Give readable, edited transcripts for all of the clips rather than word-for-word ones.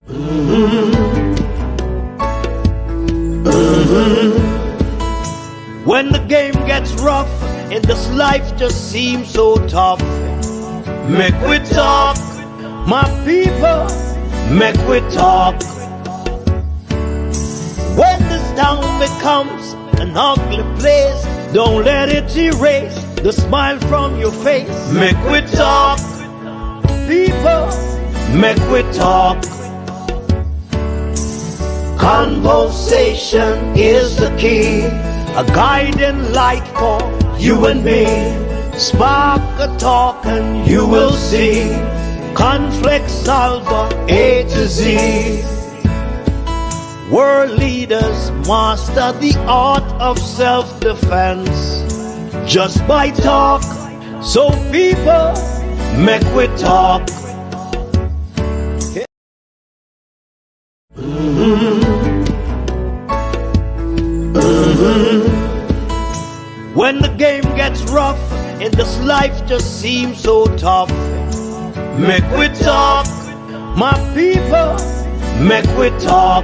When the game gets rough and this life just seems so tough, make we talk, my people, make we talk. When this town becomes an ugly place, don't let it erase the smile from your face. Make we talk, people, make we talk. Conversation is the key, a guiding light for you and me. Spark a talk and you will see conflict solver A to Z. World leaders master the art of self-defense just by talk. So people, make we talk. When the game gets rough and this life just seems so tough, make we talk, my people, make we talk.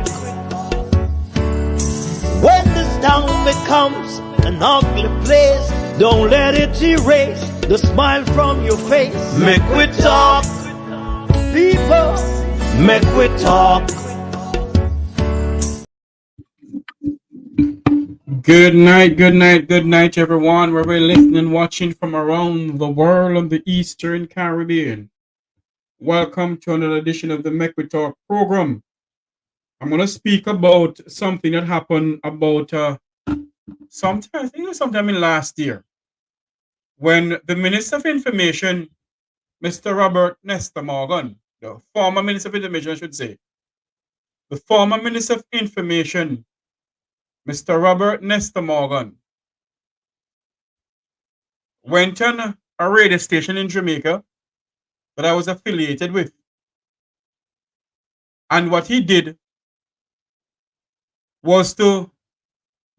When this town becomes an ugly place, don't let it erase the smile from your face. Make we talk, people, make we talk. Good night, everyone. Wherever you're listening and watching from around the world on the Eastern Caribbean. Welcome to another edition of the Make We Talk program. I'm going to speak about something that happened about sometime in last year, when the Minister of Information, Mr. Robert Nesta Morgan, the former Minister of Information, I should say, the former Minister of Information, Mr. Robert Nesta Morgan, went on a radio station in Jamaica that I was affiliated with. And what he did was to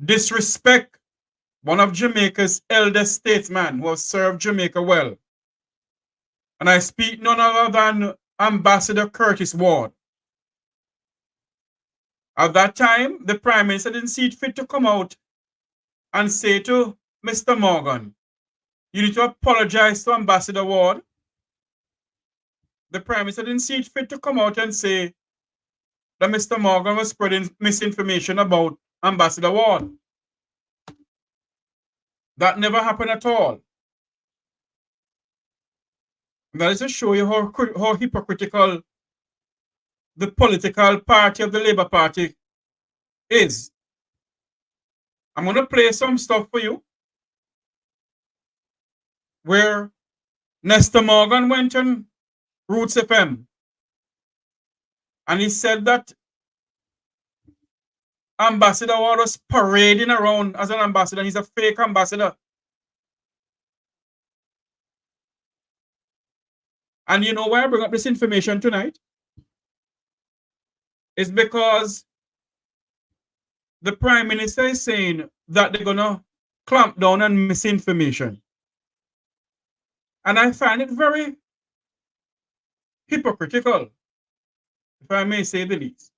disrespect one of Jamaica's eldest statesmen who has served Jamaica well. And I speak none other than Ambassador Curtis Ward. At that time, the Prime Minister didn't see it fit to come out and say to Mr. Morgan, you need to apologize to Ambassador Ward. The Prime Minister didn't see it fit to come out and say that Mr. Morgan was spreading misinformation about Ambassador Ward. That never happened at all. And that is to show you how hypocritical the political party of the Labour Party is. I'm going to play some stuff for you where Nesta Morgan went on Roots FM and he said that Ambassador Ward was parading around as an ambassador and he's a fake ambassador. And you know why I bring up this information tonight? It's because the Prime Minister is saying that they're going to clamp down on misinformation. And I find it very hypocritical, if I may say the least.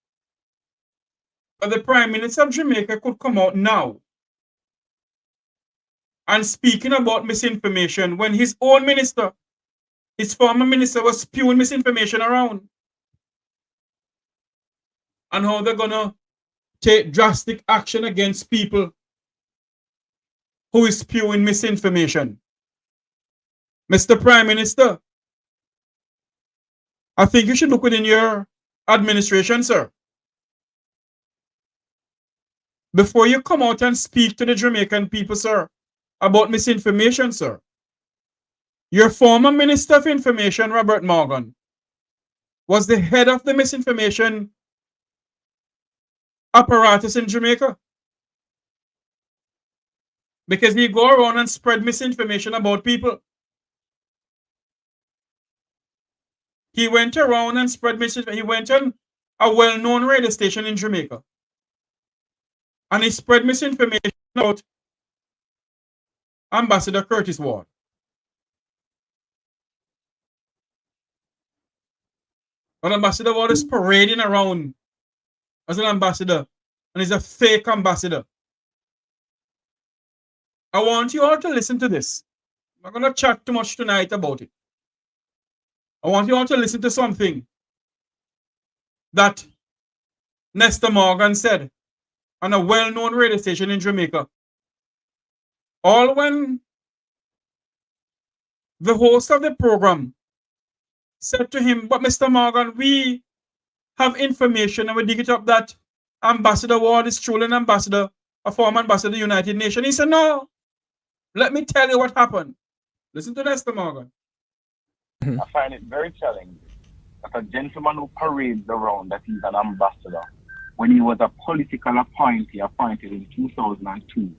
But the Prime Minister of Jamaica could come out now and speaking about misinformation when his own minister, his former minister, was spewing misinformation around. And how they're going to take drastic action against people who is spewing misinformation. Mr. Prime Minister, I think you should look within your administration, sir. Before you come out and speak to the Jamaican people, sir, about misinformation, sir. Your former Minister of Information, Robert Morgan, was the head of the misinformation apparatus in Jamaica. Because he go around and spread misinformation about people. He went around and spread misinformation. He went on a well-known radio station in Jamaica. And he spread misinformation about Ambassador Curtis Ward. But Ambassador Ward is parading around as an ambassador, and he's a fake ambassador. I want you all to listen to this. I'm not going to chat too much tonight about it. I want you all to listen to something that Nestor Morgan said on a well-known radio station in Jamaica. All when the host of the program said to him, but Mr. Morgan, we have information and we dig it up that Ambassador Ward is truly an ambassador, a former ambassador of the United Nations. He said, no, let me tell you what happened. Listen to Nestor Morgan. I find it very challenging that a gentleman who parades around that he's an ambassador, when he was a political appointee appointed in 2002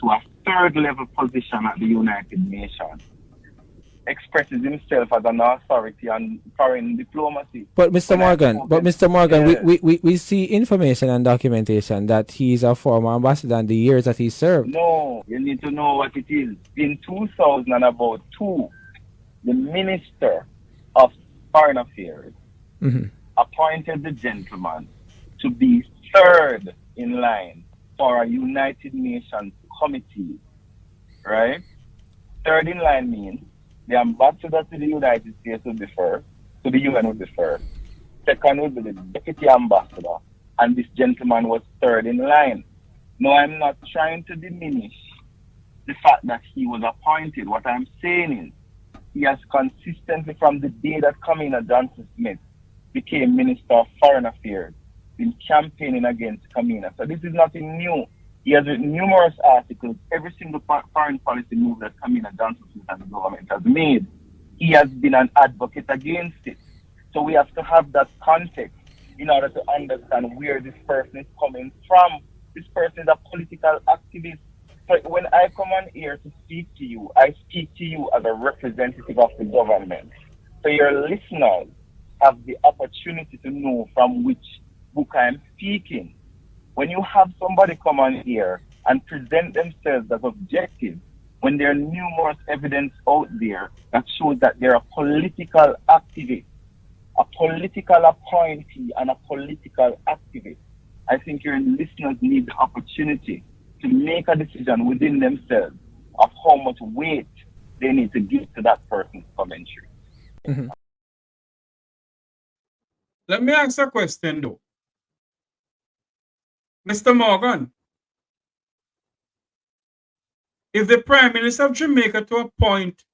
to a third-level position at the United Nations, expresses himself as an authority on foreign diplomacy. But Mr. Morgan, yeah. we see information and documentation that he's a former ambassador and the years that he served. No, you need to know what it is. In 2002, the Minister of Foreign Affairs appointed the gentleman to be third in line for a United Nations committee, right? Third in line means the ambassador to the United States would be first, to the UN would be first. Second would be the deputy ambassador, and this gentleman was third in line. No, I'm not trying to diminish the fact that he was appointed. What I'm saying is, he has consistently, from the day that Kamina Johnson-Smith became Minister of Foreign Affairs, been campaigning against Kamina. So this is nothing new. He has written numerous articles. Every single foreign policy move that Kamina Johnson-Smith and the government has made, he has been an advocate against it. So we have to have that context in order to understand where this person is coming from. This person is a political activist. So when I come on here to speak to you, I speak to you as a representative of the government. So your listeners have the opportunity to know from which book I'm speaking. When you have somebody come on here and present themselves as objective, when there are numerous evidence out there that shows that they're a political activist, a political appointee and a political activist, I think your listeners need the opportunity to make a decision within themselves of how much weight they need to give to that person's commentary. Let me ask a question though. Mr. Morgan, if the Prime Minister of Jamaica to appoint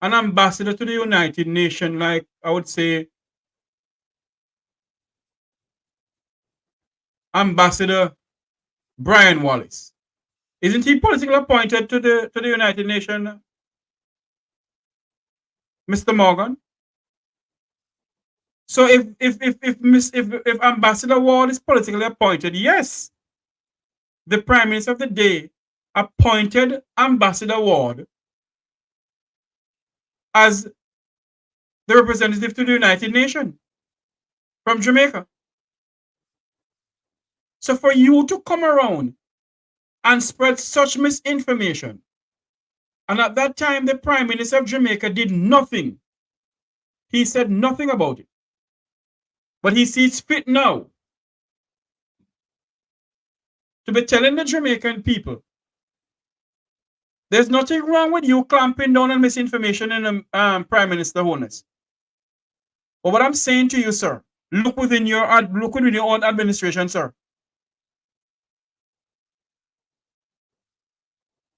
an ambassador to the United Nations, like I would say Ambassador Brian Wallace, isn't he politically appointed to the United Nations, Mr. Morgan? So if Ambassador Ward is politically appointed, yes, the Prime Minister of the day appointed Ambassador Ward as the representative to the United Nations from Jamaica. So for you to come around and spread such misinformation, and at that time the Prime Minister of Jamaica did nothing. He said nothing about it. But he sees fit now to be telling the Jamaican people there's nothing wrong with you clamping down on misinformation in the Prime Minister honest. But what I'm saying to you, sir, look within your own administration, sir.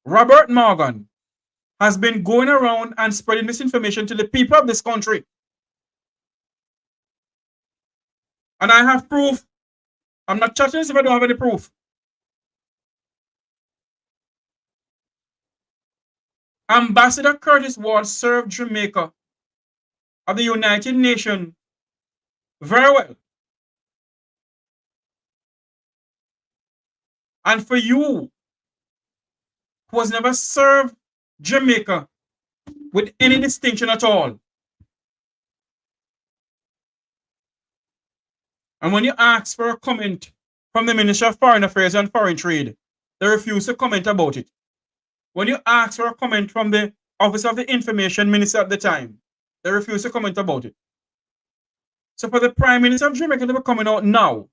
Robert Morgan has been going around and spreading misinformation to the people of this country. And I have proof. I'm not chatting if I don't have any proof. Ambassador Curtis Ward served Jamaica at the United Nations very well. And for you, who has never served Jamaica with any distinction at all, and when you ask for a comment from the Minister of Foreign Affairs and Foreign Trade, they refuse to comment about it. When you ask for a comment from the Office of the Information Minister at the time, they refuse to comment about it. So for the Prime Minister of Jamaica to be coming out now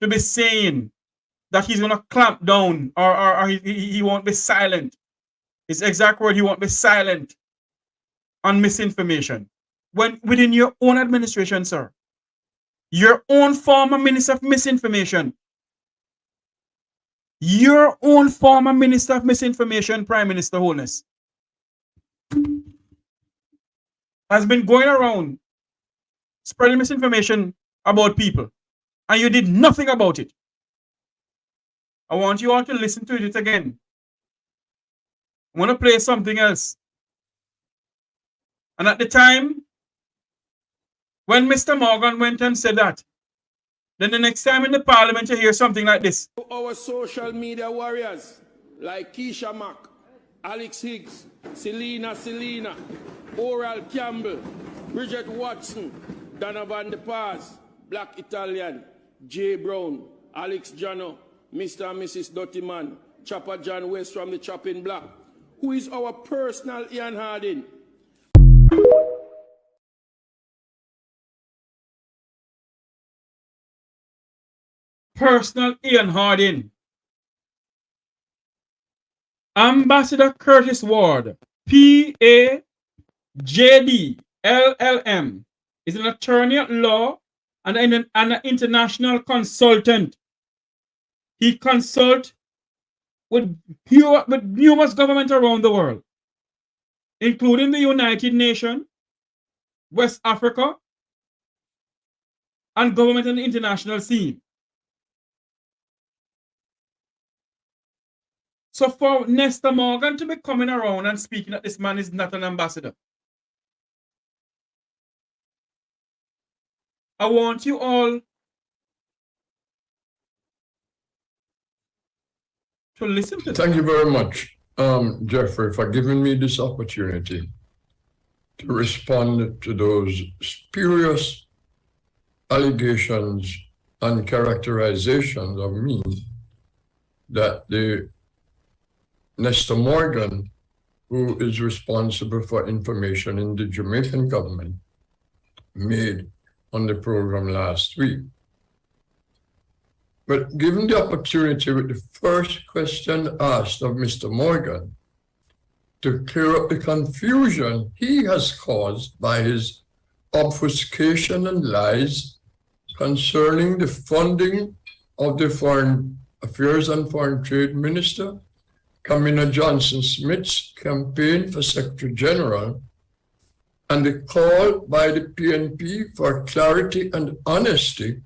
to be saying that he's going to clamp down or he won't be silent. His exact word, he won't be silent on misinformation. When within your own administration, sir, your own former Minister of Misinformation, your own former Minister of Misinformation, Prime Minister Holness, has been going around spreading misinformation about people, and you did nothing about it. I want you all to listen to it again. I want to play something else. And at the time, when Mr. Morgan went and said that, then the next time in the parliament you hear something like this. Our social media warriors, like Keisha Mack, Alex Higgs, Selena, Oral Campbell, Bridget Watson, Donovan De Paz, Black Italian, Jay Brown, Alex Jano, Mr. and Mrs. Dottyman, Chopper John West from the Chopping Block, who is our personal Ian Harding. Personal Ian Harding. Ambassador Curtis Ward, PAJD-LLM, is an attorney at law and an international consultant. He consults with numerous governments around the world, including the United Nations, West Africa, and government and the international scene. So for Nestor Morgan to be coming around and speaking that this man is not an ambassador, I want you all to listen to that. Thank you very much, Jeffrey, for giving me this opportunity to respond to those spurious allegations and characterizations of me that the Nestor Morgan, who is responsible for information in the Jamaican government, made on the program last week. But given the opportunity with the first question asked of Mr. Morgan to clear up the confusion he has caused by his obfuscation and lies concerning the funding of the Foreign Affairs and Foreign Trade Minister, Kamina Johnson-Smith's campaign for Secretary General, and the call by the PNP for clarity and honesty,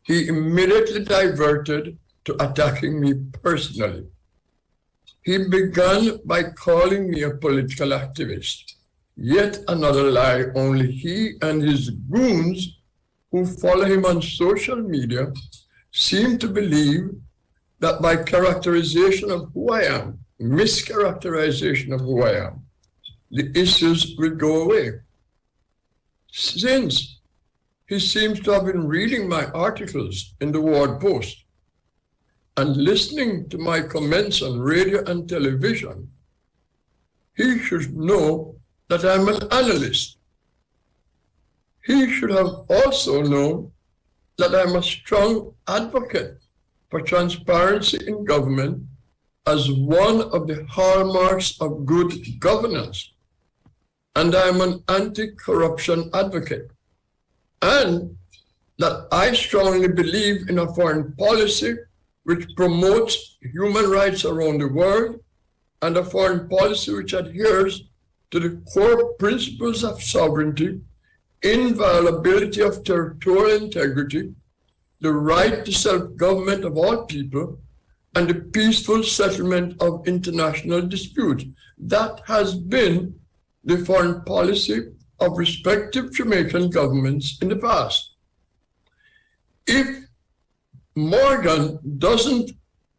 he immediately diverted to attacking me personally. He began by calling me a political activist. Yet another lie only he and his goons who follow him on social media seem to believe that by characterization of who I am, mischaracterization of who I am, the issues will go away. Since he seems to have been reading my articles in the Ward Post and listening to my comments on radio and television, he should know that I'm an analyst. He should have also known that I'm a strong advocate for transparency in government as one of the hallmarks of good governance. And I'm an anti-corruption advocate. And that I strongly believe in a foreign policy which promotes human rights around the world and a foreign policy which adheres to the core principles of sovereignty, inviolability of territorial integrity, the right to self-government of all people, and the peaceful settlement of international disputes. That has been the foreign policy of respective Jamaican governments in the past. If Morgan doesn't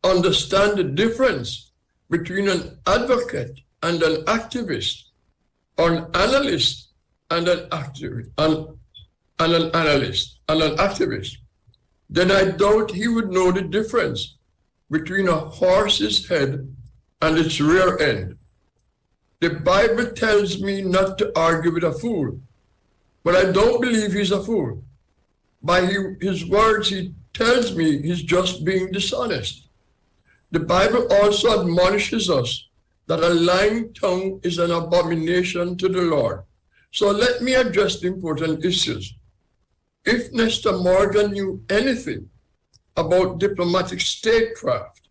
understand the difference between an advocate and an activist, or an analyst and an activist, and an analyst and an activist, then I doubt he would know the difference between a horse's head and its rear end. The Bible tells me not to argue with a fool. But I don't believe he's a fool. By his words, he tells me he's just being dishonest. The Bible also admonishes us that a lying tongue is an abomination to the Lord. So let me address the important issues. If Mr. Morgan knew anything about diplomatic statecraft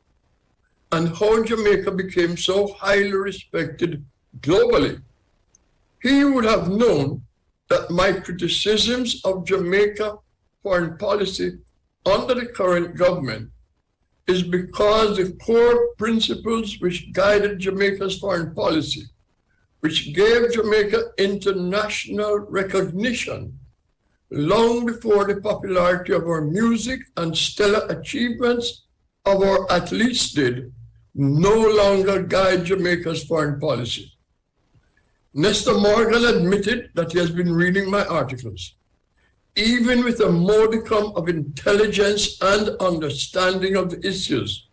and how Jamaica became so highly respected globally, he would have known that my criticisms of Jamaica foreign policy under the current government is because the core principles which guided Jamaica's foreign policy, which gave Jamaica international recognition long before the popularity of our music and stellar achievements of our athletes did, no longer guide Jamaica's foreign policy. Mr. Morgan admitted that he has been reading my articles. Even with a modicum of intelligence and understanding of the issues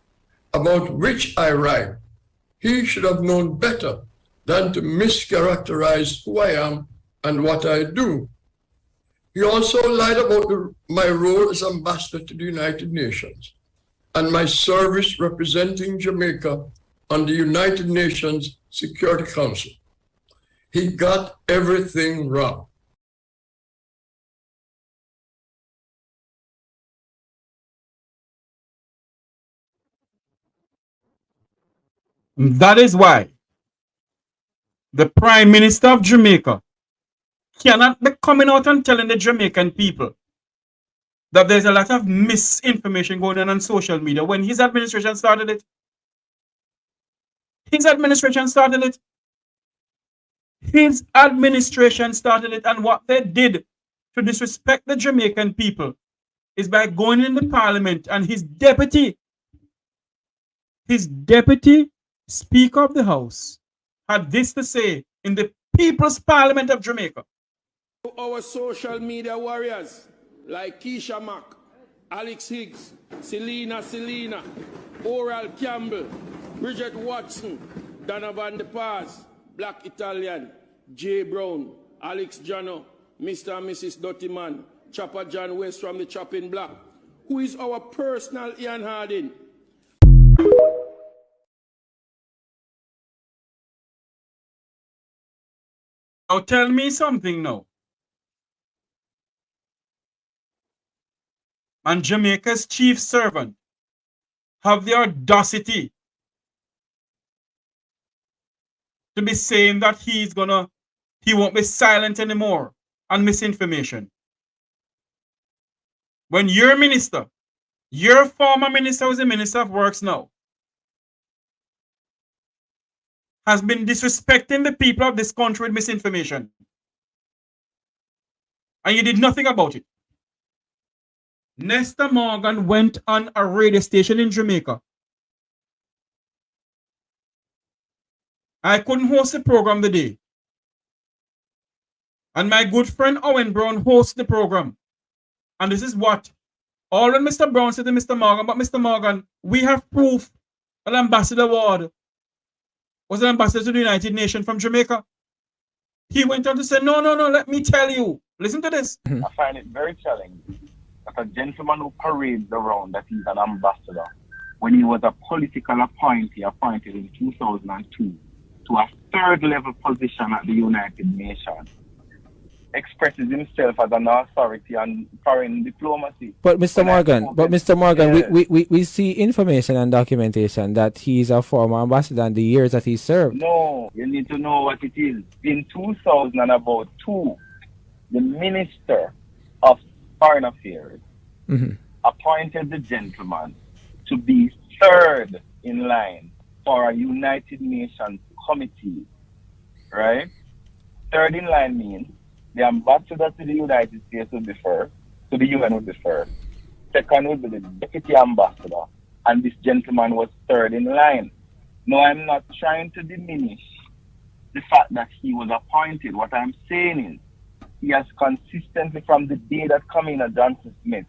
about which I write, he should have known better than to mischaracterize who I am and what I do. He also lied about my role as ambassador to the United Nations and my service representing Jamaica on the United Nations Security Council. He got everything wrong. That is why the Prime Minister of Jamaica cannot be coming out and telling the Jamaican people that there's a lot of misinformation going on social media when his administration started it. His administration started it. His administration started it, and what they did to disrespect the Jamaican people is by going in the parliament, and his deputy Speaker of the House had this to say in the People's Parliament of Jamaica. Our social media warriors like Keisha Mack, Alex Higgs, Selena, Oral Campbell, Bridget Watson, Donovan De Paz, Black Italian, Jay Brown, Alex Jano, Mr. and Mrs. Dottyman, Chopper John West from the Chopping Block, who is our personal Ian Harding. Now tell me something now. And Jamaica's chief servant have the audacity to be saying that he won't be silent anymore on misinformation. When your minister, your former minister who's the Minister of Works now, has been disrespecting the people of this country with misinformation, and you did nothing about it. Nestor Morgan went on a radio station in Jamaica. I couldn't host the program today. And my good friend Owen Brown hosts the program. And this is what all when Mr. Brown said to Mr. Morgan, but Mr. Morgan, we have proof that Ambassador Ward was an ambassador to the United Nations from Jamaica. He went on to say, no, let me tell you. Listen to this. I find it very challenging that a gentleman who parades around that he's an ambassador, when he was a political appointee appointed in 2002 to a third-level position at the United Nations, expresses himself as an authority on foreign diplomacy. But Mr. Morgan, yeah, we see information and documentation that he's a former ambassador in the years that he served. No, you need to know what it is. In 2002, the Minister of Foreign Affairs appointed the gentleman to be third in line for a United Nations committee, right? Third in line means the ambassador to the United States would be first, to the UN would be first. Second would be the deputy ambassador, and this gentleman was third in line. No, I'm not trying to diminish the fact that he was appointed. What I'm saying is he has consistently, from the day that Kamina Johnson-Smith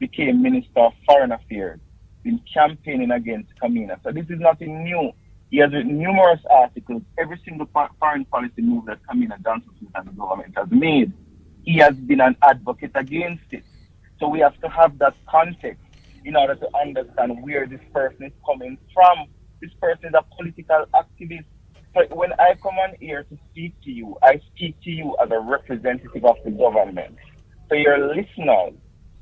became Minister of Foreign Affairs, been campaigning against Kamina. So this is nothing new. He has written numerous articles. Every single foreign policy move that Kamina Johnson-Smith and the government has made he has been an advocate against it. So we have to have that context in order to understand where this person is coming from. This person is a political activist. So when I come on here to speak to you, I speak to you as a representative of the government. So your listeners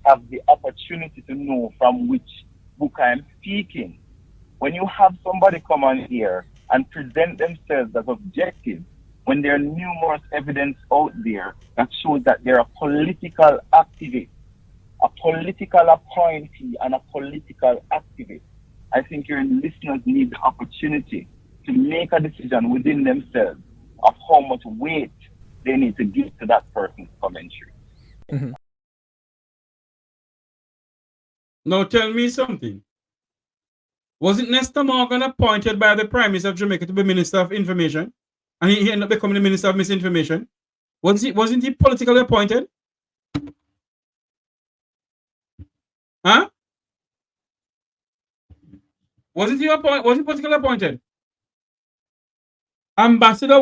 have the opportunity to know from which book I'm speaking. When you have somebody come on here and present themselves as objective, when there are numerous evidence out there that shows that they're a political activist, a political appointee, and a political activist, I think your listeners need the opportunity to make a decision within themselves of how much weight they need to give to that person's commentary. Mm-hmm. Now tell me something. Wasn't Nestor Morgan appointed by the Prime Minister of Jamaica to be Minister of Information? And he ended up becoming the Minister of Misinformation? Wasn't he politically appointed? Huh? Wasn't he politically appointed? Ambassador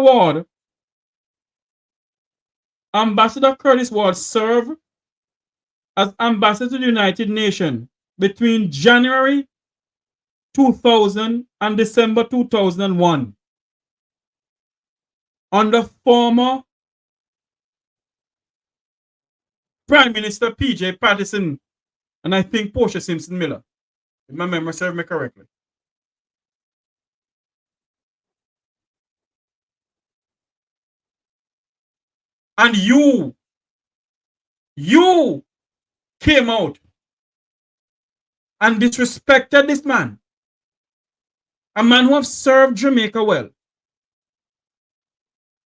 Curtis Ward served as ambassador to the United Nations between January 2000 and December 2001 under former Prime Minister P.J. Patterson and I think Portia Simpson Miller, if my memory serves me correctly. And you came out and disrespected this man. A man who have served Jamaica well.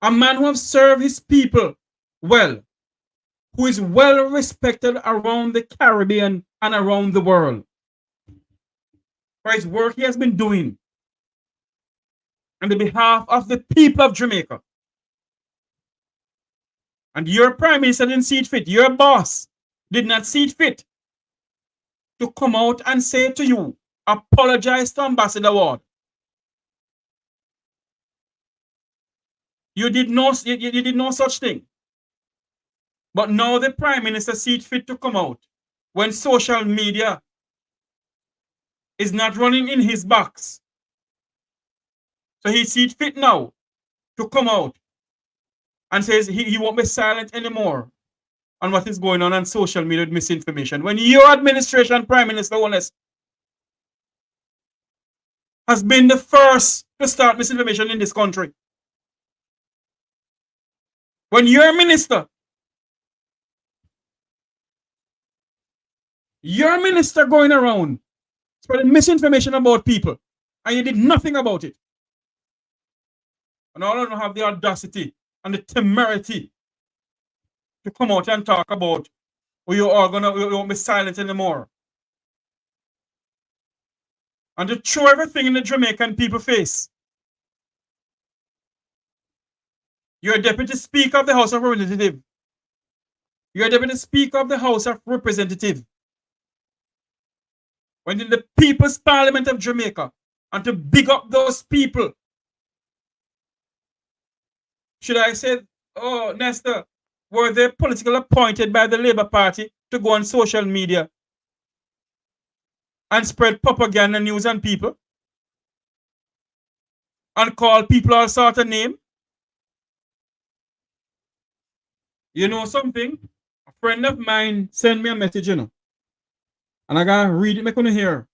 A man who have served his people well. Who is well respected around the Caribbean and around the world. For his work he has been doing on the behalf of the people of Jamaica. And your Prime Minister didn't see it fit. Your boss did not see it fit to come out and say to you, apologize to Ambassador Ward. You did no such thing. But now the Prime Minister see it fit to come out when social media is not running in his box. So he see it fit now to come out and says he won't be silent anymore on what is going on social media with misinformation. When your administration, Prime Minister Wallace, has been the first to start misinformation in this country. When your minister going around spreading misinformation about people and you did nothing about it. And all of them have the audacity and the temerity to come out and talk about you won't be silent anymore. And to throw everything in the Jamaican people face. You're a Deputy Speaker of the House of Representatives. You're a Deputy Speaker of the House of Representatives. When in the People's Parliament of Jamaica, and to big up those people. Should I say, oh, Nestor, were they politically appointed by the Labour Party to go on social media and spread propaganda news on people? And call people all sorts of names? You know something? A friend of mine sent me a message, and I gotta read it, I couldn't hear.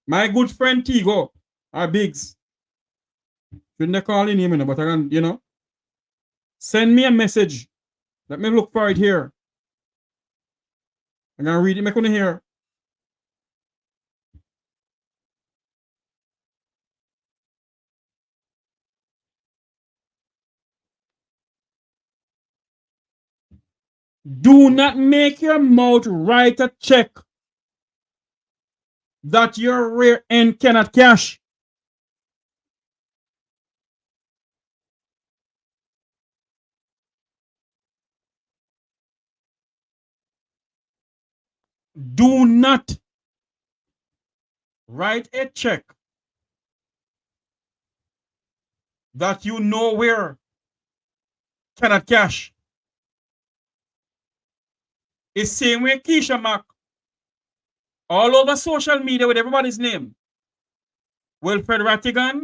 My good friend Tigo, or Biggs, shouldn't call him, but I can, send me a message. Let me look for it here. I'm gonna read it, I couldn't hear. Do not make your mouth write a check that your rear end cannot cash. Do not write a check that you know where cannot cash. is same way Keisha Mack, all over social media with everybody's name. Wilfred Rattigan,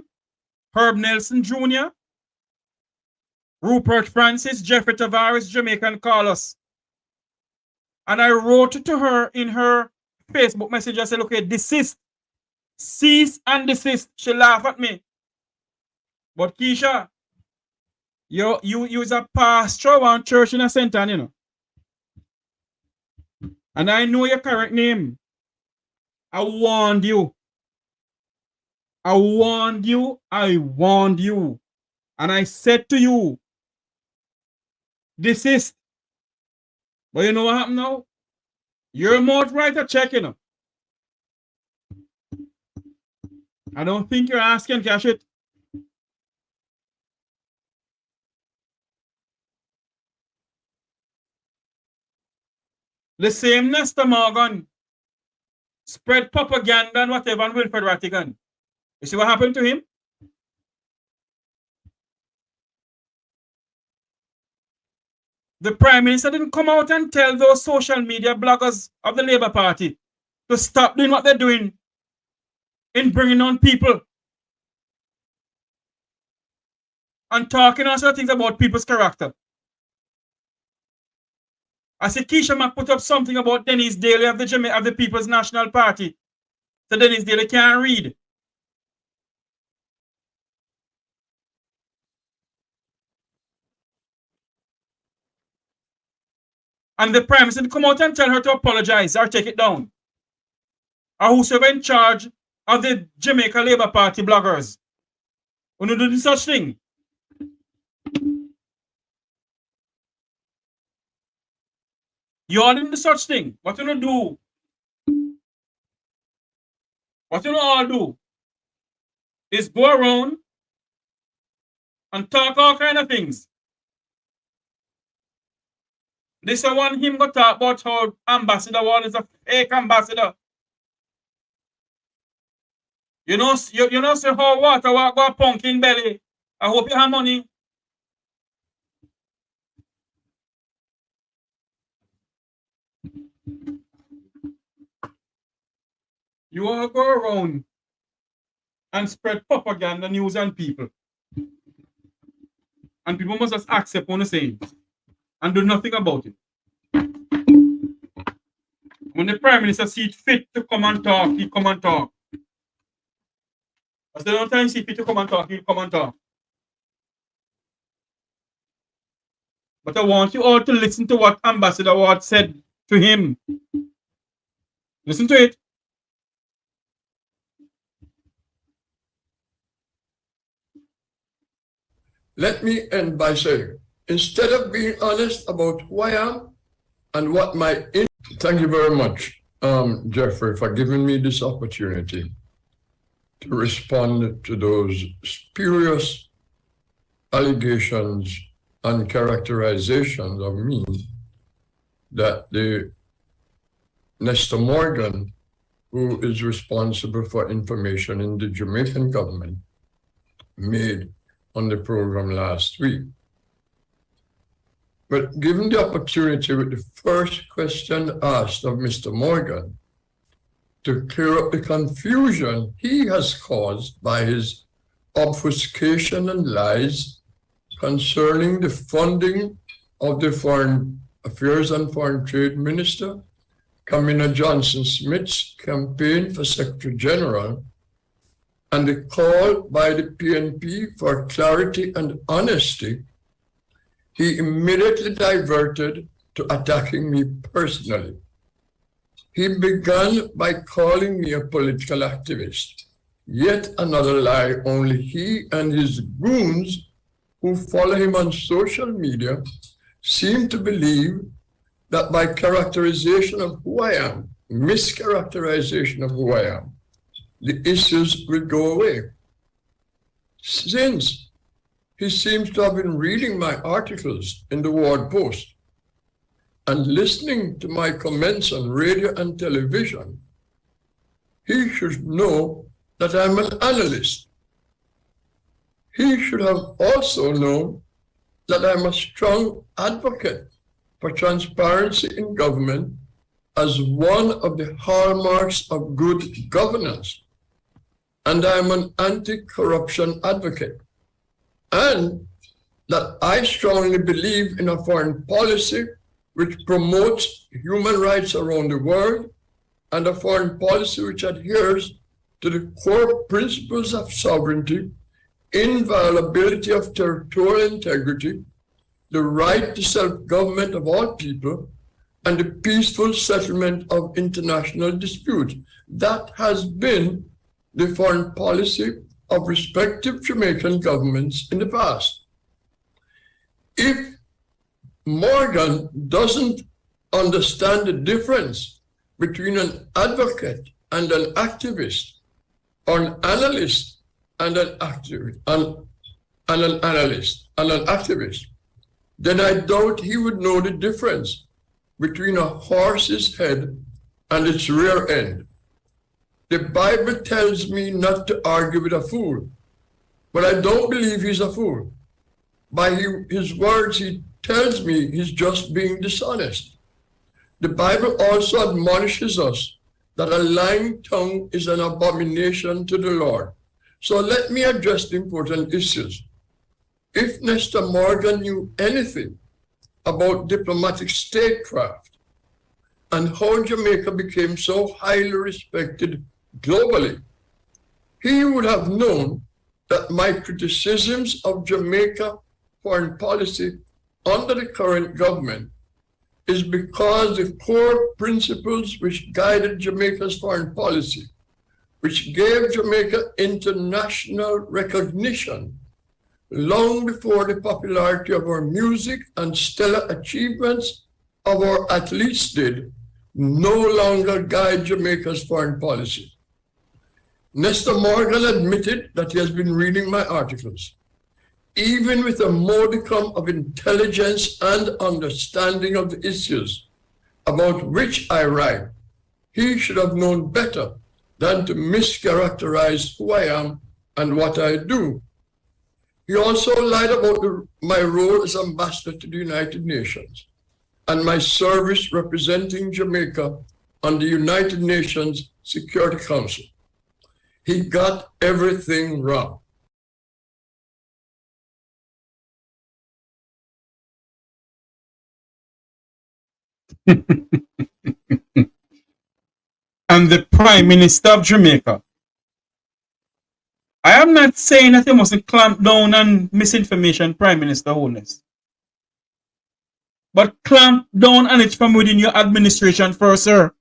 Herb Nelson Jr., Rupert Francis, Jeffrey Tavares, Jamaican Carlos. And I wrote to her in her Facebook message, I said, okay, desist, cease and desist. She laughed at me. But Keisha, you is a pastor of one church in a center, you know. And I know your correct name. I warned you. I warned you. I warned you. And I said to you, desist. But you know what happened now? Your mouth right a check, you know. I don't think you're asking cash it. The same Nestor Morgan spread propaganda and whatever on Wilfred Rattigan. You see what happened to him? The Prime Minister didn't come out and tell those social media bloggers of the Labour Party to stop doing what they're doing in bringing on people and talking also things about people's character. I see Keisha Mack put up something about Dennis Daly of the People's National Party. So Dennis Daly can't read. And the Prime Minister come out and tell her to apologize or take it down. Or whosoever in charge of the Jamaica Labour Party bloggers. Who don't do such thing. You all didn't do such thing. What you don't do? What you don't all do is go around and talk all kind of things. This is one him go talk about how Ambassador Wall is a fake ambassador. You know say how water walk go pumpkin belly. I hope you have money. You all go around and spread propaganda news on people. And people must just accept what you're saying and do nothing about it. When the Prime Minister sees fit to come and talk, he come and talk. As the only time he sees fit to come and talk, he'll come and talk. But I want you all to listen to what Ambassador Ward said to him. Listen to it. Let me end by saying, instead of being honest about who I am and what my... Thank you very much, Jeffrey, for giving me this opportunity to respond to those spurious allegations and characterizations of me that the Nestor Morgan, who is responsible for information in the Jamaican government, made on the program last week. But given the opportunity with the first question asked of Mr. Morgan to clear up the confusion he has caused by his obfuscation and lies concerning the funding of the Foreign Affairs and Foreign Trade Minister, Kamina Johnson-Smith's campaign for Secretary General, and the call by the PNP for clarity and honesty, he immediately diverted to attacking me personally. He began by calling me a political activist, yet another lie only he and his goons who follow him on social media seem to believe that by characterization of who I am, mischaracterization of who I am, the issues will go away. Since he seems to have been reading my articles in the Ward Post and listening to my comments on radio and television, he should know that I'm an analyst. He should have also known that I'm a strong advocate for transparency in government as one of the hallmarks of good governance. And I am an anti-corruption advocate. And that I strongly believe in a foreign policy which promotes human rights around the world and a foreign policy which adheres to the core principles of sovereignty, inviolability of territorial integrity, the right to self-government of all people, and the peaceful settlement of international disputes. That has been the foreign policy of respective Jamaican governments in the past. If Morgan doesn't understand the difference between an advocate and an activist, or an analyst and an activist, and an analyst and an activist, then I doubt he would know the difference between a horse's head and its rear end. The Bible tells me not to argue with a fool, but I don't believe he's a fool. By his words, he tells me he's just being dishonest. The Bible also admonishes us that a lying tongue is an abomination to the Lord. So let me address the important issues. If Mr. Morgan knew anything about diplomatic statecraft and how Jamaica became so highly respected globally, he would have known that my criticisms of Jamaica foreign policy under the current government is because the core principles which guided Jamaica's foreign policy, which gave Jamaica international recognition long before the popularity of our music and stellar achievements of our athletes did, no longer guide Jamaica's foreign policy. Nestor Morgan admitted that he has been reading my articles. Even with a modicum of intelligence and understanding of the issues about which I write, he should have known better than to mischaracterize who I am and what I do. He also lied about my role as ambassador to the United Nations and my service representing Jamaica on the United Nations Security Council. He got everything wrong. And the Prime Minister of Jamaica. I am not saying that you mustn't clamp down on misinformation, Prime Minister Holness. But clamp down on it from within your administration first, sir.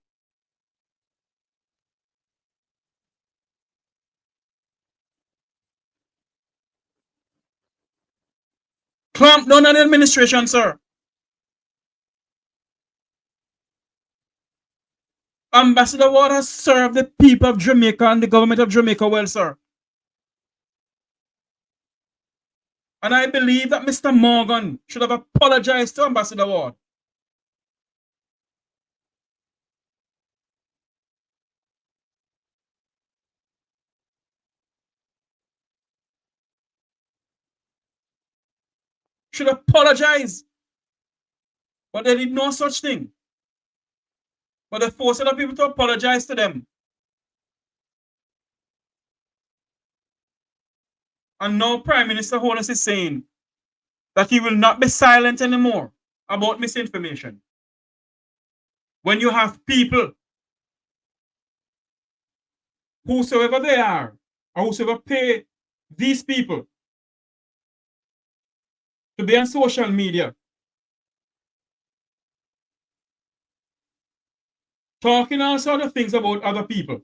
Clamp down on the administration, sir. Ambassador Ward has served the people of Jamaica and the government of Jamaica well, sir. And I believe that Mr. Morgan should have apologized to Ambassador Ward. Should apologize. But they did no such thing. But they forced other people to apologize to them. And now Prime Minister Holness is saying that he will not be silent anymore about misinformation. When you have people, whosoever they are, or whosoever pay these people to be on social media, talking all sorts of things about other people.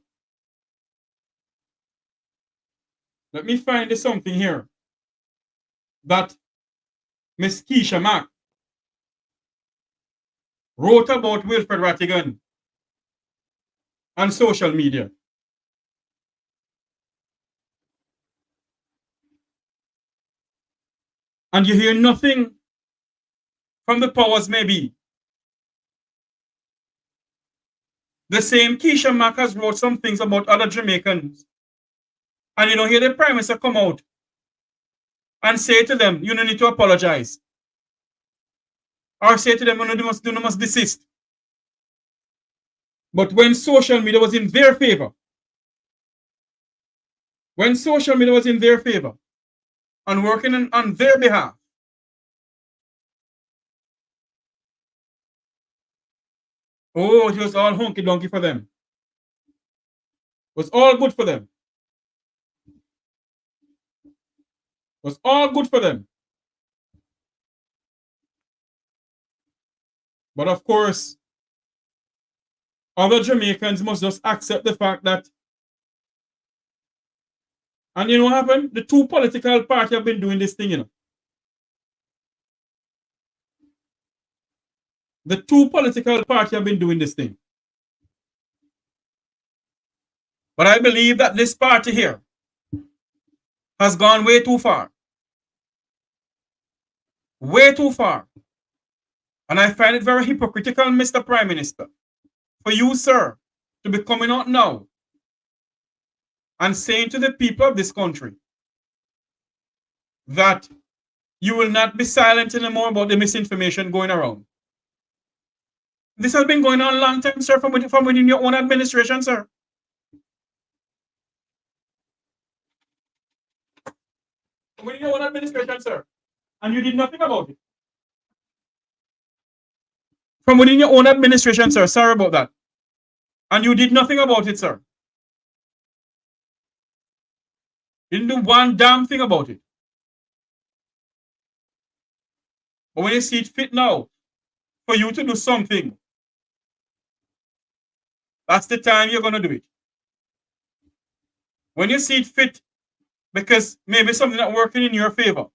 Let me find something here that Miss Keisha Mack wrote about Wilfred Rattigan on social media. And you hear nothing from the powers maybe. The same Keisha Mack has wrote some things about other Jamaicans. And you don't hear the Prime Minister come out and say to them, you don't need to apologize. or say to them, no, they must desist. But when social media was in their favor, and working on their behalf, oh, it was all hunky-donkey for them. It was all good for them. But of course, other Jamaicans must just accept the fact that, and you know what happened? The two political parties have been doing this thing, you know. The two political parties have been doing this thing. But I believe that this party here has gone way too far. Way too far. And I find it very hypocritical, Mr. Prime Minister, for you, sir, to be coming out now and saying to the people of this country that you will not be silent anymore about the misinformation going around. This has been going on a long time, sir, from within your own administration, sir. From within your own administration, sir. And you did nothing about it. From within your own administration, sir. Sorry about that. And you did nothing about it, sir. You didn't do one damn thing about it. But when you see it fit now for you to do something, that's the time you're going to do it. When you see it fit, because maybe something not working in your favor,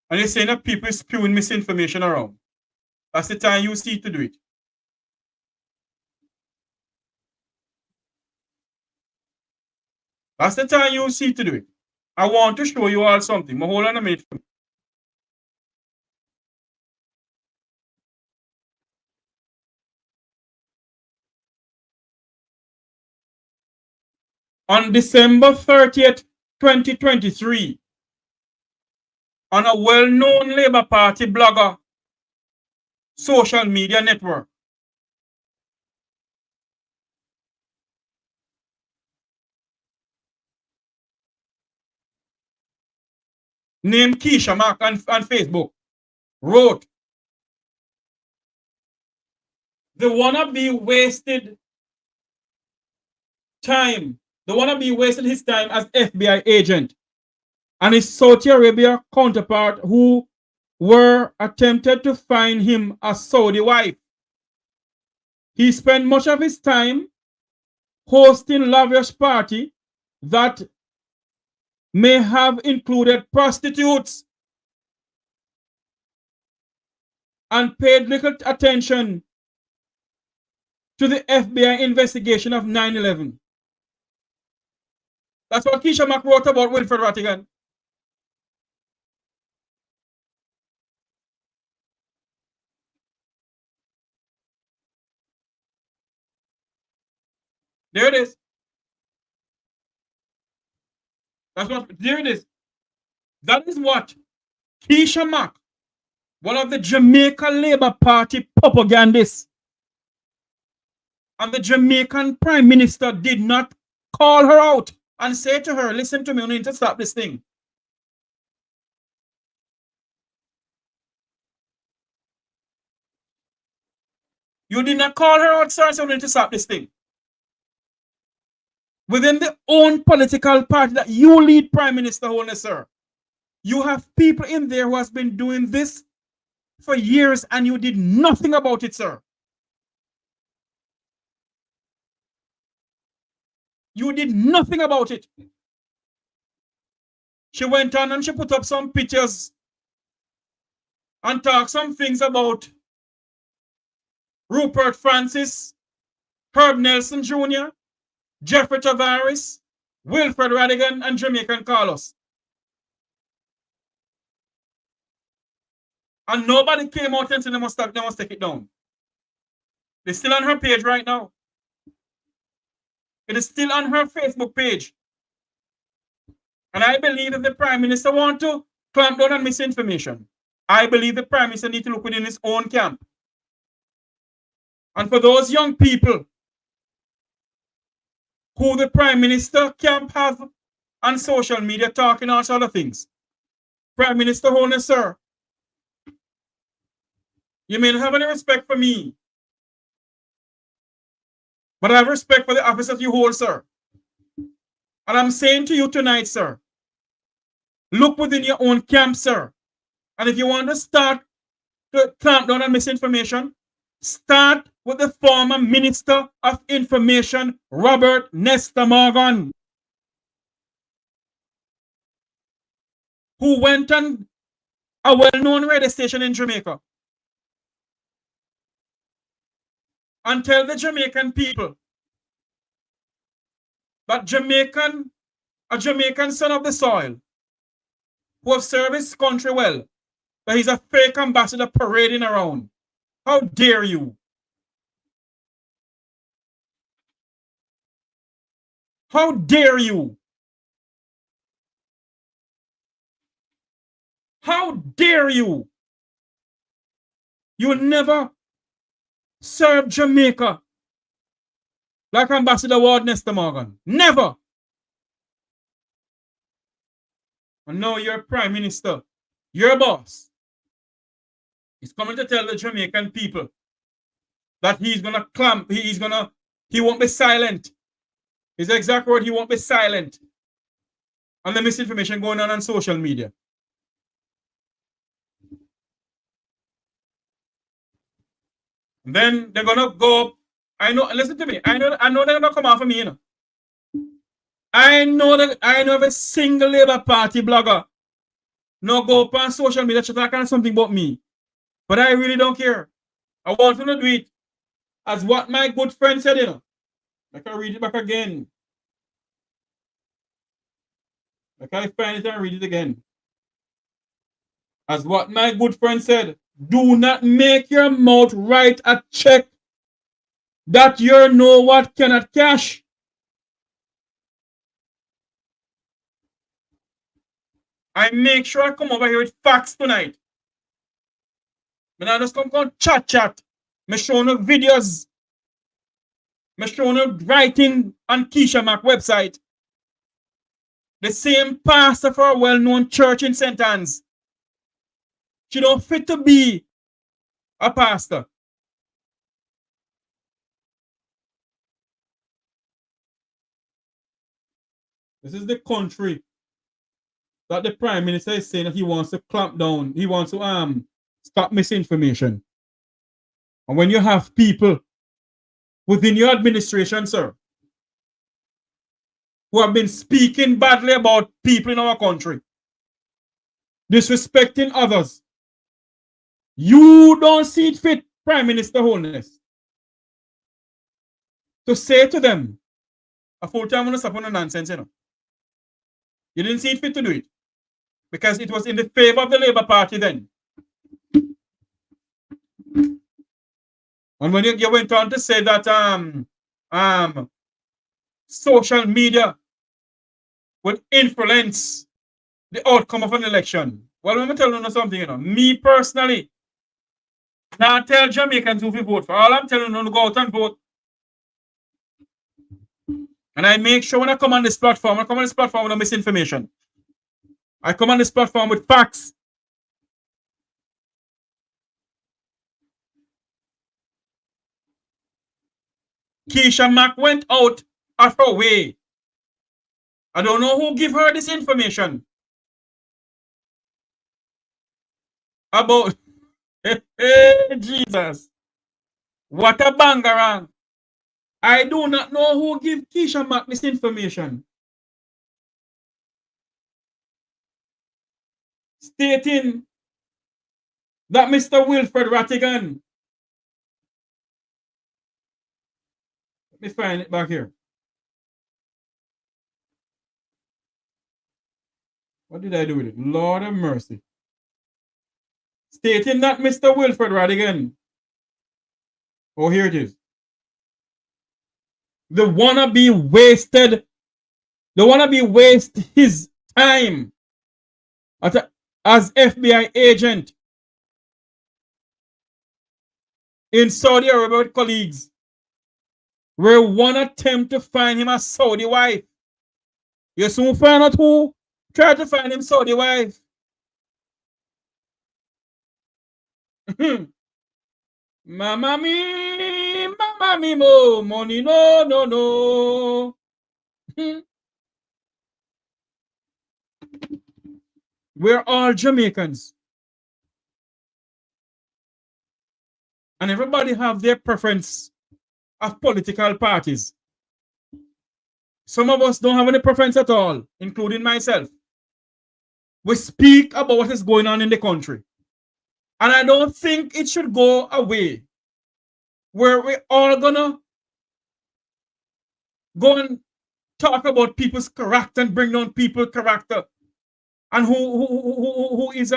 and you're saying that people is spewing misinformation around, that's the time you see to do it. That's the time you see to do it. I want to show you all something. But hold on a minute. On December 30th, 2023, on a well-known Labour Party blogger social media network, named Keisha Mark on Facebook, wrote, "The wannabe wasted time. The wannabe wasted his time as FBI agent and his Saudi Arabia counterpart who were attempted to find him a Saudi wife. He spent much of his time hosting lavish party that may have included prostitutes and paid little attention to the FBI investigation of 9/11. That's what Keisha Mack wrote about Wilfred Rattigan. There it is. There it is. That is what Keisha Mack, one of the Jamaica Labour Party propagandists, and the Jamaican Prime Minister did not call her out and say to her, listen to me, you need to stop this thing. You did not call her out, sir, so you need to stop this thing. Within the own political party that you lead, Prime Minister Holness, sir, you have people in there who has been doing this for years and you did nothing about it, sir. You did nothing about it. She went on and she put up some pictures and talked some things about Rupert Francis, Herb Nelson Jr., Jeffrey Tavares, Wilfred Rattigan, and Jamaican Carlos. And nobody came out and said they must take it down. It's still on her page right now. It is still on her Facebook page. And I believe that the Prime Minister wants to clamp down on misinformation. I believe the Prime Minister needs to look within his own camp. And for those young people who the Prime Minister camp have on social media talking all sorts of things, Prime Minister Holness, sir, you may not have any respect for me, but I have respect for the office that you hold, sir. And I'm saying to you tonight, sir, look within your own camp, sir. And if you want to start to clamp down on misinformation, start with the former Minister of Information, Robert Nesta Morgan, who went on a well-known radio station in Jamaica and tell the Jamaican people that a Jamaican son of the soil who have served his country well, that he's a fake ambassador parading around. How dare you? How dare you? How dare you? You will never serve Jamaica like Ambassador Ward Nesta Morgan. Never. And now you're Prime Minister. Your boss is coming to tell the Jamaican people that he's going to clamp, he won't be silent. His exact word, he won't be silent on the misinformation going on social media. And then they're going to go up. I know, listen to me. I know they're going to come after me, you know. I know every single Labour Party blogger no go up on social media to talk on something about me. But I really don't care. I want to do it as what my good friend said, you know. I can read it back again. I can find it and read it again. As what my good friend said, do not make your mouth write a check that you know what cannot cash. I make sure I come over here with facts tonight. But I just come chat. Me show no videos. Me show no writing on Keisha Mac website. The same pastor for a well-known church in St. Anne's. She don't fit to be a pastor. This is the country that the Prime Minister is saying that he wants to clamp down. He wants to stop misinformation. And when you have people within your administration, sir, who have been speaking badly about people in our country, disrespecting others, you don't see it fit, Prime Minister Holness, to say to them, a full-time on the stop on the nonsense, you know. You didn't see it fit to do it because it was in the favor of the Labour Party then. And when you went on to say that social media would influence the outcome of an election. Well, let me tell you something, you know. Me personally, now tell Jamaicans who vote for. All I'm telling you to go out and vote. And I make sure when I come on this platform, with misinformation. I come on this platform with facts. Keisha Mac went out of her way. I don't know who gave her this information about Jesus. What a bangarang. I do not know who gave Keisha Mac this information, stating that Mr. Wilfred Rattigan, let me find it back here. What did I do with it? Lord have mercy. Stating that Mr. Wilfred Rattigan, oh, here it is. They wanna be wasted. They wanna be waste his time as FBI agent in Saudi Arabia with colleagues, where one attempt to find him a Saudi wife. You soon find out who tried to find him Saudi wife. Mama me, mo, money, no. We're all Jamaicans. And everybody have their preference of political parties. Some of us don't have any preference at all, including myself. We speak about what is going on in the country. And I don't think it should go away where we're all gonna go and talk about people's character and bring down people's character. And who is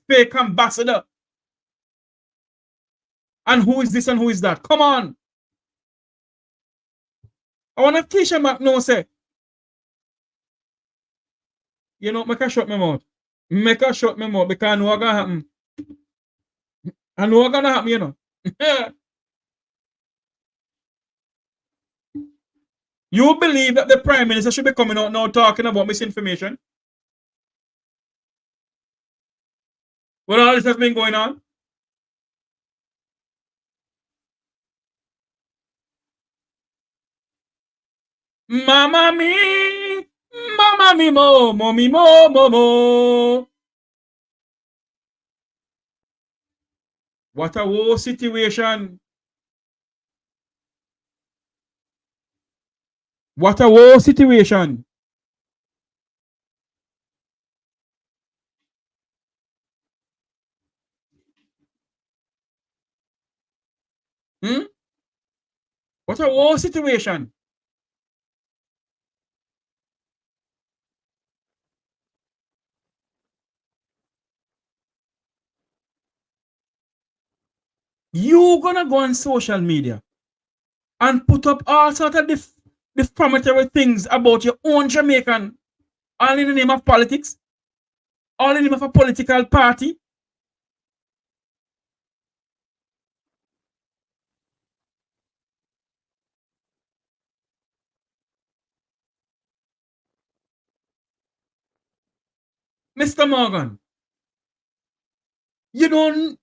fake ambassador. And who is this and who is that? Come on. I want to Keisha Mac know say. You know, make her shut my mouth. Make her shut my mouth because I know what's gonna happen. I know what's gonna happen, you know. You believe that the Prime Minister should be coming out now talking about misinformation? When all this has been going on? Mama me, mo. What a war situation. What a war situation. What a war situation. You gonna go on social media and put up all sort of defamatory things about your own Jamaican, all in the name of politics, all in the name of a political party. Mr. Morgan, you don't,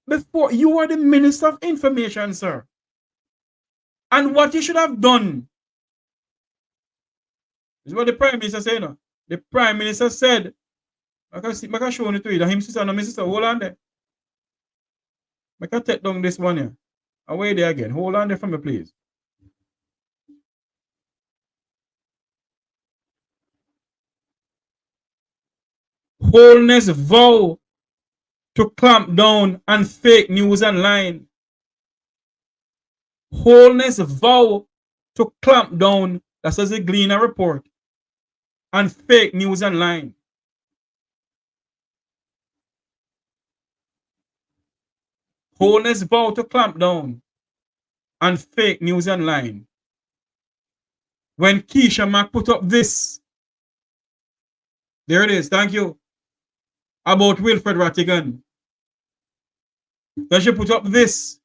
before you are the Minister of Information, sir. And what you should have done is what the Prime Minister said. No? The Prime Minister said, I can show you to you. Him sister, no, my sister, hold on there. I can take down this one here. Away there again. Hold on there for me, please. Wholeness vow to clamp down on fake news online. Wholeness vow to clamp down, that's as a Gleaner report, on fake news online. Wholeness vow to clamp down on fake news online. When Keisha Mac put up this, there it is, thank you, about Wilfred Rattigan. Then she put up this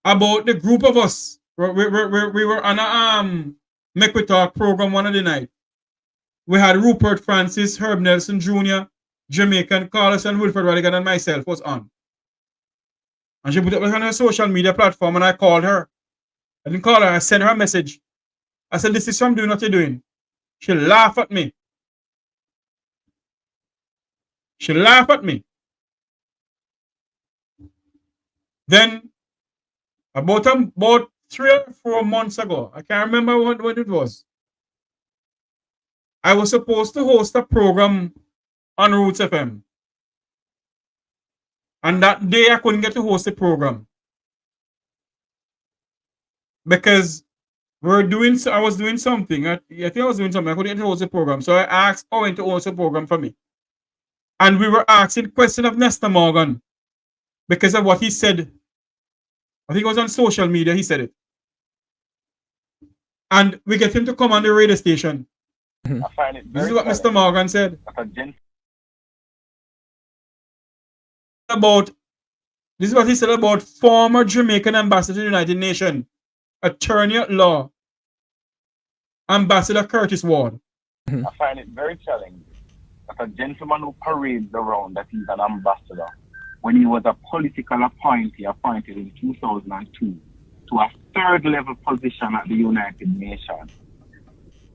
about the group of us. We were on a Make We Talk program one of the night. We had Rupert Francis, Herb Nelson Jr., Jamaican, Carlos, and Wilfred Rattigan, and myself was on. And she put up on her social media platform, and I called her. I didn't call her, I sent her a message. I said, this is what I'm doing, what you're doing. She laughed at me. She laughed at me. Then, about 3 or 4 months ago, I can't remember what it was, I was supposed to host a program on Roots FM. And that day I couldn't get to host the program. Because I was doing something. I think I was doing something. I couldn't get to host the program. So I asked Owen to host the program for me. And we were asking question of Nestor Morgan because of what he said. I think it was on social media, he said it. And we get him to come on the radio station. I find it This is what Mr. Morgan said. That's a About This is what he said about former Jamaican ambassador to the United Nations, attorney at law, Ambassador Curtis Ward. I find it very challenging that a gentleman who parades around that he's an ambassador, when he was a political appointee appointed in 2002 to a third level position at the United Nations,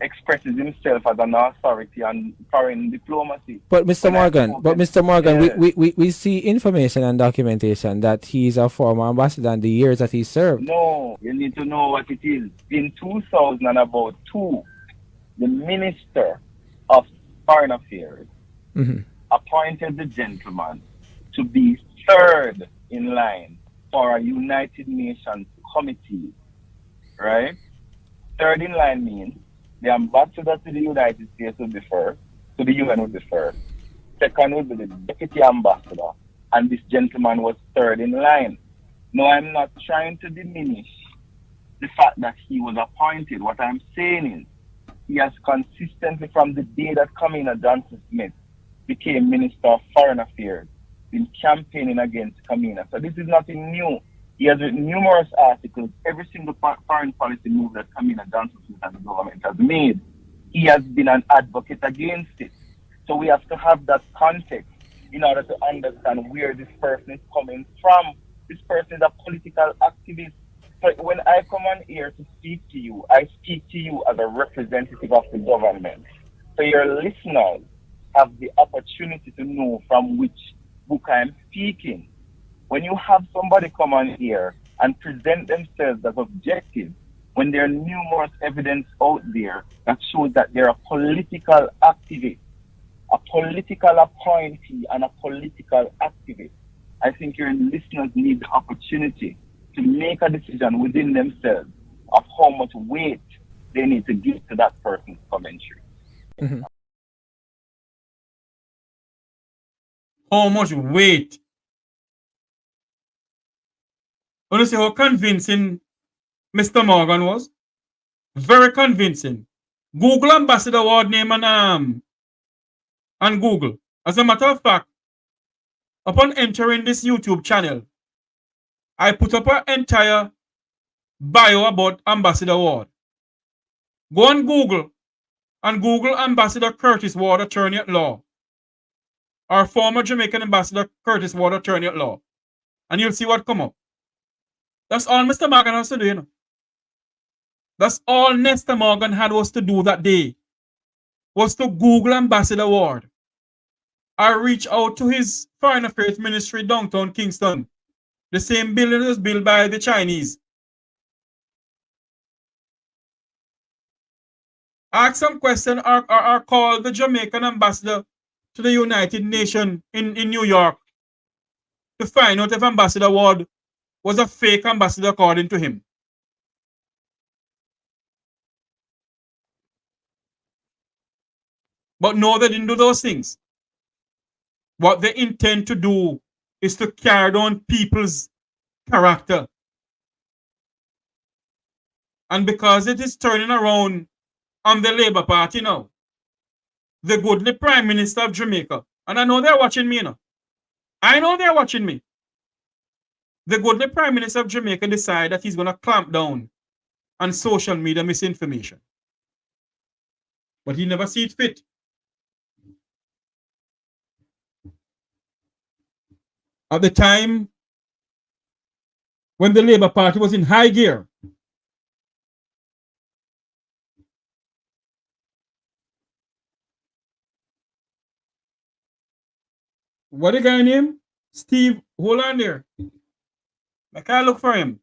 expresses himself as an authority on foreign diplomacy. But Mr. Morgan, yes. we see information and documentation that he's a former ambassador and the years that he served. No, you need to know what it is. In 2002, the Minister of Foreign Affairs appointed the gentleman to be third in line for a United Nations committee, right? Third in line means the ambassador to the United States would be first, to the UN would be first. Second would be the deputy ambassador, and this gentleman was third in line. No, I'm not trying to diminish the fact that he was appointed. What I'm saying is he has consistently, from the day that Kamina Johnson-Smith became Minister of Foreign Affairs, been campaigning against Kamina. So this is nothing new. He has written numerous articles. Every single foreign policy move that Kamina Johnson-Smith and the government has made, he has been an advocate against it. So we have to have that context in order to understand where this person is coming from. This person is a political activist. So when I come on here to speak to you, I speak to you as a representative of the government. So your listeners have the opportunity to know from which book I'm speaking. When you have somebody come on here and present themselves as objective, when there are numerous evidence out there that shows that they're a political activist, a political appointee and a political activist, I think your listeners need the opportunity to make a decision within themselves of how much weight they need to give to that person's commentary. How much weight? Want to see how convincing Mr. Morgan was? Very convincing. Google Ambassador Ward name and Google. As a matter of fact, upon entering this YouTube channel, I put up an entire bio about Ambassador Ward. Go on Google and Google Ambassador Curtis Ward, attorney at law, or former Jamaican Ambassador Curtis Ward, attorney at law, and you'll see what come up. That's all Mr. Morgan has to do, you know. That's all Mr. Morgan had was to do that day, was to Google Ambassador Ward. I reach out to his Foreign Affairs Ministry downtown Kingston, the same building that was built by the Chinese. Ask some question or call the Jamaican ambassador to the United Nations in New York to find out if Ambassador Ward was a fake ambassador according to him. But no, they didn't do those things. What they intend to do is to carry down people's character. And because it is turning around on the Labour Party now, the goodly Prime Minister of Jamaica, and I know they're watching me, you know. I know they're watching me. The goodly Prime Minister of Jamaica decided that he's going to clamp down on social media misinformation. But he never sees fit. At the time when the Labour Party was in high gear, what the guy name? Steve, hold on there. I can't look for him.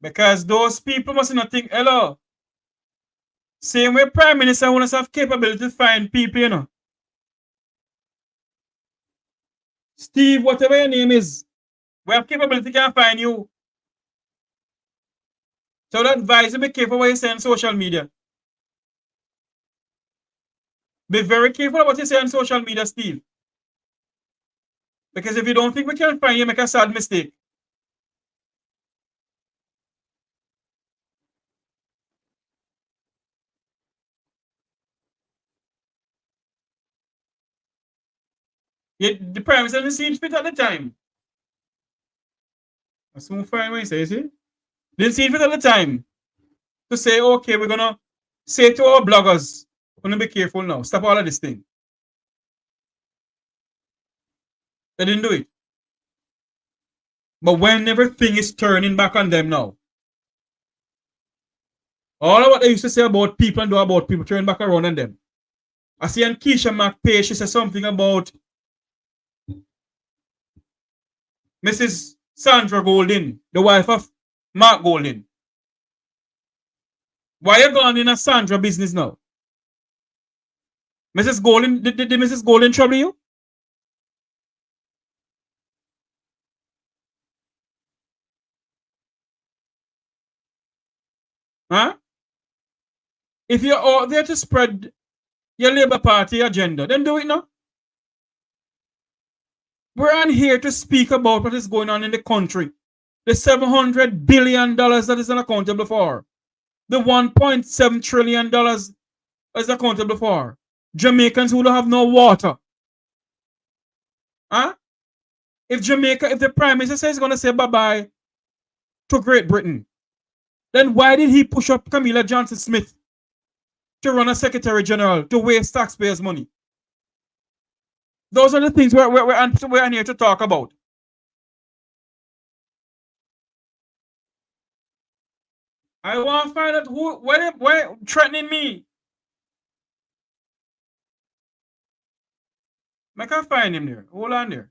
Because those people must not think, hello. Same way Prime Minister wants to have capability to find people, you know. Steve, whatever your name is, we have capability can find you. So that advise you be careful what you say on social media. Be very careful about what you say on social media, Steve. Because if you don't think we can find you, make a sad mistake. Yet the Prime Minister didn't see it fit at the time. That's so fine when you say, see? Didn't see it fit at the time to say, okay, we're gonna say to our bloggers, we're gonna be careful now. Stop all of this thing. They didn't do it. But when everything is turning back on them now, all of what they used to say about people and do about people turning back around on them. I see on Keisha McPage, she said something about Mrs. Sandra Golding, the wife of Mark Golding. Why are you going in a Sandra business now? Mrs. Golding, did Mrs. Golding trouble you? Huh? If you're out there to spread your Labour Party agenda, then do it now. We're on here to speak about what is going on in the country. The $700 billion that is unaccountable for. The $1.7 trillion is accountable for. Jamaicans who don't have no water. Huh? If the Prime Minister says he's going to say bye-bye to Great Britain, then why did he push up Camilla Johnson Smith to run as Secretary General to waste taxpayers' money? Those are the things we're on here to talk about. I want to find out why threatening me. I can't find him there. Hold on there.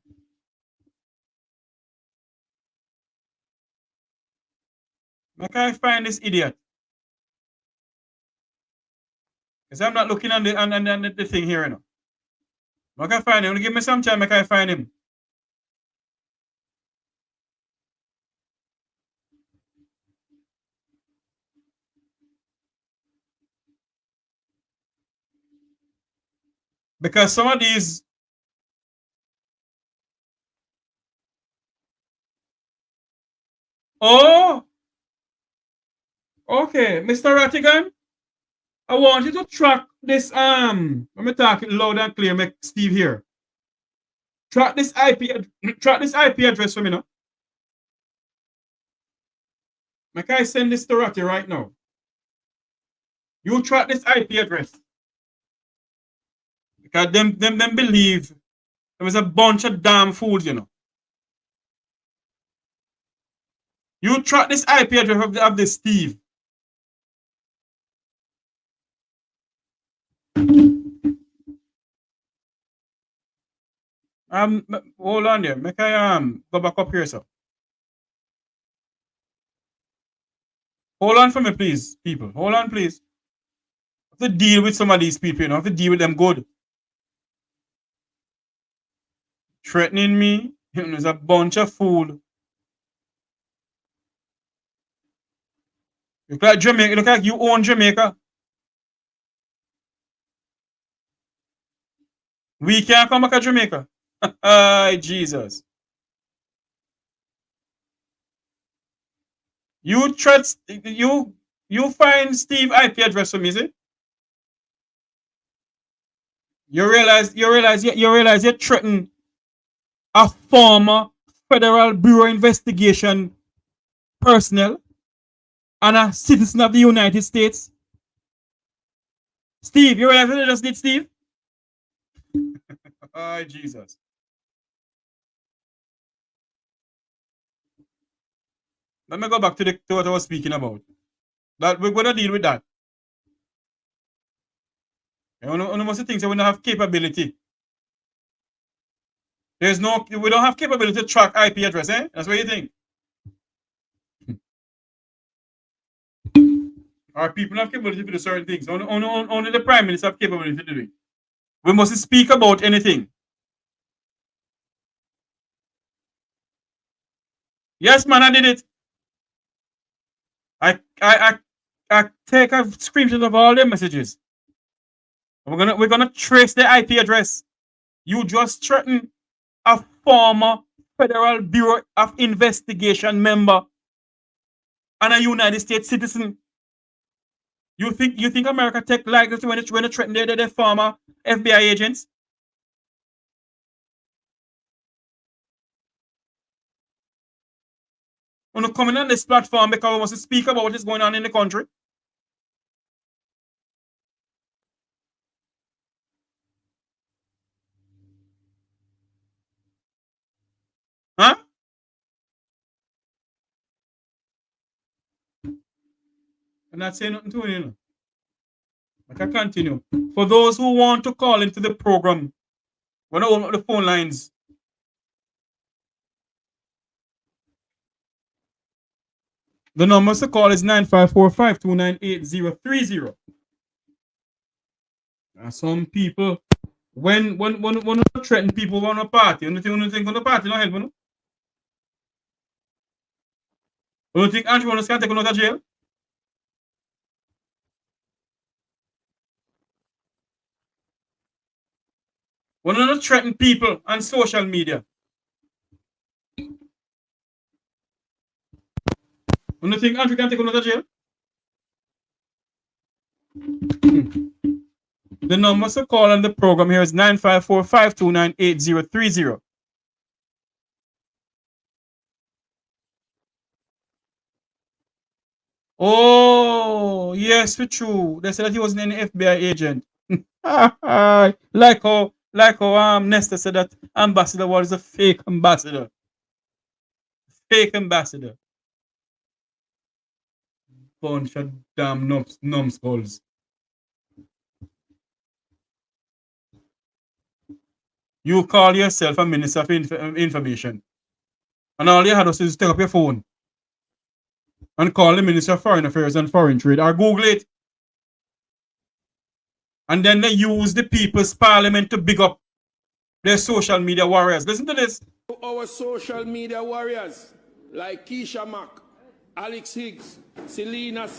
I can't find this idiot. Because I'm not looking on the thing here, you know. I can't find him. Give me some time, I can't find him. Because some of these oh, okay, Mr. Rattigan, I want you to track this. Let me talk it loud and clear. Make Steve here. Track this IP address for me now. Make I send this to Ratty right now. You track this IP address. Because them believe there was a bunch of damn fools, you know. You track this IP address of this Steve. Hold on there. Make I go back up here, sir. Hold on for me, please, people. Hold on, please. I have to deal with some of these people, you know. I have to deal with them good. Threatening me. There's a bunch of fool. You look like Jamaica. You look like you own Jamaica. We can't come back to Jamaica. Ay, Jesus. You find Steve IP address for me, is it? You realize you threaten a former Federal Bureau investigation personnel and a citizen of the United States. Steve, you realize what I just did, Steve? Oh, Jesus. Let me go back to what I was speaking about. That we're going to deal with that. One of the things that we don't have capability. We don't have capability to track IP address, eh? That's what you think. Our people have capability to do certain things. Only the Prime Minister have capability to do it. We mustn't speak about anything. Yes, man, I did it. I take a screenshot of all the messages. We're gonna trace the IP address. You just threatened a former Federal Bureau of Investigation member and a United States citizen. You think America take like this when it threaten their former FBI agents? When you coming on this platform because we must speak about what is going on in the country. Huh? I'm not saying nothing to you. I can continue. For those who want to call into the program, we're going to open up the phone lines. The numbers to call is 9545298030. Some people, when you threaten people on a party, you think on the party not help you? You think Andrew can take you out of jail? When you threaten people on social media, you think Andrew can take you out of jail? The numbers to call on the program here is 9545298030. Oh, yes, it's true. They said that he wasn't any FBI agent. like how Nestor said that Ambassador was a fake ambassador. Fake ambassador. Bunch of damn numbskulls. You call yourself a minister of information. And all you had was to take up your phone and call the Minister of Foreign Affairs and Foreign Trade or Google it. And then they use the People's Parliament to big up their social media warriors. Listen to this. Our social media warriors like Keisha Mack, Alex Higgs, Selena,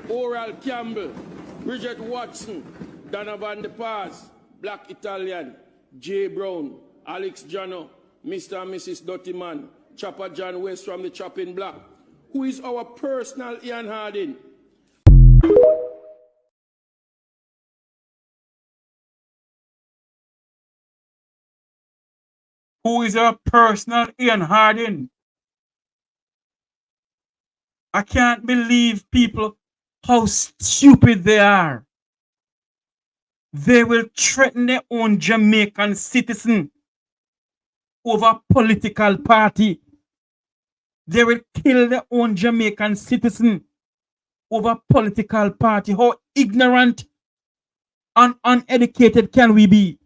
Oral Campbell, Bridget Watson, Donovan De Paz, Black Italian, Jay Brown, Alex Jano, Mr. and Mrs. Dottyman, Chopper John West from the Chopping Block, who is our personal Ian Harding. Who is our personal Ian Harding? I can't believe people, how stupid they are. They will threaten their own Jamaican citizen over political party. They will kill their own Jamaican citizen over political party. How ignorant and uneducated can we be?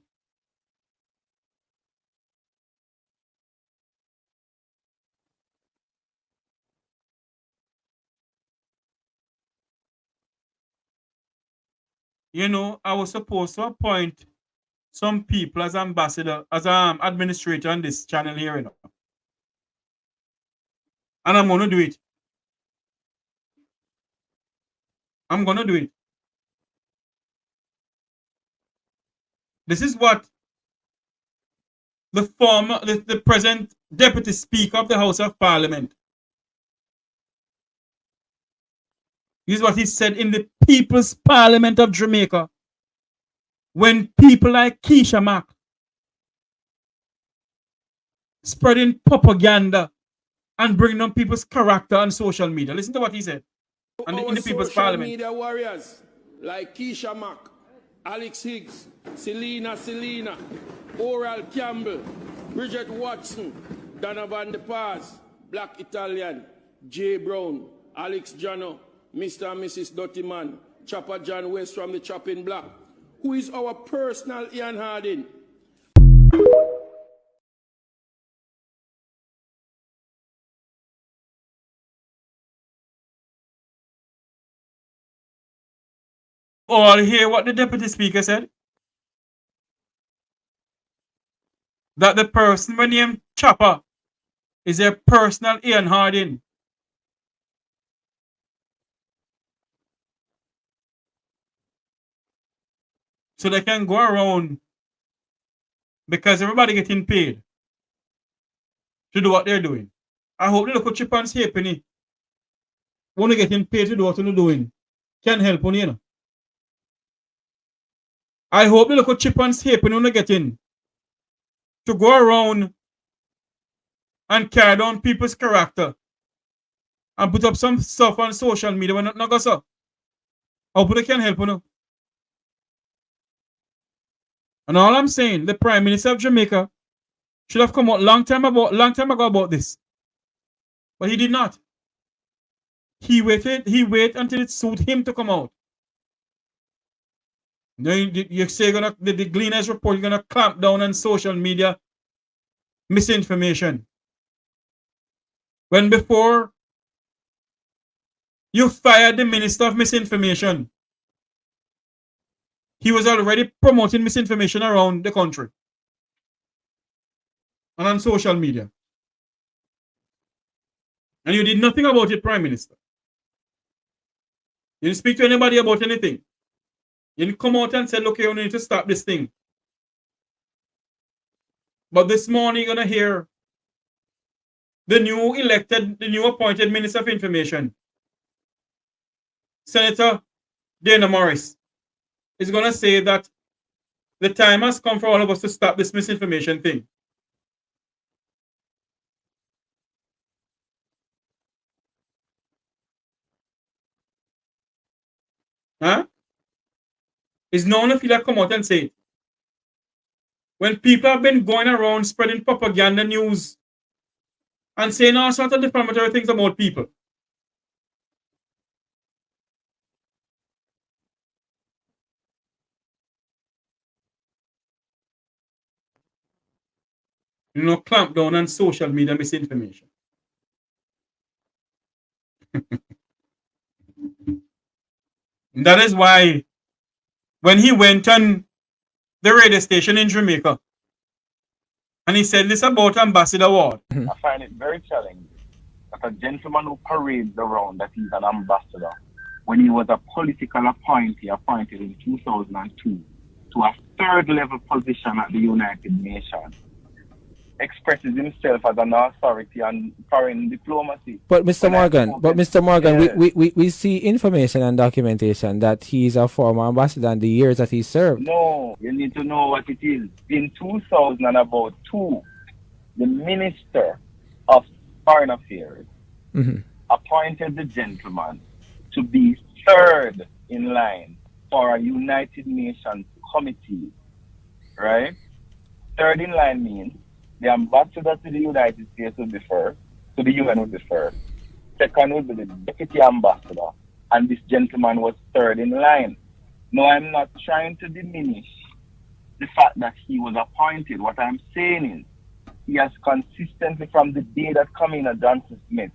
You know, I was supposed to appoint some people as ambassador, as administrator on this channel here, you know. And I'm going to do it. I'm going to do it. This is what the present Deputy Speaker of the House of Parliament, this is what he said in the People's Parliament of Jamaica when people like Keisha Mack spreading propaganda and bringing on people's character on social media. Listen to what he said in the People's Parliament. Media warriors like Keisha Mack, Alex Higgs, Selena, Oral Campbell, Bridget Watson, Donovan De Paz, Black Italian, Jay Brown, Alex Jano, Mr. and Mrs. Dottyman, Chopper John West from the Chopping Block, who is our personal Ian Harding. All hear what the Deputy Speaker said? That the person by name Chopper is a personal Ian Harding. So they can go around because everybody getting paid to do what they're doing. I hope the local chip and halfpenny when they getting paid to do what they're doing can help on, you know. I hope the local chip and halfpenny when they getting to go around and carry down people's character and put up some stuff on social media when not go so. How people can help you know? And all I'm saying, the Prime Minister of Jamaica should have come out long time ago about this. But he did not. He waited until it suited him to come out. Now you say the Gleaners report, you're gonna clamp down on social media misinformation. When before you fired the Minister of Misinformation, he was already promoting misinformation around the country and on social media. And you did nothing about it, Prime Minister. You didn't speak to anybody about anything. You didn't come out and say, look, you need to stop this thing. But this morning you're going to hear the new appointed Minister of Information, Senator Dana Morris, is going to say that the time has come for all of us to stop this misinformation thing. Huh? Is no one of you that come out and say it? When people have been going around spreading propaganda news and saying all sorts of defamatory things about people. You know, clamp down on social media misinformation. That is why when he went on the radio station in Jamaica and he said this about Ambassador Ward. I find it very challenging that a gentleman who parades around that he's an ambassador when he was a political appointee appointed in 2002 to a third level position at the United Nations expresses himself as an authority on foreign diplomacy. But Mr. Morgan, yeah. we see information and documentation that he's a former ambassador in the years that he served. No, you need to know what it is. In 2002, the Minister of Foreign Affairs appointed the gentleman to be third in line for a United Nations committee, right? Third in line means the ambassador to the United States would be first, to the UN would be first. Second would be the deputy ambassador, and this gentleman was third in line. No, I'm not trying to diminish the fact that he was appointed. What I'm saying is, he has consistently, from the day that Kamina Johnson-Smith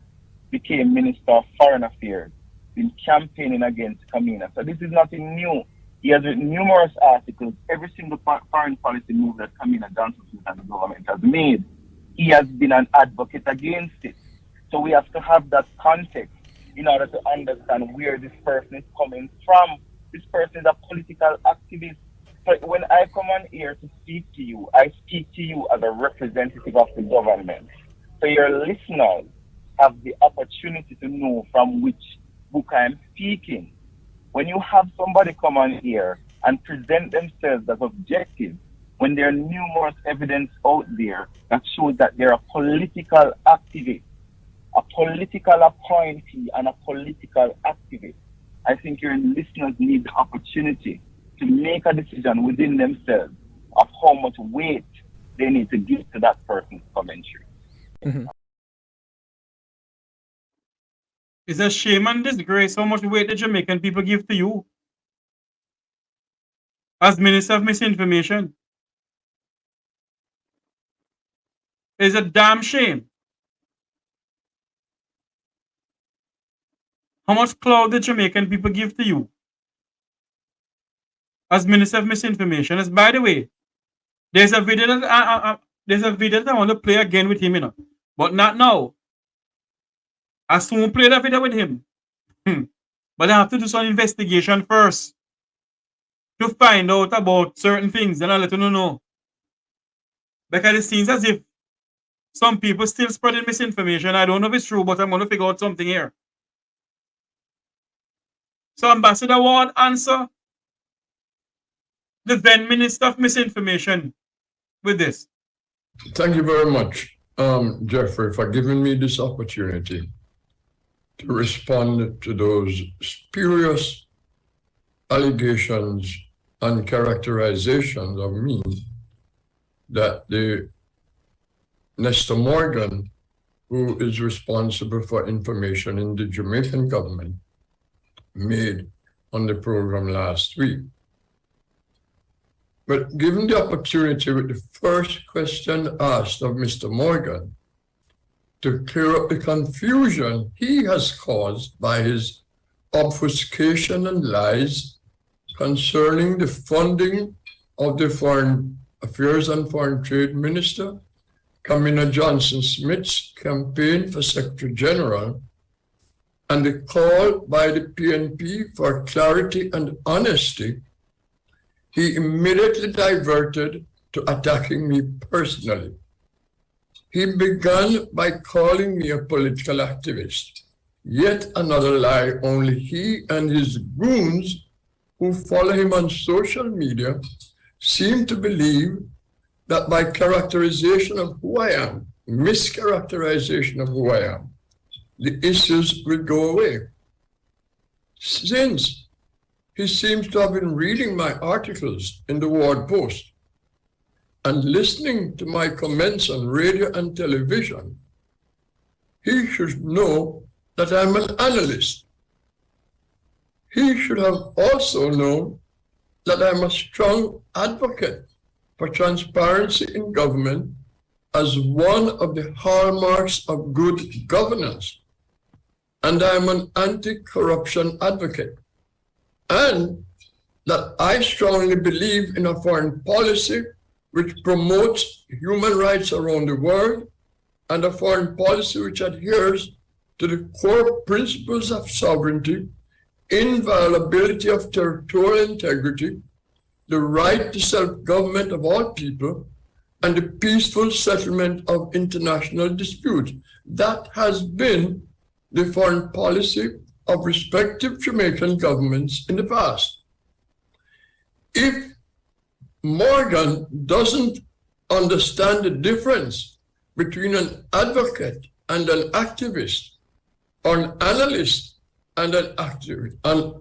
became Minister of Foreign Affairs, been campaigning against Kamina. So this is nothing new. He has written numerous articles. Every single foreign policy move that Kamina Johnson-Smith and the government has made, he has been an advocate against it. So we have to have that context in order to understand where this person is coming from. This person is a political activist. So when I come on here to speak to you, I speak to you as a representative of the government. So your listeners have the opportunity to know from which book I am speaking. When you have somebody come on here and present themselves as objective, when there are numerous evidence out there that shows that they're a political activist, a political appointee and a political activist, I think your listeners need the opportunity to make a decision within themselves of how much weight they need to give to that person's commentary. It's a shame and disgrace how much weight the Jamaican people give to you as Minister of Misinformation. It's a damn shame. How much clout the Jamaican people give to you as Minister of Misinformation. As by the way, there's a video that I want to play again with him, but not now. I soon play that video with him. But I have to do some investigation first to find out about certain things, then I'll let you know. Because it seems as if some people still spreading misinformation. I don't know if it's true, but I'm going to figure out something here. So Ambassador Ward, answer the then Minister of Misinformation with this. Thank you very much, Jeffrey, for giving me this opportunity to respond to those spurious allegations and characterizations of me that the Nestor Morgan, who is responsible for information in the Jamaican government, made on the program last week. But given the opportunity with the first question asked of Mr. Morgan to clear up the confusion he has caused by his obfuscation and lies concerning the funding of the Foreign Affairs and Foreign Trade Minister, Kamina Johnson-Smith's campaign for Secretary General, and the call by the PNP for clarity and honesty, he immediately diverted to attacking me personally. He began by calling me a political activist. Yet another lie only he and his goons who follow him on social media seem to believe that by characterization of who I am, mischaracterization of who I am, the issues will go away. Since he seems to have been reading my articles in the Ward Post and listening to my comments on radio and television, he should know that I'm an analyst. He should have also known that I'm a strong advocate for transparency in government as one of the hallmarks of good governance. And I'm an anti-corruption advocate. And that I strongly believe in a foreign policy which promotes human rights around the world and a foreign policy which adheres to the core principles of sovereignty, inviolability of territorial integrity, the right to self-government of all people, and the peaceful settlement of international disputes. That has been the foreign policy of respective Jamaican governments in the past. If Morgan doesn't understand the difference between an advocate and an activist, or an analyst and an activist, and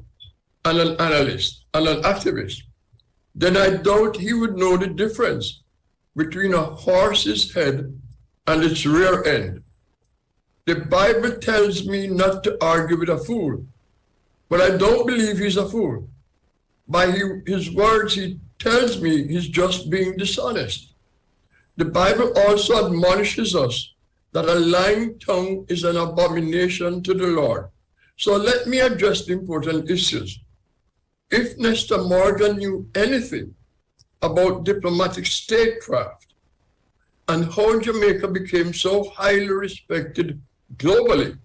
an analyst and an activist, then I doubt he would know the difference between a horse's head and its rear end. The Bible tells me not to argue with a fool, but I don't believe he's a fool. By his words, he tells me he's just being dishonest. The Bible also admonishes us that a lying tongue is an abomination to the Lord. So let me address the important issues. If Nestor Morgan knew anything about diplomatic statecraft and how Jamaica became so highly respected globally,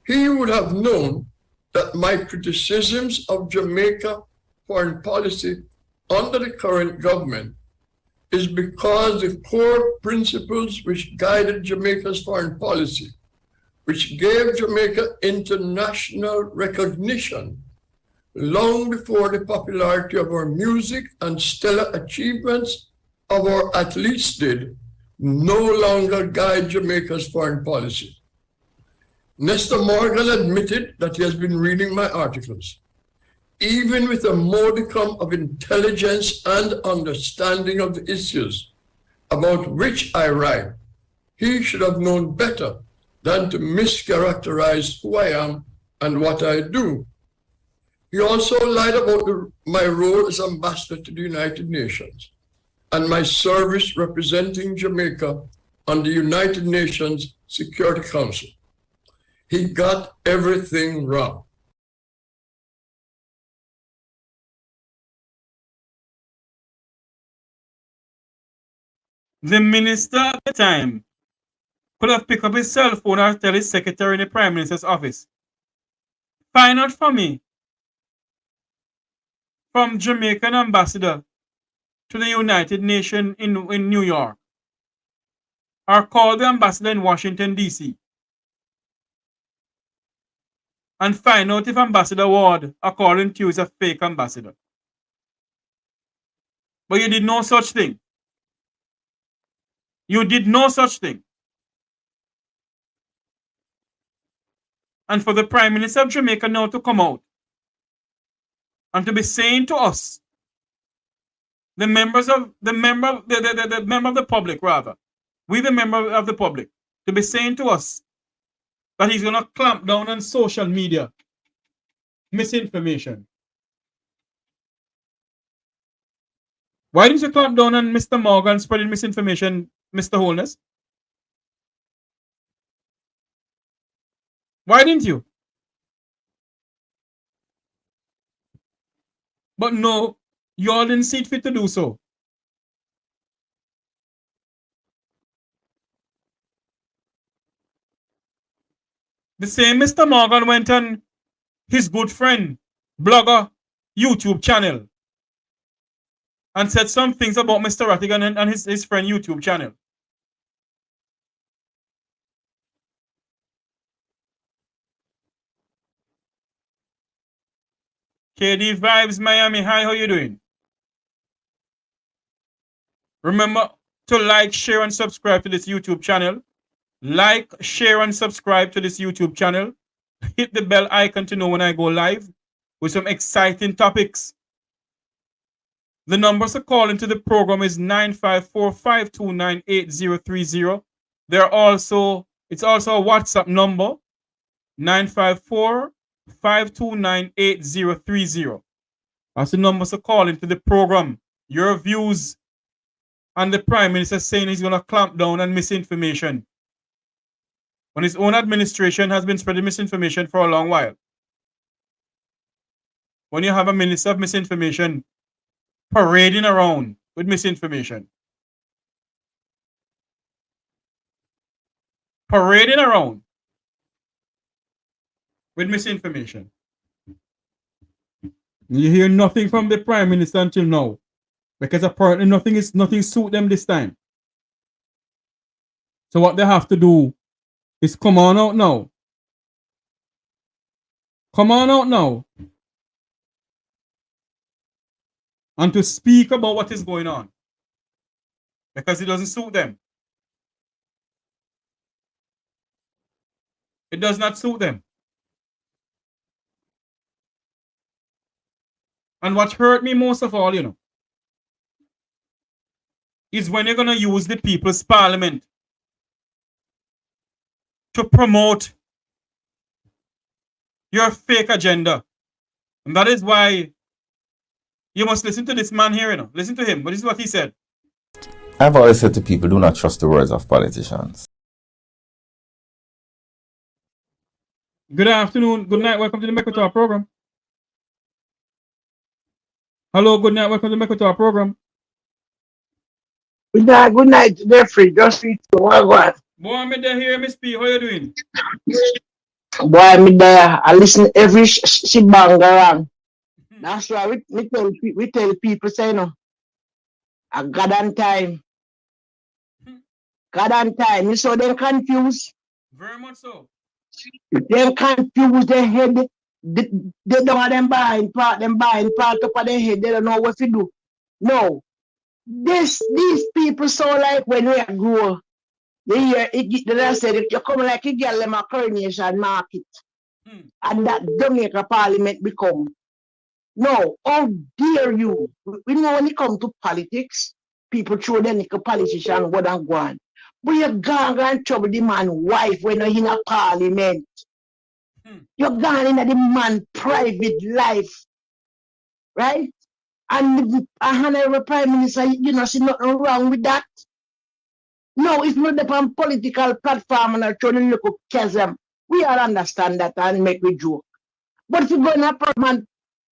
he would have known that my criticisms of Jamaica foreign policy under the current government is because the core principles which guided Jamaica's foreign policy, which gave Jamaica international recognition long before the popularity of our music and stellar achievements of our athletes did, no longer guide Jamaica's foreign policy. Nestor Morgan admitted that he has been reading my articles. Even with a modicum of intelligence and understanding of the issues about which I write, he should have known better than to mischaracterize who I am and what I do. He also lied about my role as ambassador to the United Nations and my service representing Jamaica on the United Nations Security Council. He got everything wrong. The minister at the time could have picked up his cell phone or tell his secretary in the Prime Minister's office, find out for me from Jamaican ambassador to the United Nations in New York, or call the ambassador in Washington, D.C. and find out if Ambassador Ward, according to you, is a fake ambassador. But you did no such thing. You did no such thing. And for the Prime Minister of Jamaica now to come out and to be saying to us, the member of the public, rather, we the member of the public, to be saying to us that he's gonna clamp down on social media misinformation. Why didn't you clamp down on Mr. Morgan spreading misinformation, Mr. Holness? Why didn't you? But no, you all didn't see it fit to do so. The same Mr. Morgan went on his good friend, blogger, YouTube channel and said some things about Mr. Rattigan and his friend YouTube channel. KD Vibes Miami, hi, how you doing? Remember to like, share, and subscribe to this YouTube channel. Like, share, and subscribe to this YouTube channel. Hit the bell icon to know when I go live with some exciting topics. The numbers to call into the program is 954-529-8030. It's also a WhatsApp number, 954-529-8030. That's the numbers to call into the program. Your views on the Prime Minister saying he's going to clamp down on misinformation, when his own administration has been spreading misinformation for a long while. When you have a minister of misinformation parading around with misinformation. Parading around with misinformation. You hear nothing from the Prime Minister until now, because apparently nothing suit them this time. So what they have to do is come on out now. Come on out now. And to speak about what is going on. Because it doesn't suit them. It does not suit them. And what hurt me most of all, is when you're going to use the People's Parliament to promote your fake agenda. And that is why you must listen to this man here, Listen to him. But this is what he said. I've always said to people, do not trust the words of politicians. Good afternoon, good night, welcome to the Mekotar program. Hello, good night, welcome to the Mekotar program. Good night, Jeffrey. Just read to what. Boy, I'm there here, Miss P. How you doing? Boy, I'm there. I listen every shibang around. That's why we tell people, say, a God on time. God on time. You saw them confused? Very much so. Them confused, their head. They don't have them buying part up of their head. They don't know what to do. No. These people so like when we grow. They hear they said you come like a girl in a coronation market. And that Jamaica Parliament become. No, how dare you? We know when it comes to politics, people throw them like a politician what and go on. But you're going and trouble the man's wife when you're in a parliament. You're going in the man's private life. Right? And the honorable Prime Minister, see nothing wrong with that. No, it's not the political platform and trying to look at chasm. We all understand that and make a joke. But if you go in a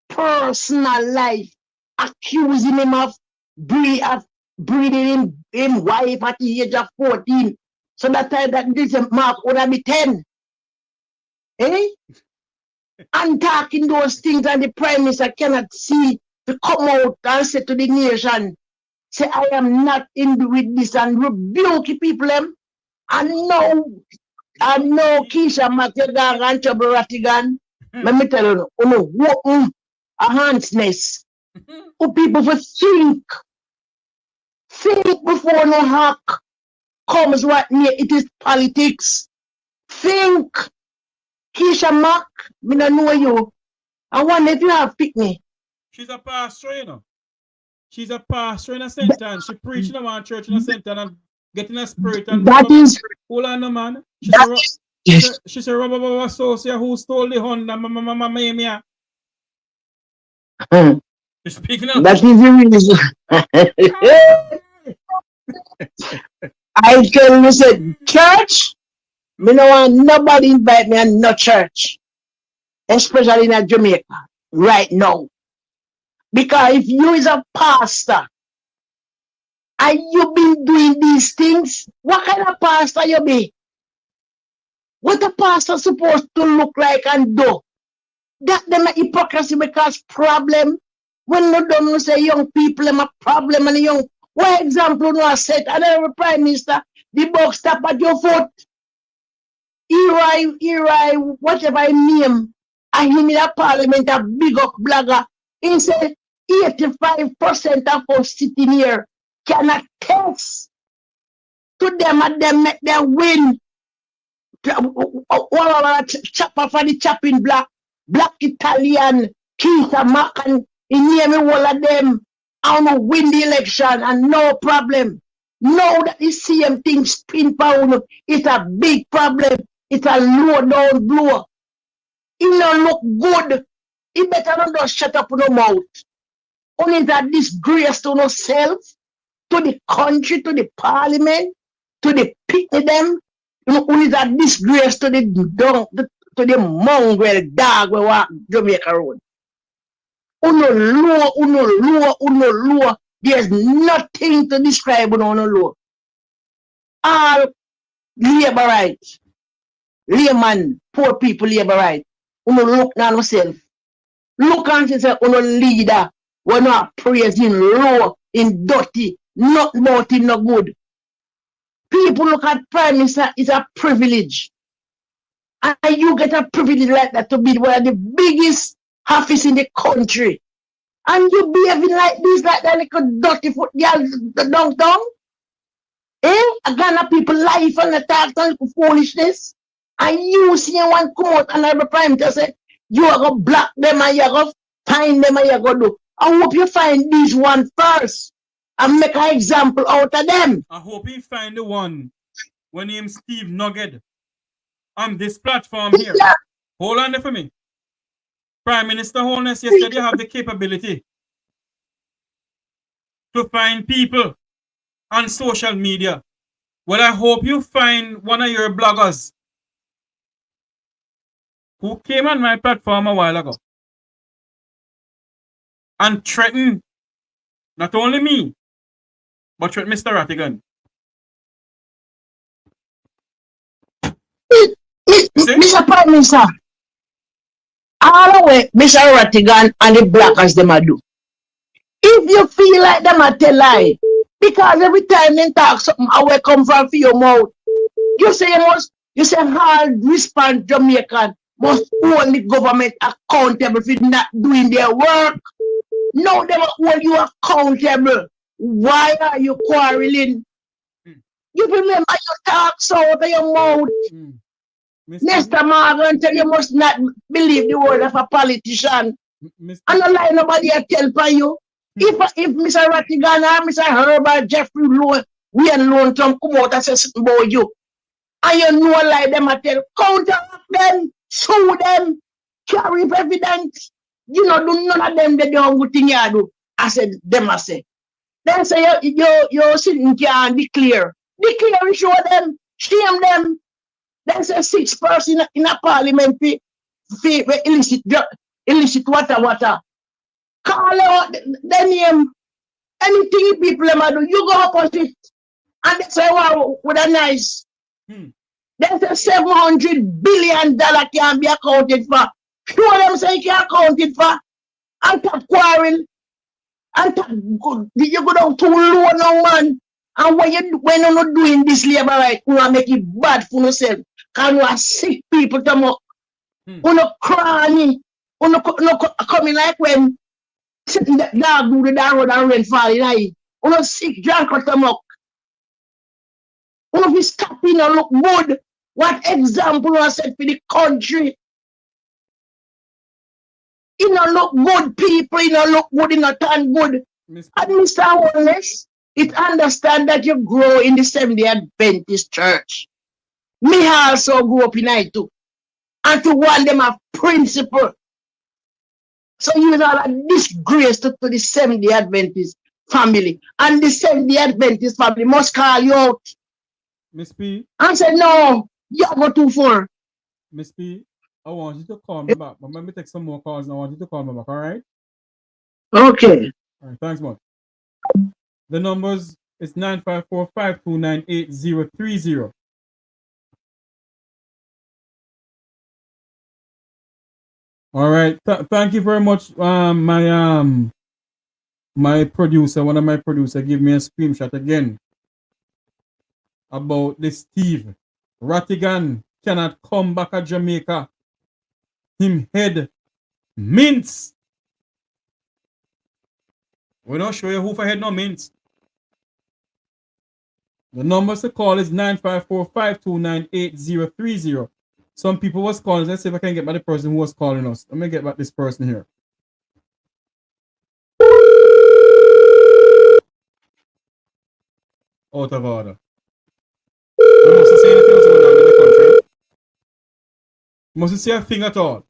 personal life, accusing him of breeding him wife at the age of 14, so that time that this mark would have been 10. Eh? And talking those things and the Prime Minister cannot see to come out and say to the nation, say, I am not in with this and rebuke people them. And no Keisha Matthew and Trouble Rattigan. Let me tell you, a handsness. Who people for think before no hack comes what near it is politics. Think. Keisha Mark, me don't know you. I wonder if you have picked me. She's a pastor, you know. She's a pastor in a center and she preaching in one church in a center and getting a spirit and that is hold on, no man. yes. She's a rubber associate who stole the Honda, mama. Speaking of That is the reason. I tell you, say, church, me no want nobody invite me and no church, especially in Jamaica right now. Because if you is a pastor and you been doing these things, what kind of pastor you be? What a pastor supposed to look like and do? That them a hypocrisy because problem. When no don't say young people them a problem and young. What example no I said and every prime minister the box stop at your foot. Eri, whatever I name, and him in a parliament a big up blogger. He said 85% of us sitting here cannot test to them and them make them win. Chopper for the chopping black Italian, Keith and Mac and in name all of them. I want to win the election and no problem. Now that the same thing spin pound, it's a big problem. It's a low down blow. It don't look good. It better not just shut up no mouth. Only that disgrace to yourself, to the country, to the parliament, to the people them. Only that disgrace to the dog, to the mongrel dog we walk Jamaica road. Uno low. There's nothing to describe on low. All labor rights. Layman, poor people labor rights. Uno look now yourself. Look and say uno leader. We're not praising low, in dirty, not about him no good. People look at Prime Minister is a privilege. And you get a privilege like that to be one of the biggest office in the country. And you behaving like this, like that little dirty foot girl downtown? A Ghana people life and attack and foolishness. And you see one come out and have a prime minister say, you are going to block them and you are going to find them and you are going to do. I hope you find this one first and make an example out of them. I hope you find the one when named Steve Nugget on this platform here. Yeah. Hold on there for me. Prime Minister Holness, you said you have the capability to find people on social media. Well, I hope you find one of your bloggers who came on my platform a while ago and threatened not only me, but threatened Mr. Rattigan. Mr. Prime Minister, all the way, Mr. Rattigan and the blackers them a do. If you feel like them a tell lie, because every time they talk something, I will come from for your mouth. You say hard respond Jamaican must hold the government accountable for not doing their work. No, they will hold you accountable. Why are you quarreling? You remember you talk so out of your mouth. Mr. Morgan tell you must not believe the word of a politician. And not lie nobody a tell for you. If Mr. Rattigan or Mr. Herbert, Jeffrey Lowe, we and Loan come out and say something about you. And you know like them a tell, counteract them, sue them, carry evidence. You know, do none of them they don't good thing you do. I said, them I say. Then say you sitting here and declare. Declare, show them, shame them. Then say 6 person in a parliament for illicit water. Call out the name. Anything people do, you go opposite. And they say, wow, what a nice. Then say $700 billion can be accounted for. Show them say can accounted for. And top quarrel. And top good. You go down too low now, man. And when you're not doing this labor right, you want to make it bad for yourself. Because you are sick people to mock. You not crying. You not coming like when sitting that dog do the down road and rain falling. You not sick, drunk or to mock. You not be stopping and look good. What example I set for the country? It don't look good, people. It don't look good, it don't turn good. And Mr. Wallace, it understand that you grow in the Seventh-day Adventist church. Me also grew up in it too. And to one them have principle. So you are a disgrace to the Seventh-day Adventist family. And the Seventh-day Adventist family must call you out. Miss P. And say, no, you go too far. Miss P, I want you to call me back. But let me take some more calls and I want you to call me back, all right? Okay. All right, thanks, man. The numbers is 954-529-8030. All right. Thank you very much. My producer, one of my producers, give me a screenshot again about this Steve Rattigan cannot come back at Jamaica. Him head mints. We don't show you who for head no mints. The numbers to call is 954-529-8030. Some people was calling. Let's see if I can get back the person who was calling us. Let me get back this person here. Out of order. You mustn't say anything else going on in the country. You mustn't say a thing at all.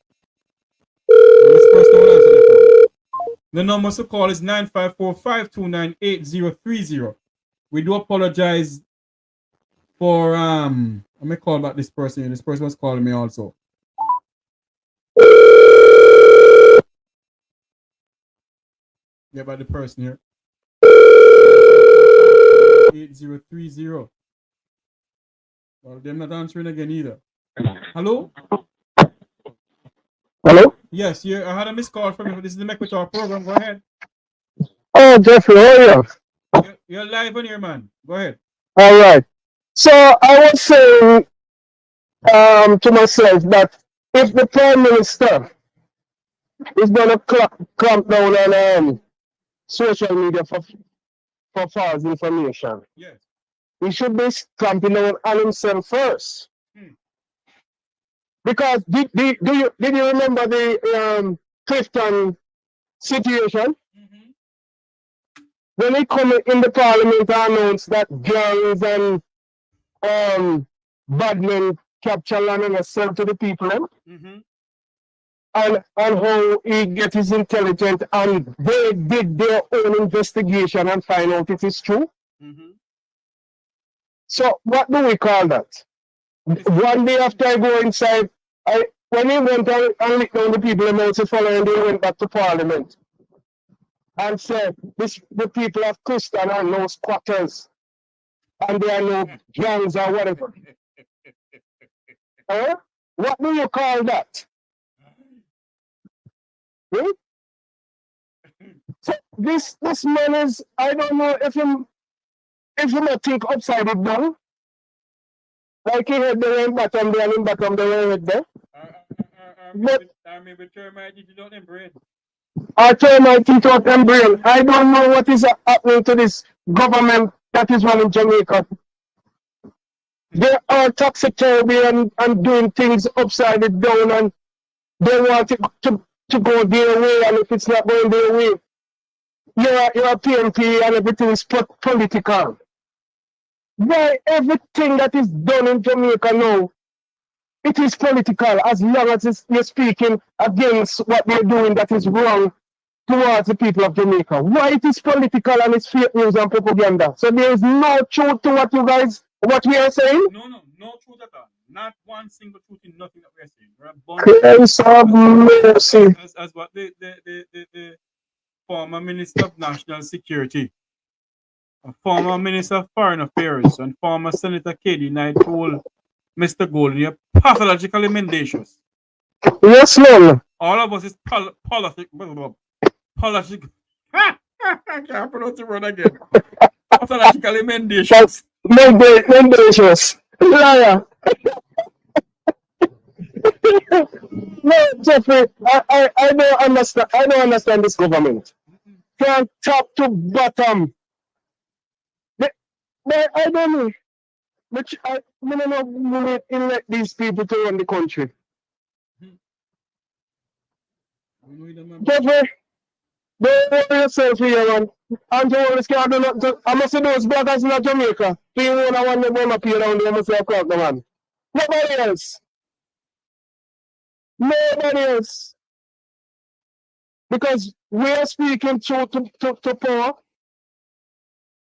This person will answer the phone. The number to call is 954-529-8030. We do apologize for let me call back this person. This person was calling me also. Get back the person here. 8030. Well, they're not answering again either. Hello? Hello? Yes, I had a missed call from you. This is the Make We Talk program. Go ahead. Oh, Jeffrey, how are you? You're live on here, man. Go ahead. All right. So I was saying to myself that if the Prime Minister is going to clamp down on social media for false information, yes, he should be clamping down on himself first. Because did you remember the Clifton situation? When he come in the parliament and announced that gangs and bad men capture land and sell to the people, and how he get his intelligence, and they did their own investigation and find out it is true. So what do we call that? One day after I go inside, when he went and licked down the people amongst the following day, went back to parliament and said the people of Christian are no squatters and they are no gangs or whatever. What do you call that? So this man is, I don't know if you not think upside it down. Like he had the rain bottom there and in bottom the rain head there. Maybe termite if you don't embrace. I termite it out and brain. I don't know what is happening to this government that is running Jamaica. They are topsy-turvy and doing things upside it down, and they want it to go their way, and if it's not going their way, you're a PNP and everything is political. Why everything that is done in Jamaica now, it is political, as long as you're speaking against what they're doing that is wrong towards the people of Jamaica. Why it is political and it's fake news and propaganda? So there is no truth to what we are saying? No truth at all. Not one single truth in nothing that we are saying. Grace of mercy. As what the former Minister of National Security, a former Minister of Foreign Affairs, and former Senator Katie Knight told Mr. Golden, you're pathologically mendacious. Yes, ma'am. All of us is political. I can't pronounce the word again. Pathologically mendacious. Mendacious. Liar. No, Jeffrey, I don't understand. I don't understand this government. From top to bottom. I don't know. But I don't know who let these people to run the country. Jeffrey, don't worry yourself here, man. Andrew Wallace can't do nothing. I must say those bloggers in Jamaica. They won't want to them appear down there, must have cracked the man. Nobody else. Nobody else. Because we are speaking to power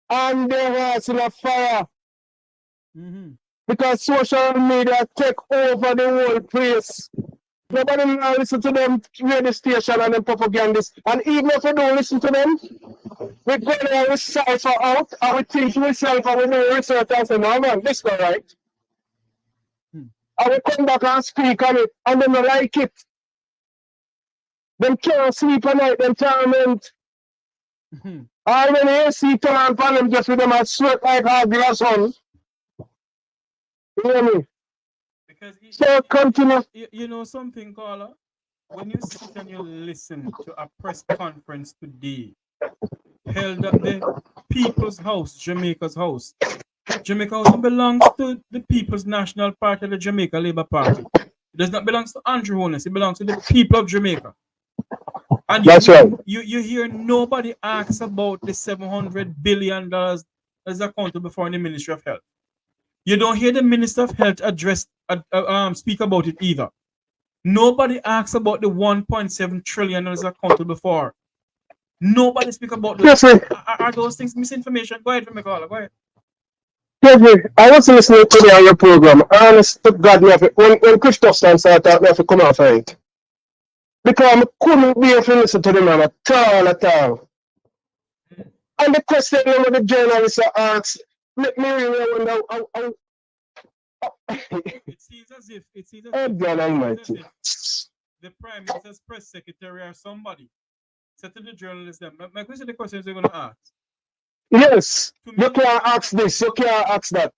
and their hearts in a fire. Because social media take over the whole place. Nobody now listen to them radio station and them propagandists. And even if we don't listen to them, we go there, we cipher out, and we think to ourselves, and we do research and say, no man, this is not right. And we come back and speak on it, and they don't like it. Them can't sleep at night, them torment. And when the AC turn on for them, just with them and sweat like a glass on. You hear me? Because So continue. you know something, caller? When you sit and you listen to a press conference today held at the People's House, Jamaica's House. Jamaica House belongs to the People's National Party, the Jamaica Labour Party. It does not belong to Andrew Holness. It belongs to the people of Jamaica. And That's right. You hear nobody asks about the $700 billion that's accountable for in the Ministry of Health. You don't hear the Minister of Health speak about it either. Nobody asks about the $1.7 trillion that's accountable for. Nobody speak about those. Yes, Are those things misinformation? Go ahead, Caller. Go ahead. Jeffrey, I was listening to the other program. Honest to God, when Christoph started, I have to come off of it. Because I couldn't be able to listen to the man at all. And the question that the journalist asked, make me really wonder how It seems as if the Prime Minister's press secretary or somebody said to the journalist, my question, the questions you're going to ask. Yes, you can't ask this, you can't ask that.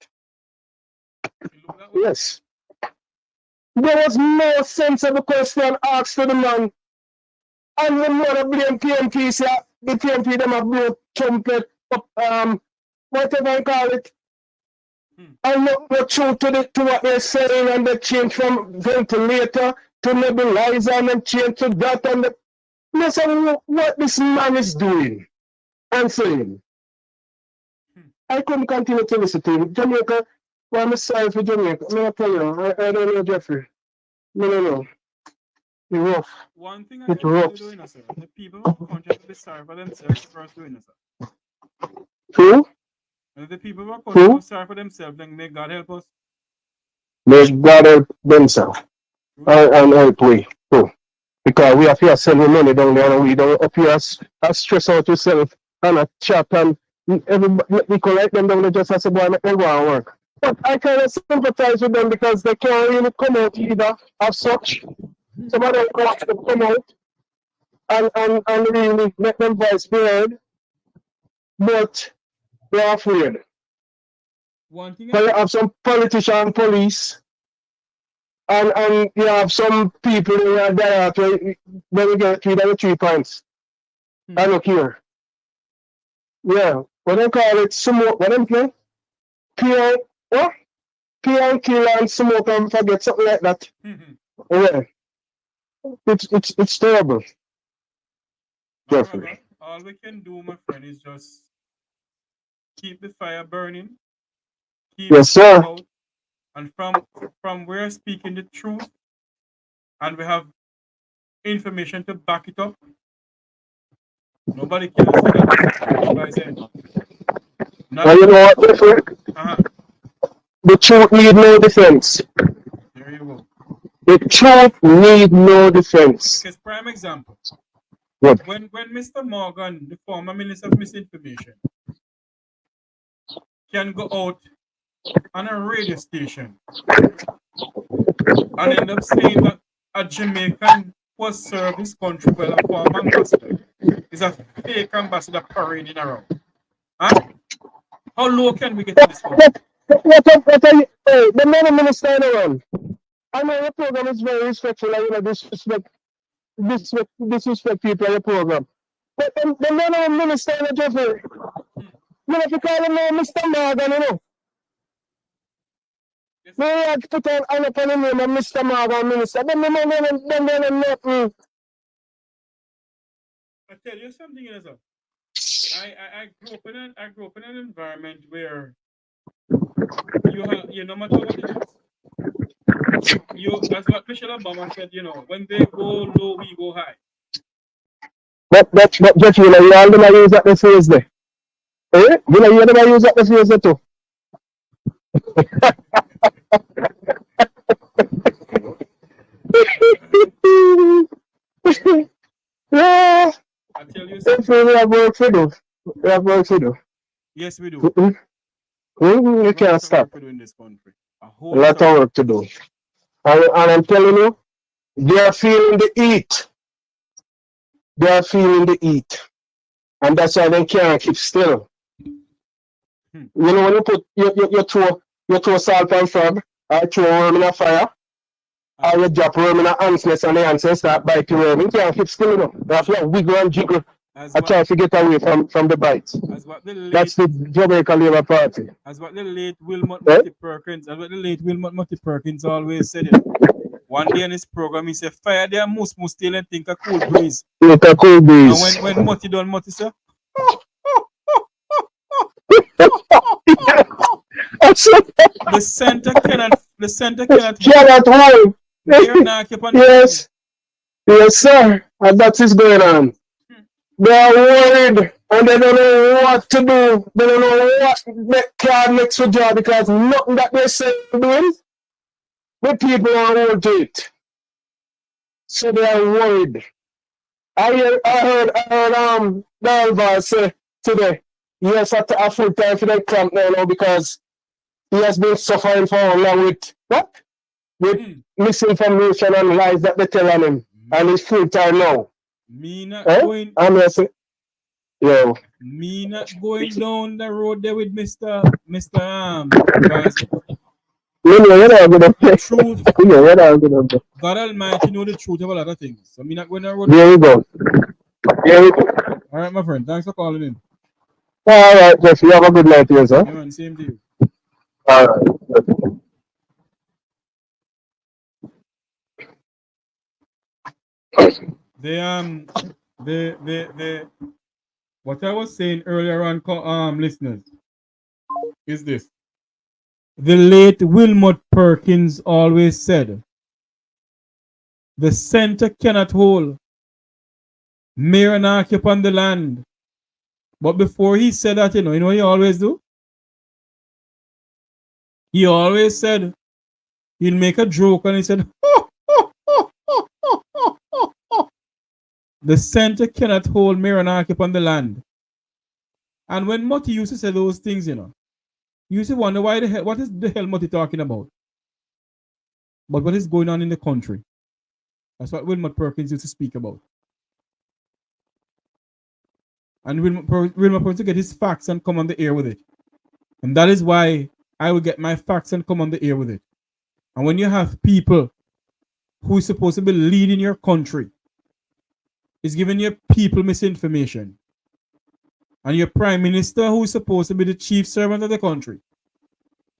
Yes. There was no sensible question asked to the man. And the man blame PMP, say the PMP them have blown trumpet, whatever you call it. And not true to what they're saying, and they change from ventilator to nebulizer, and then change to that, and listen what this man is doing and saying. I couldn't continue to listen to him. Jamaica, well, I'm sorry for Jamaica. I'm going to tell you, I don't know Jeffrey. No. It's rough. One thing it's rough. Doing, sir, the people who country to be sorry for themselves first doing it, sir. Who? And the people who are country sorry for themselves, then may God help us. May God help themselves. And help we too. Because we have here selling money down there, and we don't up here stress out yourself and a chat, and everybody we collect them down there just as a boy, make them go and work. But I kind of sympathize with them because they can't really come out either as such. Some of them come out and really make them voice be heard, but they're afraid. One thing but you have some politician and police, and you have some people who are there when you get 3 points. I look here. Yeah, what they call it, smoke, what they play? Pure, what? Pure and kill and smoke and forget, something like that. Yeah. It's terrible. Jeffrey. All we can do, my friend, is just keep the fire burning. Yes, sir. Out, and from we're speaking the truth, and we have information to back it up. Nobody can say that. Well, you know what, Jeffrey? The truth need no defense. There you go. The truth need no defense. Because prime example. What? When Mr. Morgan, the former Minister of Misinformation, can go out on a radio station and end up saying that a Jamaican was served his country well, a former ambassador is a fake ambassador parading around. Huh? How low can we get to this point? What are you? Hey, the man of minister around. I know your program is very respectful and disrespect people in the program. But the man of minister in the Jeffrey, you have to call him Mr. Morgan, you know. Yes. We have to put on the name of Mr. Morgan minister. But the man nothing. I tell you something, Elizabeth. I grew up in an environment where no matter what it is, as what Michelle Obama said, when they go low, we go high. But Jeff, you all them use that the phrase there. Eh? You them use that the phrase there too. Yeah. I tell you something. We have work to do. We have work to do. Yes, we do. We can't stop. In this country. A lot of work to do. And I'm telling you, they are feeling the heat. They are feeling the heat. And that's why they can't keep still. You know, when you put you throw salt and frog, or throw worm in a fire, or you drop worm in a ant's nest and the ants start biting worm, you can't keep still, you know. You have to wiggle and jiggle and try to get away from the bites. That's the Jamaica Labour Party. As what the late Wilmot Mutty Perkins always said, one day in his program, he said, fire there must still and think a cool breeze. Think a cool breeze. And when Mutty done Mutty, sir, the center cannot hold. Yes. Yes, sir. And that is going on. They are worried and they don't know what to do. They don't know what card next for job because nothing that they say doing, the people are won't do it. So they are worried. I heard Tavares say today, he has had to have full time for that camp now because he has been suffering for a long with what? With misinformation and lies that they tell on him. And he's full time now. Me not going down the road there with Mr. Truth. God Almighty know the truth of a lot of things. So me not going the road. There you go. All right, my friend. Thanks for calling in. All right, Jeff. You have a good night here, sir. Yeah, man, same to you. All right. What I was saying earlier on, listeners, is this. The late Wilmot Perkins always said, the center cannot hold mere anarchy upon the land. But before he said that, you know what he always do? He always said, he'll make a joke and he said, the center cannot hold mere anarchy upon the land. And when Mutty used to say those things, you used to wonder what is the hell Mutty talking about? But what is going on in the country? That's what Wilmot Perkins used to speak about. And Wilmot Perkins to get his facts and come on the air with it. And that is why I will get my facts and come on the air with it. And when you have people who is supposed to be leading your country, is giving your people misinformation, and your prime minister, who is supposed to be the chief servant of the country,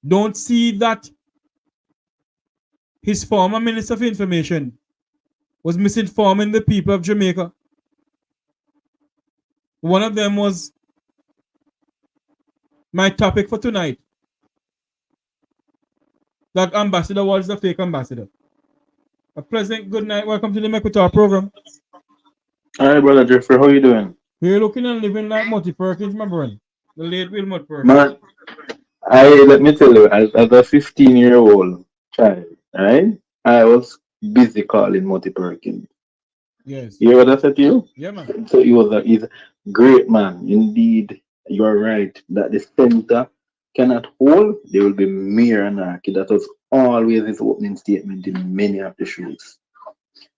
don't see that his former minister of information was misinforming the people of Jamaica. One of them was my topic for tonight, that ambassador was the fake ambassador. A pleasant good night. Welcome to the Mekutar program. Hi, brother Jeffrey. How you doing? You're looking and living like Mutty Perkins, my brother. The late Wilmot Perkins. Man, let me tell you, as a 15-year-old child, right? I was busy calling Mutty Perkins. Yes. You hear what I said to you? Yeah, man. So he's a great man. Indeed, you are right that the center cannot hold. There will be mere anarchy. That was always his opening statement in many of the shows.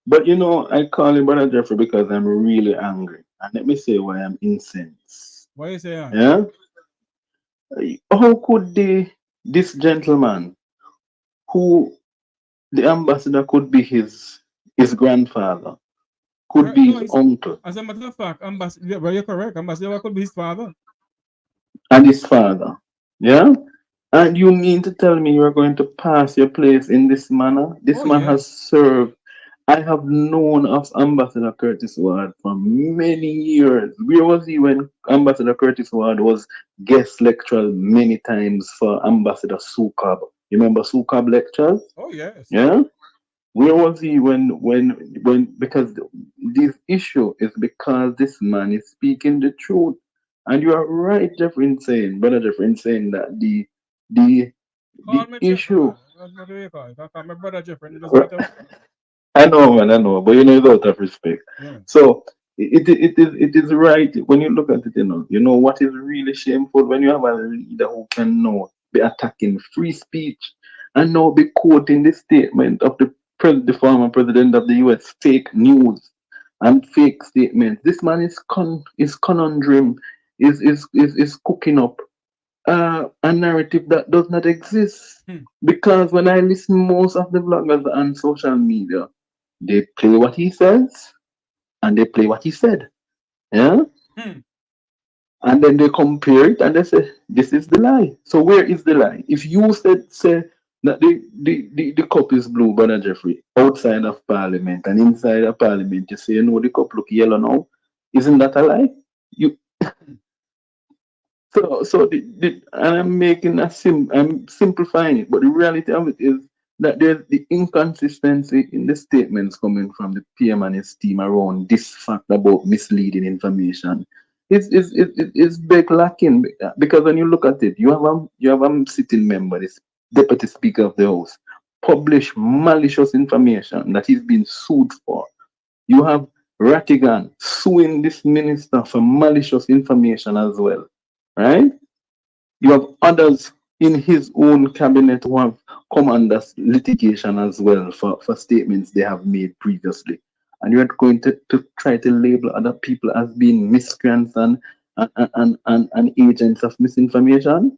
But I call him Brother Jeffrey because I'm really angry. And let me say why I'm incensed. Why you say that? Yeah? How could this gentleman, who the ambassador could be his grandfather, could be his uncle. As a matter of fact, ambassador, you're correct. Ambassador could be his father. And his father. Yeah? And you mean to tell me you are going to pass your place in this manner? This man has served I have known of Ambassador Curtis Ward for many years. Where was he when Ambassador Curtis Ward was guest lecturer many times for Ambassador Sukab? You remember Sukab lectures? Oh, yes. Yeah? Where was he when because this issue is because this man is speaking the truth. And you are right, Jeffrey, in saying, Brother Jeffrey, in saying that the Call me Jeffrey, issue. man. What do you call it? I call my brother Jeffrey. It doesn't matter. I know, man, I know, but you know, it's out of respect. Yeah. So it is right when you look at it. You know what is really shameful when you have a leader who can now be attacking free speech and now be quoting the statement of the former president of the U.S. fake news and fake statements. This man is conundrum is cooking up a narrative that does not exist. Because when I listen most of the vloggers on social media, they play what he says and they play what he said. Yeah? And then they compare it and they say, this is the lie. So where is the lie? If you say that the cup is blue, Brother Jeffrey, outside of Parliament and inside of Parliament, you say, no, the cup look yellow now. Isn't that a lie? You and I'm making I'm simplifying it, but the reality of it is that there's the inconsistency in the statements coming from the PM and his team around this fact about misleading information. It's big lacking because when you look at it, you have a sitting member, this deputy speaker of the house, publish malicious information that he's been sued for. You have Rattigan suing this minister for malicious information as well, right? You have others in his own cabinet who have come under litigation as well for statements they have made previously. And you're going to try to label other people as being miscreants and agents of misinformation.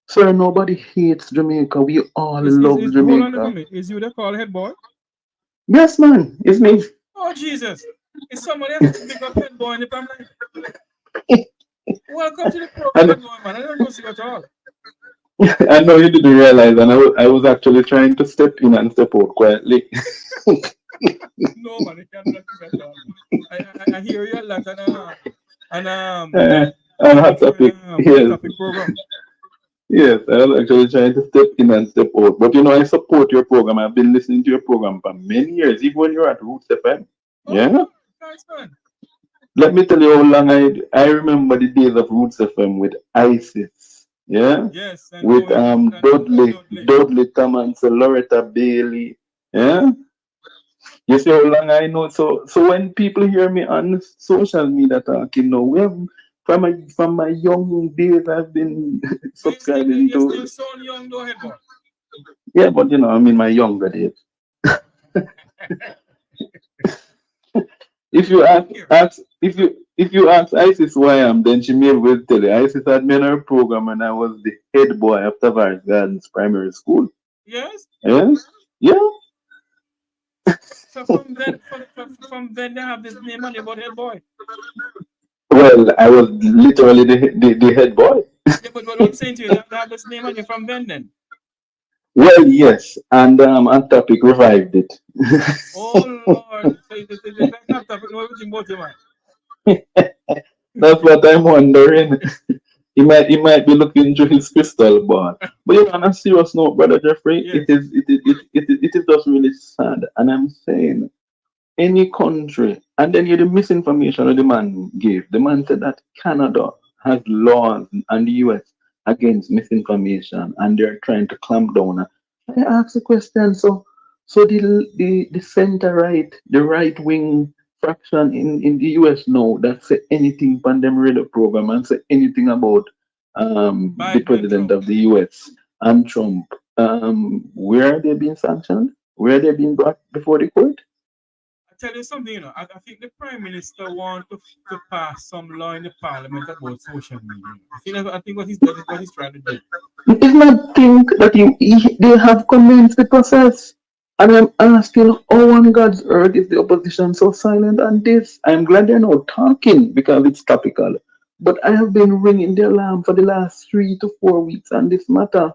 Sir, nobody hates Jamaica. We all love Hold on a Jamaica. minute. Is you the call head boy? Yes, man. It's me. Oh, Jesus. Is somebody else to pick up head boy in the family? Welcome to the program, head boy, man. I don't know you at all. I know you didn't realize, and I was actually trying to step in and step out quietly. No, man, you can't do that at all. I hear you a lot on Hot topic. Yes. topic program. Yes, I was actually trying to step in and step out. But I support your program. I've been listening to your program for many years, even when you're at Roots FM. Yeah? Nice, man. Let me tell you how long I remember the days of Roots FM with ISIS. Yeah? Yes. With Dudley Thomas, Loretta Bailey. Yeah? You see how long I know. So when people hear me on social media talking now, we have from my young days I've been subscribing to. You're still so young though, head boy. Yeah, but I'm in my younger days. If you ask Isis who I am, then she may well tell you. Isis had me on her program and I was the head boy of Tavares Gardens Primary School. Yes? Yes? Yeah. So from then they have this name on your body, head boy. Well, I was literally the head boy. Yeah, but what I'm saying to you, they have this name on you from then. Well, yes, and on topic revived it. Oh Lord! So the back topic, no everything about you, man. That's what I'm wondering. He might be looking through his crystal ball. But on a serious note, Brother Jeffrey, Yes. it is just really sad. And I'm saying any country, and then the misinformation that the man gave. The man said that Canada has laws and the US against misinformation and they're trying to clamp down. I asked the question, so the center right, the right wing fraction in the US now that say anything on them radio program and say anything about the president of the US and Trump, where are they being sanctioned? Where are they being brought before the court? I tell you something, I think the Prime Minister wants to pass some law in the Parliament about social media. I think what he's trying to do. He did not think that they have commenced the process. And I'm asking, how on God's earth is the opposition so silent on this? I'm glad they're not talking because it's topical. But I have been ringing the alarm for the last 3 to 4 weeks on this matter.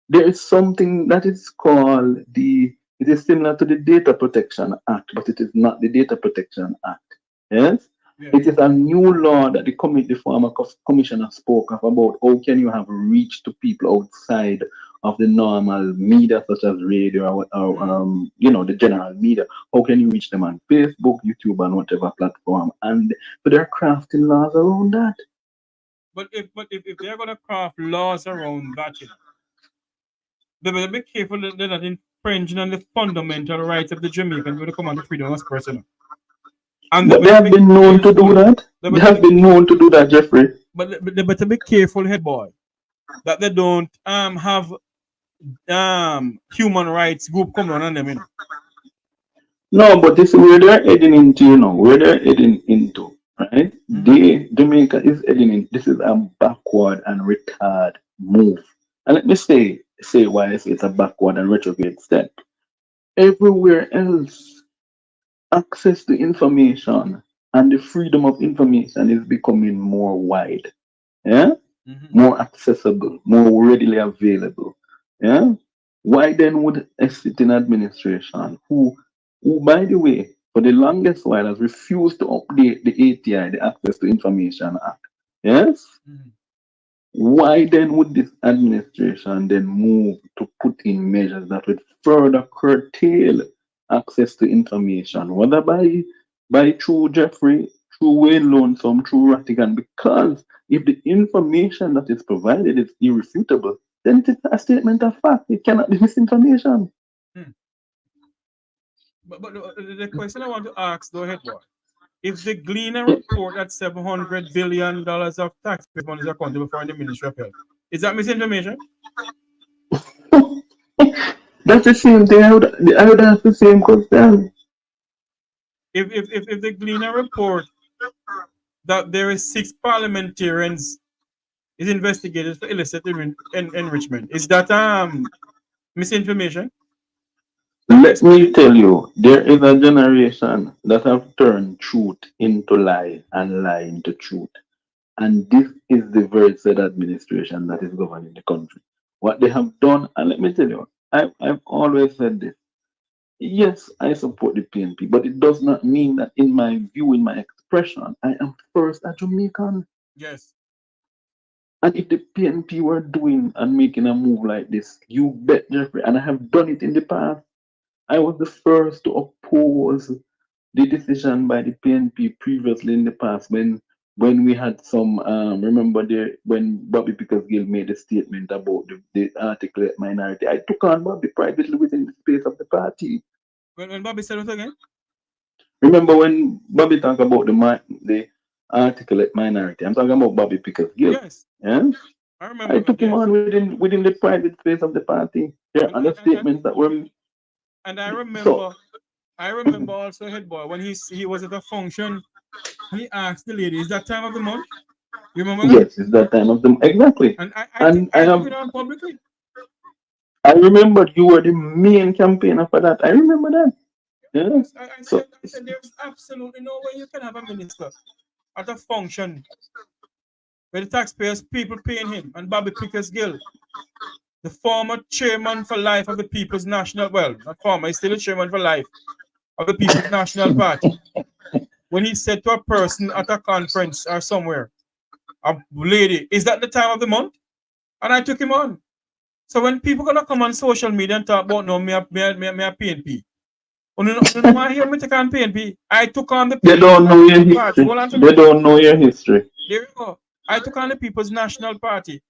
There is something that is called the It is similar to the Data Protection Act, but it is not the Data Protection Act. Yes? Yeah. It is a new law that the former commissioner spoke of about how can you have reach to people outside of the normal media such as radio or the general media. How can you reach them on Facebook, YouTube, and whatever platform? And so they're crafting laws around that. But if they're gonna craft laws around that, they better be careful that they're not infringing on the fundamental rights of the Jamaicans when they come on the freedom of expression. And they have been known to do that. They have been known to do that, Jeffrey. But they better be careful, head boy, that they don't have human rights group coming on them, you know. No, but this is where they're heading into, where they're heading into, right? Jamaica is heading in. This is a backward and retard move. And let me say why I say it's a backward and retrograde step. Everywhere else, access to information and the freedom of information is becoming more wide, yeah, more accessible, more readily available, yeah. Why then would a sitting administration, who by the way, for the longest while has refused to update the ATI, the Access to Information Act, yes? Why then would this administration then move to put in measures that would further curtail access to information, whether by through Jeffrey, through Wayne Lonesome, through Rattigan? Because if the information that is provided is irrefutable, then it is a statement of fact. It cannot be misinformation. But the question I want to ask, though, head boy, if the Gleaner report that $700 billion of taxpayer money is accountable for the Ministry of Health, is that misinformation? That's the same thing. I would ask the same question. If the Gleaner report that there is 6 parliamentarians is investigated for illicit enrichment, is that misinformation? Let me tell you, there is a generation that have turned truth into lie and lie into truth. And this is the very said administration that is governing the country. What they have done, and let me tell you, I've always said this. Yes, I support the PNP, but it does not mean that in my view, in my expression, I am first a Jamaican. Yes. And if the PNP were doing and making a move like this, you bet, Jeffrey, and I have done it in the past, I was the first to oppose the decision by the PNP previously in the past when we had some, remember when Bobby Pickersgill made a statement about the articulate minority. I took on Bobby privately within the space of the party. When Bobby said it again? Remember when Bobby talked about the articulate minority? I'm talking about Bobby Pickersgill. Yes. Yeah? I remember. I took him on within the private space of the party. There are other statements that were. And I remember also, head boy, when he was at a function, he asked the lady, "Is that time of the month?" You remember that? Yes, it's that time of the month. Exactly. And I took it on publicly. I remember you were the main campaigner for that. I remember that. Yeah. I said there's absolutely no way you can have a minister at a function where the taxpayers, people paying him, and Bobby Pickersgill, the former chairman for life of the People's National, well, not former, he's still a chairman for life of the People's National Party. When he said to a person at a conference or somewhere, a lady, "Is that the time of the month?" And I took him on. So when people gonna come on social media and talk about no, me a PNP, you know hear me take on PNP. I took on the PNP. They don't know your history. They don't know your history. There you go. I took on the People's National Party.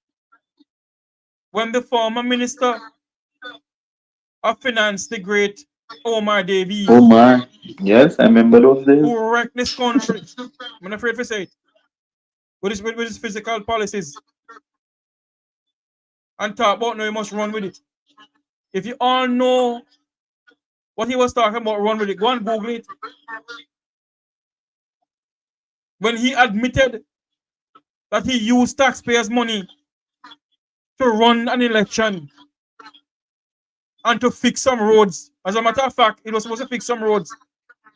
When the former Minister of Finance, the great Omar Davies. Omar, yes, I remember those days. Who wrecked this country. I'm afraid to say it. With his physical policies. And talk about no, you must run with it. If you all know what he was talking about, run with it. Go and Google it. When he admitted that he used taxpayers' money to run an election and to fix some roads. As a matter of fact, he was supposed to fix some roads.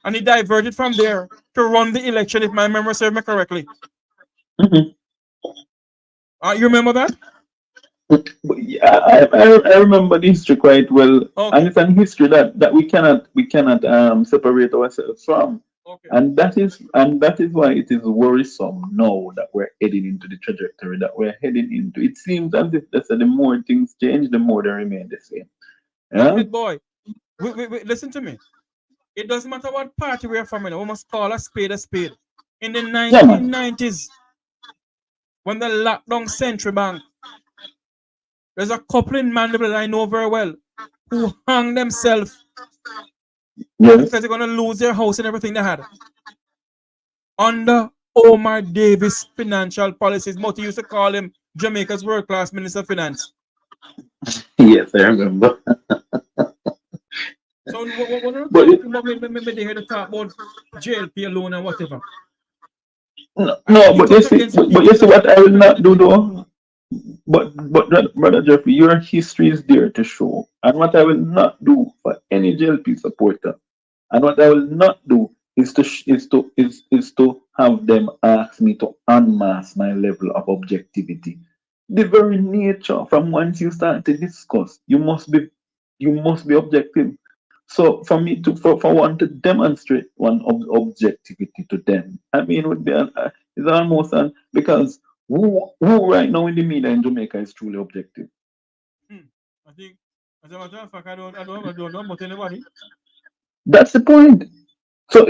And he diverted from there to run the election, if my memory serves me correctly. You remember that? But yeah, I remember the history quite well, Okay. and it's an history that we cannot separate ourselves from, Okay. and that is why it is worrisome now that we're heading into the trajectory that we're heading into. It seems as if the more things change, the more they remain the same. Yeah. Hey, boy, wait, listen to me. It doesn't matter what party we're from, we must call a spade a spade. In the Yeah, man. 1990s, when they locked down Central Bank, there's a couple in Mandeville that I know very well who hung themselves Yes. because they're going to lose their house and everything they had. Under Omar Davis financial policies, Moti used to call him Jamaica's world-class Minister of Finance. Yes, I remember. So what are But you it- talking about? Maybe they hear the talk about JLP alone and whatever. No, but you see what I will not do though. But brother Jeffrey, your history is there to show, and what I will not do for any JLP supporter, and what I will not do is to have them ask me to unmask my level of objectivity. The very nature from once you start to discuss, you must be objective. So for me for one to demonstrate one objectivity to them, I mean, would be it's almost because who right now in the media in Jamaica is truly objective? I think, as a matter of fact, I don't know about anybody. That's the point. So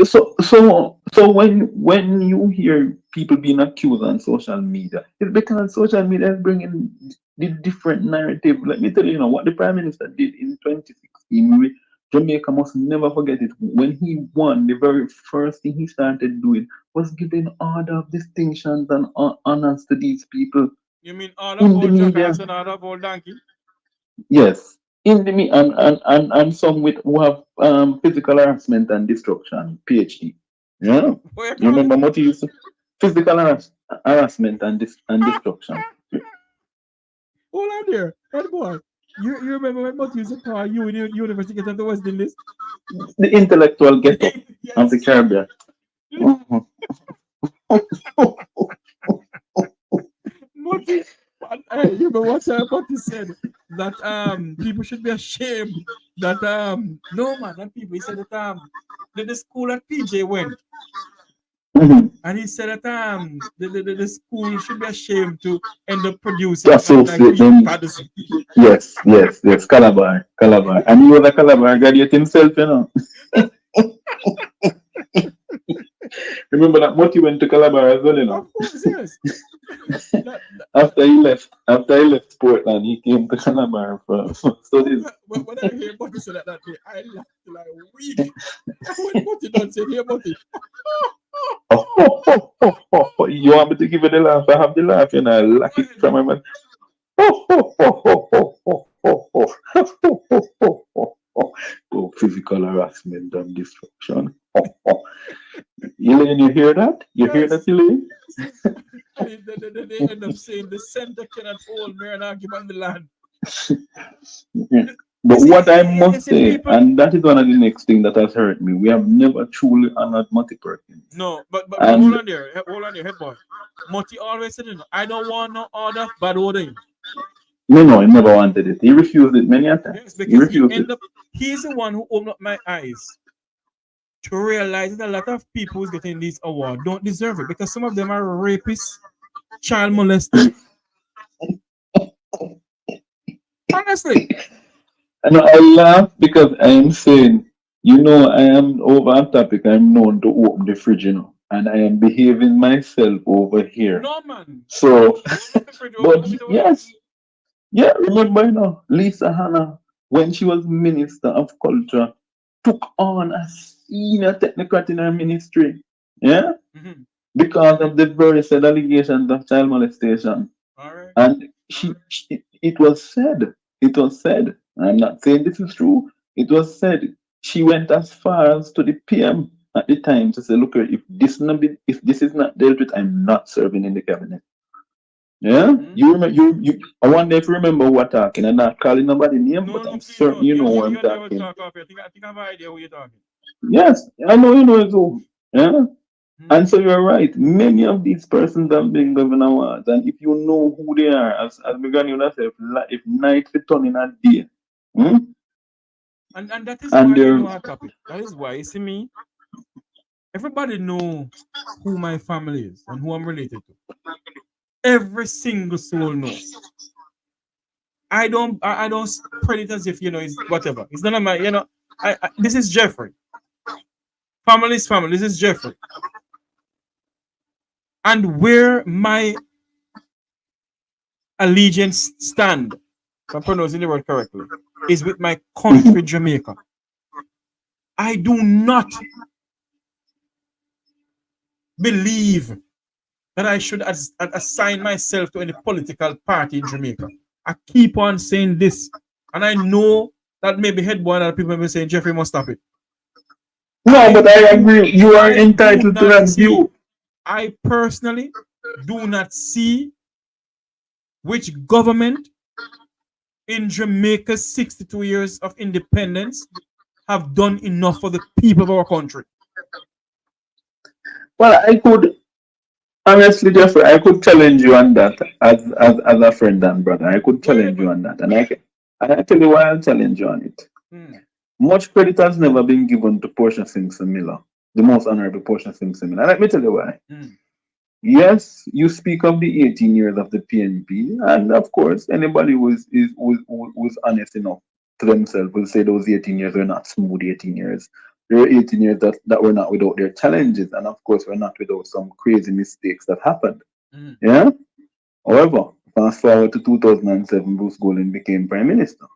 when you hear people being accused on social media, it's because social media is bringing the different narrative. Let me tell you, what the Prime Minister did in 2016. Jamaica must never forget it. When he won, the very first thing he started doing was giving order of distinctions and honors to these people You mean all in of the old media. jackass and all of old donkey? Yes, in the and some with who have physical harassment and destruction PhD. Yeah, What you remember what he used to physical harassment and destruction. Hold on there, that boy. You remember when Moti used to call you in the university get of the West Indies? The intellectual ghetto of the Yes. Caribbean. Moti, hey, you remember what Moti said? That people should be ashamed that no man, not people. He said that the school that PJ went. Mhm. And he said that the school should be ashamed to end up producing To a man like associate them. Patterson. Yes, Calabar. And he was a Calabar graduate himself, Remember that Moti went to Calabar as well, Of course, yes. After he left Portland, he came to Calabar for studies. When I hear Moti say that day, I laughed like a week. When Moti done said, here Moti. You want me to give you the laugh? I have the laugh, I laugh it from my mouth. Oh, physical harassment and destruction. Elaine, you hear that? You hear that, Elaine? They end up saying the center cannot hold me and argument the land. But what I must say, and that is one of the next thing that has hurt me, we have never truly honored Moti Perkins. No, but hold on there, head boy. Moti always said, I don't want no order, bad ordering. No, he never wanted it. He refused it many times. Yes, because he's the one who opened up my eyes to realize that a lot of people who's getting this award don't deserve it because some of them are rapists, child molesters. Honestly. And I laugh because I am saying, I am over on topic. I'm known to open the fridge, and I am behaving myself over here. No, man. So, but yes. Yeah, remember, Lisa Hanna, when she was Minister of Culture, took on a senior technocrat in her ministry. Yeah? Mm-hmm. Because of the very said allegations of child molestation. All right. And it was said, I'm not saying this is true, it was said, she went as far as to the PM at the time to say, look, if this is not dealt with, I'm not serving in the cabinet. Yeah, mm-hmm. You remember? I wonder if you remember who we're talking. I'm not calling nobody name, but I'm certain you know who I'm talking. I think I have an idea who you're talking. Yes, I know you know it too. Yeah, And so you're right. Many of these persons have been governor awards, and if you know who they are, as began you say, if night fit turn in a day, hmm? And that is And why, they're our topic. That is why, you see me, everybody know who my family is and who I'm related to. Every single soul know. I don't spread it as if it's whatever. It's none of my this is Jeffrey. Family is family. This is Jeffrey. And where my allegiance stand, if I'm pronouncing the word correctly, is with my country, Jamaica. I do not believe that I should assign myself to any political party in Jamaica. I keep on saying this, and I know that maybe headboy and other people may be saying, Jeffrey must stop it. no, but I agree. You are entitled to that view. I personally do not see which government in Jamaica's 62 years of independence have done enough for the people of our country. Well, I could honestly, Jeffrey, I could challenge you on that as a friend and brother. I could challenge you on that, and I tell you why I'll challenge you on it. Much credit has never been given to Portia Simpson Miller, the most honorable Portia Simpson Miller. And let me tell you why. Yes, you speak of the 18 years of the PNP, and of course, anybody who's honest enough to themselves will say those 18 years were not smooth 18 years. There were 18 years that were not without their challenges, and of course, we're not without some crazy mistakes that happened. Yeah? However, fast forward to 2007, Bruce Golding became Prime Minister.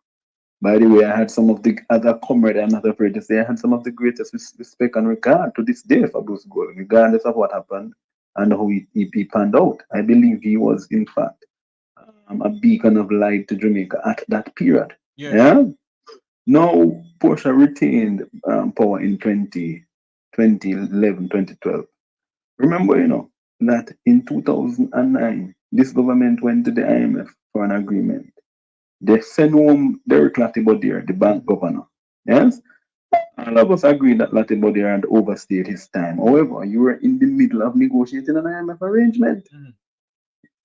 By the way, I had some of the other comrades, I'm not afraid to say, I had some of the greatest respect and regard to this day for Bruce Golding, regardless of what happened and how he panned out. I believe he was, in fact, a beacon of light to Jamaica at that period. Yeah? Now, Portia retained power in 2011, 2012. Remember, that in 2009, this government went to the IMF for an agreement. They sent home Derek Latibodier, the bank governor. Yes? All of us agree that Latibodier had overstayed his time. However, you were in the middle of negotiating an IMF arrangement.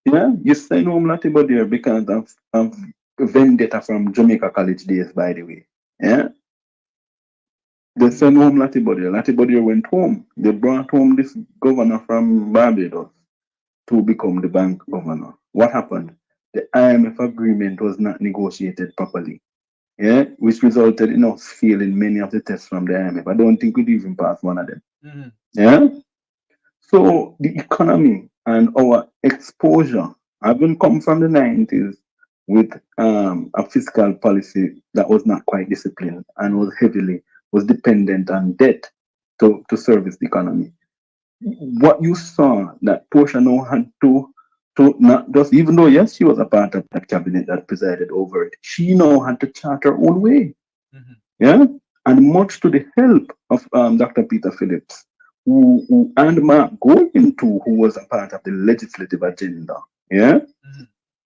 Yeah? You sent home Latibodier because of vendetta from Jamaica College days, by the way. Yeah? They sent home Latibodier. Latibodier went home. They brought home this governor from Barbados to become the bank governor. What happened? The IMF agreement was not negotiated properly, yeah, which resulted in us failing many of the tests from the IMF. I don't think we'd even pass one of them. Yeah. So the economy and our exposure haven't come from the 90s with a fiscal policy that was not quite disciplined and was dependent on debt to service the economy. What you saw that Portia now had to not just, even though yes, she was a part of that cabinet that presided over it, she now had to chart her own way. Yeah, and much to the help of Dr. Peter Phillips, who and Mark Golding too, who was a part of the legislative agenda. Yeah,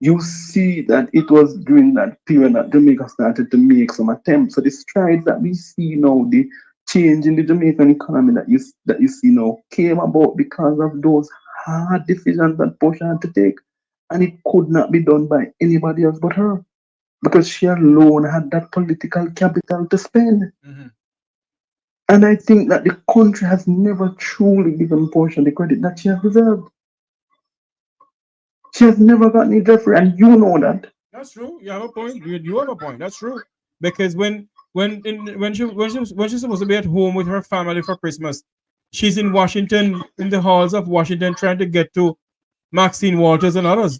you see that it was during that period that Jamaica started to make some attempts. So the strides that we see now, the change in the Jamaican economy that you see now, came about because of those hard decisions that Portia had to take, and it could not be done by anybody else but her, because she alone had that political capital to spend. And I think that the country has never truly given Portia the credit that she has deserved. She has never gotten it, Jeffrey, and you know that. That's true. You have a point. You have a point. That's true. Because when she's supposed to be at home with her family for Christmas, she's in Washington, in the halls of Washington, trying to get to Maxine Waters and others.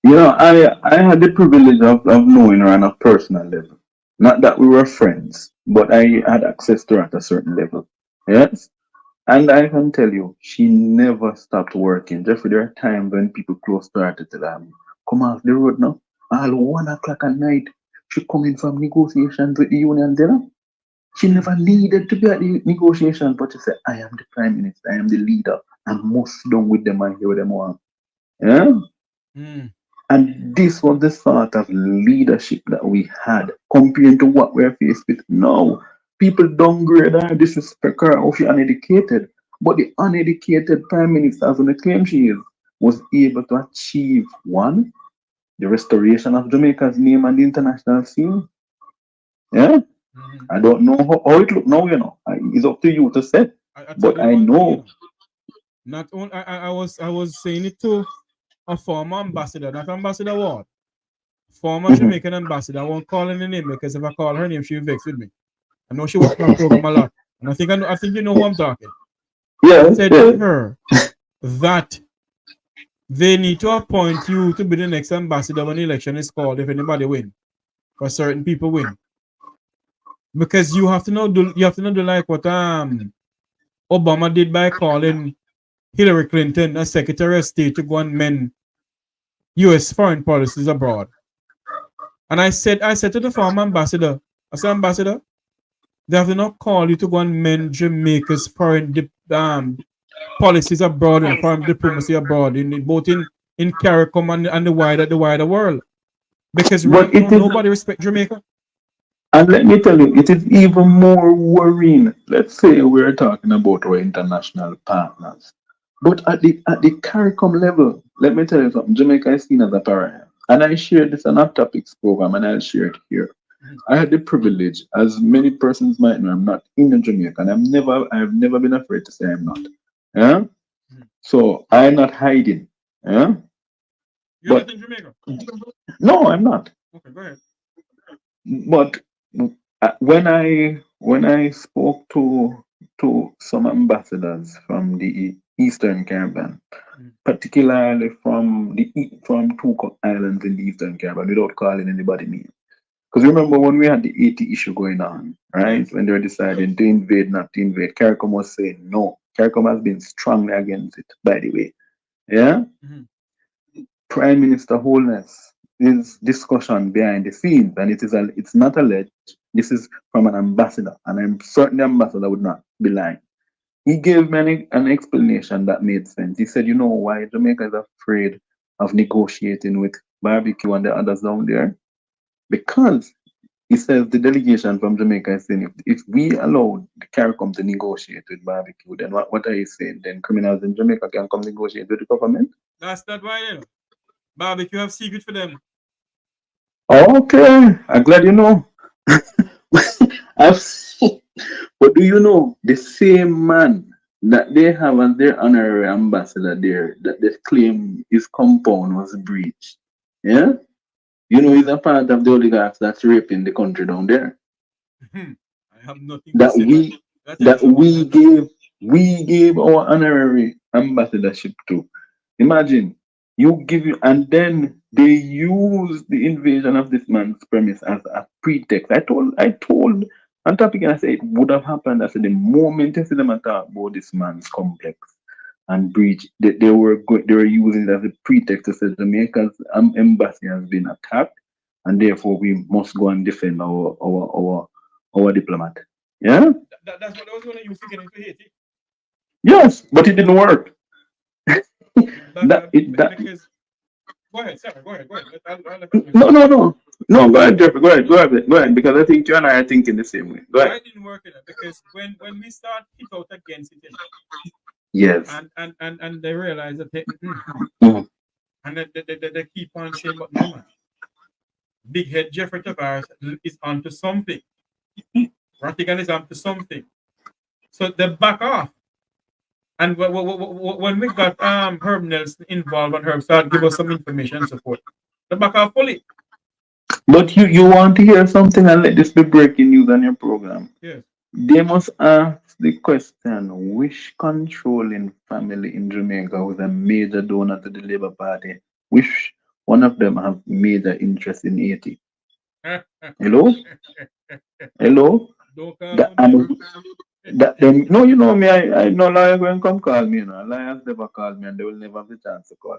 I had the privilege of knowing her on a personal level. Not that we were friends, but I had access to her at a certain level. Yes? And I can tell you, she never stopped working. Jeffrey, there are times when people close to her to tell her, come off the road now. All 1 o'clock at night, she coming from negotiations with the union dinner. She never needed to be at the negotiations, but she said, I am the prime minister, I am the leader. I must sit down with them and hear what them want. Yeah? And this was the sort of leadership that we had compared to what we're faced with now. People downgrade her, disrespect her, or she uneducated. But the uneducated prime minister, as on the claim she is, was able to achieve one, the restoration of Jamaica's name on the international scene. Yeah, I don't know how it look now. It's up to you to say. But I know. Not only I was saying it to a former ambassador, not Ambassador Ward, former Jamaican ambassador. I won't call her name because if I call her name, she'll vex with me. I know she watches my program a lot, and I think you know who I'm talking. Yeah, I said to her that they need to appoint you to be the next ambassador when the election is called if anybody win, or certain people win, because you have to know do like what Obama did by calling Hillary Clinton as Secretary of State to go and mend U.S. foreign policies abroad. And I said to the former ambassador, I said, Ambassador, they have to not call you to go and mend Jamaica's foreign policies abroad and foreign diplomacy abroad, both in CARICOM and the wider world. Because right now, nobody respects Jamaica. And let me tell you, it is even more worrying. Let's say we're talking about our international partners. But at the CARICOM level, let me tell you something, Jamaica is seen as a pariah. And I shared this on our topics program, and I'll share it here. I had the privilege, as many persons might know, I'm not in Jamaica, and I've never been afraid to say I'm not. Yeah? So I'm not hiding. Yeah? You're not in Jamaica? No, I'm not. Okay, go ahead. But when I spoke to some ambassadors from the Eastern Caribbean, particularly from two islands in the Eastern Caribbean, without calling anybody name. Because remember when we had the Haiti issue going on, right? When they were deciding to invade, not to invade, CARICOM was saying no. CARICOM has been strongly against it, by the way. Yeah? Prime Minister Holness is discussion behind the scenes, and it's not alleged. This is from an ambassador, and I'm certain the ambassador would not be lying. He gave me an explanation that made sense. He said, you know why Jamaica is afraid of negotiating with Barbecue and the others down there? Because he says the delegation from Jamaica is saying if we allow the CARICOM to negotiate with Barbecue, then what are you saying? Then criminals in Jamaica can come negotiate with the government? That's not why, you know. Barbecue have secret for them. Okay, I'm glad you know. But do you know the same man that they have as their honorary ambassador there, that they claim his compound was breached? Yeah? You know he's a part of the oligarchs that's raping the country down there. I have nothing That to say. we gave our honorary ambassadorship to. Imagine and then they use the invasion of this man's premise as a pretext. I told on topic, and I said it would have happened. I said the moment I see them talk about this man's complex and breach, they were using it as a pretext to say Jamaica's embassy has been attacked, and therefore we must go and defend our diplomat. Yeah. That's what I was going to use to get into Haiti. Yes, but it didn't work. Because, go ahead, Sarah, go ahead. No, go ahead, Jeffrey. Go ahead, because I think you and I are thinking the same way. Go ahead. Why didn't work in it? Because when we start hit out against it, yes, and they realize that and they keep on saying, but no man, big head Jeffrey Tavares is onto something. Ratigan is onto something. So they back off. And when we got Herb Nelson involved and Herb started give us some information and support, they back off fully. But you want to hear something and let this be breaking news on your program. Yes. They must ask the question, which controlling family in Jamaica was a major donor to the Labour Party? Which one of them have major interest in Haiti? Hello? Hello? No, you know me, I know liar going to come call me, you know. Liars never call me and they will never have the chance to call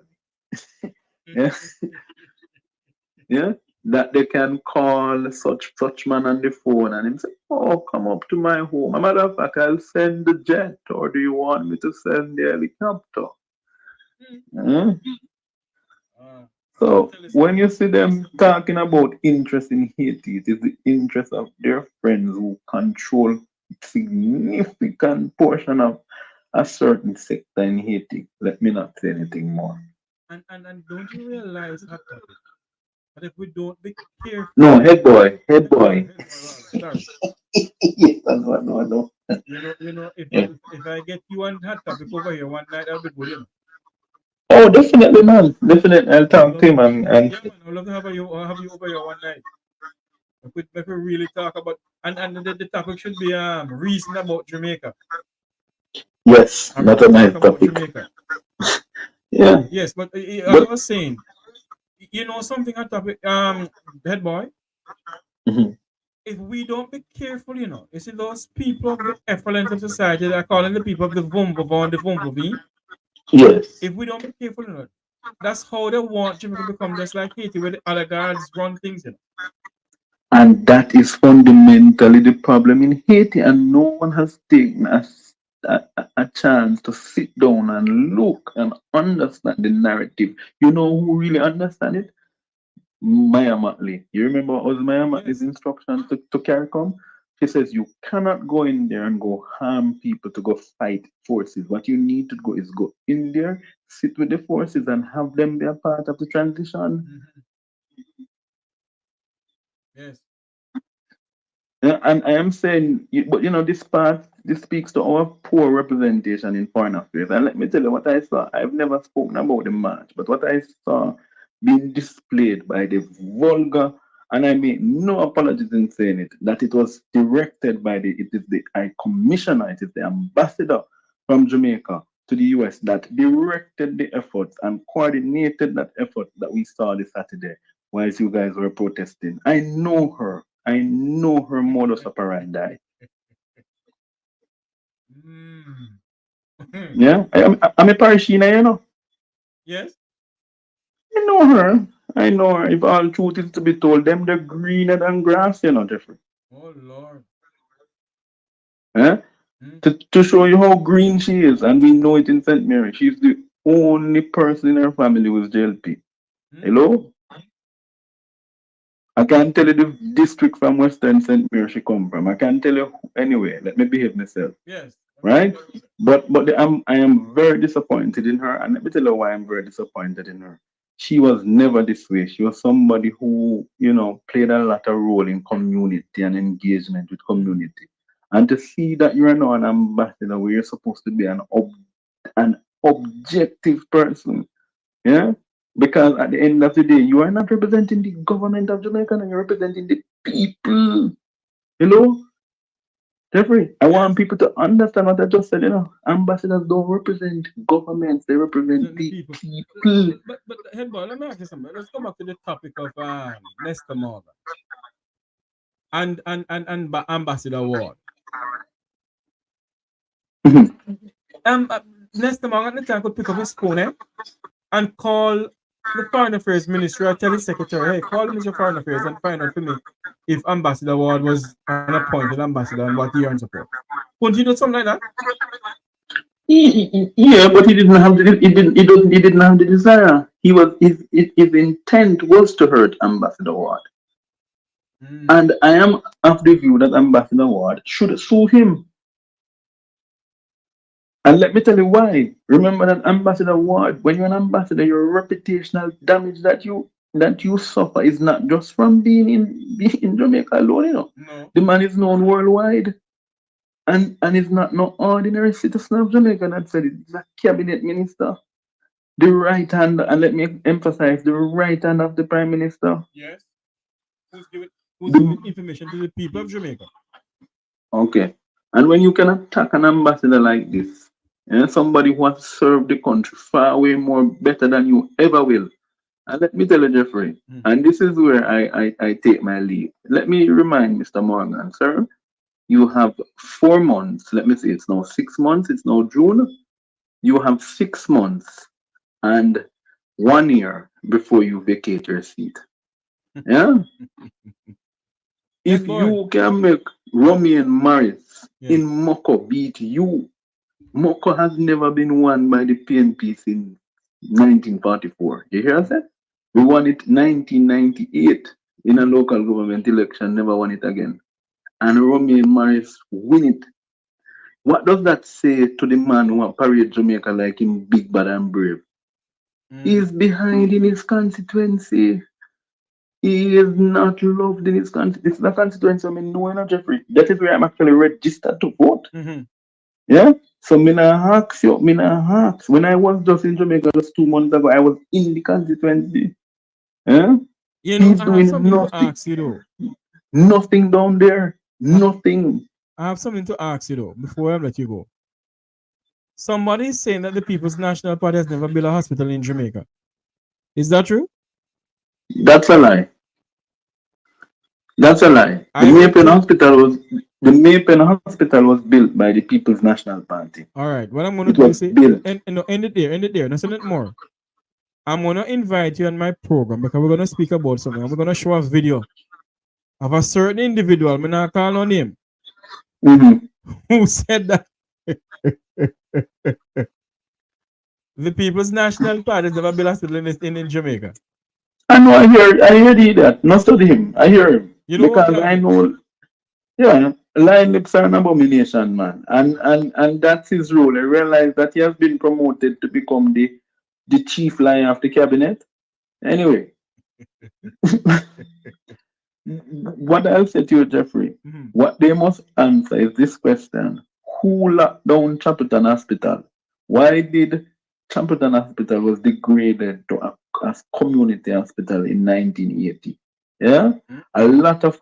me. Yeah. Yeah. That they can call such man on the phone and him say, oh, come up to my home. As a matter of fact, I'll send the jet, or do you want me to send the helicopter? So when you see them talking about interest in Haiti, it is the interest of their friends who control significant portion of a certain sector in Haiti. Let me not say anything more. And don't you realize that if we don't be careful, No, head boy. Sorry. Yes, no. Yeah. If I get you on that topic over here one night, I'll be good, Oh, definitely, man. Definitely, I'll talk to him and yeah, man, I'd love to have you over here one night. We could really talk about and the topic should be reason about Jamaica. yes, not a nice topic. Jamaica. Yeah. Yes, but as I was saying, you know something on topic, head boy. Mm-hmm. If we don't be careful, you see those people of the effluent of society that are calling the people of the Vumbo and the Vumbo. Yes. If we don't be careful, that's how they want Jamaica to become just like Haiti, where the other guards run things. And that is fundamentally the problem in Haiti, and no one has taken a chance to sit down and look and understand the narrative. You know who really understand it? Maya Matley. You remember what was Maya Matley's instruction to CARICOM? She says you cannot go in there and go harm people to go fight forces. What you need to go is go in there, sit with the forces, and have them be a part of the transition. Yes. Yeah, and I am saying, but this speaks to our poor representation in foreign affairs. And let me tell you what I saw. I've never spoken about the march, but what I saw being displayed by the vulgar, and I make no apologies in saying it, that it was directed by the High Commissioner, it is the ambassador from Jamaica to the US that directed the efforts and coordinated that effort that we saw this Saturday whilst you guys were protesting. I know her modus operandi. Yeah, I'm a Parishina, Yes. I know her. If all truth is to be told, them they're greener than grass, Jeffrey. Oh Lord. Eh? To show you how green she is, and we know it in St. Mary. She's the only person in her family who's JLP. Hello? I can't tell you the district from Western St. Mary she come from. I can't tell you anyway. Let me behave myself. Yes. Right? But I am very disappointed in her, and let me tell you why I'm very disappointed in her. She was never this way. She was somebody who, played a lot of role in community and engagement with community. And to see that you're now an ambassador where you're supposed to be an objective person, yeah? Because at the end of the day, you are not representing the government of Jamaica, and you're representing the people. Hello? Jeffrey, I want people to understand what I just said. Ambassadors don't represent governments; they represent the people. But head boy, let me ask you something. Let's go back to the topic of Mr. Morgan and Ambassador Ward. Mr. Morgan, the time could pick up his phone and call the Foreign Affairs Ministry or tell his secretary, hey, call Mr. Foreign Affairs and find out for me if Ambassador Ward was an appointed ambassador and what he earns support. Couldn't you do something like that? Yeah, but he didn't have the desire. His intent was to hurt Ambassador Ward. And I am of the view that Ambassador Ward should sue him. And let me tell you why. Remember that Ambassador Ward, when you're an ambassador, your reputational damage that you suffer is not just from being in Jamaica alone, No. The man is known worldwide. And is not no ordinary citizen of Jamaica that said it. He's a cabinet minister. The right hand, and let me emphasize, the right hand of the Prime Minister. Yes. Who's giving information to the people of Jamaica? Okay. And when you can attack an ambassador like this, somebody who has served the country far way more better than you ever will. And let me tell you, Jeffrey, and this is where I take my leave. Let me remind Mr. Morgan, sir, you have 4 months. Let me see, it's now 6 months. It's now June. You have 6 months and 1 year before you vacate your seat. Yeah? If you can make Romy and Morris in Moko beat you, Moko has never been won by the PNP since 1944. You hear that? We won it 1998 in a local government election, never won it again. And Romy and Morris win it. What does that say to the man who parade Jamaica like him big, bad, and brave? He's behind in his constituency. He is not loved in his constituency. This is the constituency I mean, no, Jeffrey. That is where I'm actually registered to vote. Yeah? So, me nah ask you, me nah ask. When I was just in Jamaica just 2 months ago, I was in the constituency. Yeah? You know, He's I have doing something to nothing. ask you though. Nothing down there. Nothing. I have something to ask you though before I let you go. Somebody is saying that the People's National Party has never built a hospital in Jamaica. Is that true? That's a lie. That's a lie. The Maypen Hospital was built by the People's National Party. All right. What I'm going to do is end it there. Not say more. I'm going to invite you on my program because we're going to speak about something. We're going to show a video of a certain individual, I'm not call no name, who said that the People's National Party has never built a hospital in Jamaica. I know, I hear that. Not study him. I hear him. You know because I know, yeah, lying lips are an abomination, man. And that's his role. I realize that he has been promoted to become the chief liar of the cabinet. Anyway. What I'll say to you, Jeffrey, what they must answer is this question. Who locked down Champton Hospital? Why did Champton Hospital was degraded to a community hospital in 1980? Yeah? A lot of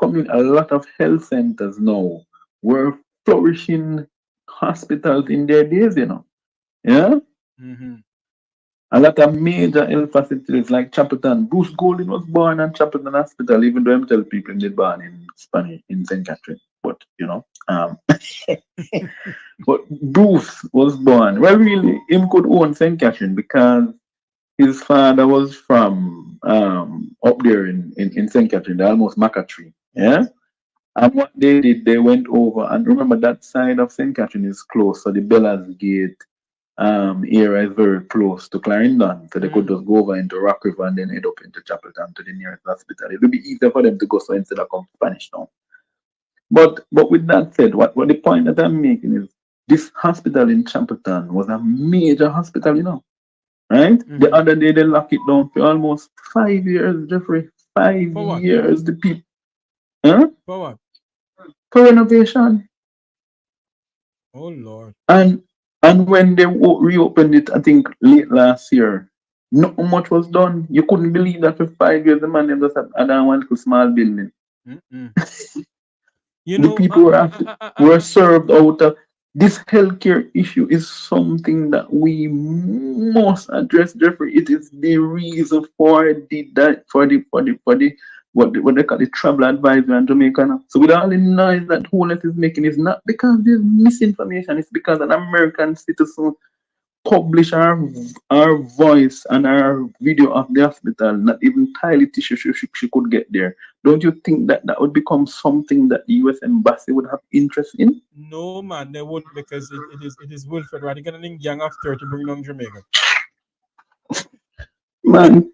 health centers now were flourishing hospitals in their days, you know. Yeah? A lot of major health facilities like Champton. Bruce Golding was born at Champton Hospital, even though I'm telling people they born in Spanish in St. Catherine. But you know, but Bruce was born. Well, really, him could own St. Catherine because his father was from up there in St. Catherine, the almost Maca tree. Yeah. And what they did, they went over and remember that side of St. Catherine is close, so the Bellas Gate area is very close to Clarendon, so they could just go over into Rock River and then head up into Chapeltown to the nearest hospital. It would be easier for them to go so instead of come Spanish Town. But with that said, what the point that I'm making is this hospital in Chapeltown was a major hospital, you know, right? The other day they locked it down for almost 5 years, Jeffrey. 5 years. The people, huh? For what? For renovation. Oh Lord. And when they reopened it, I think late last year, not much was done. You couldn't believe that for 5 years the man just had one small building. You the know, people were served out of this healthcare issue is something that we must address, Jeffrey. It is the reason for what they call the travel advisor in Jamaica now. So with all the noise that Holness is making, is not because there's misinformation, it's because an American citizen published our voice and our video of the hospital, not even tiny tissue she could get there. Don't you think that would become something that the US Embassy would have interest in? No, man, they wouldn't, because it is Wilfred Radigan and Gang of 30 bring down Jamaica. Man.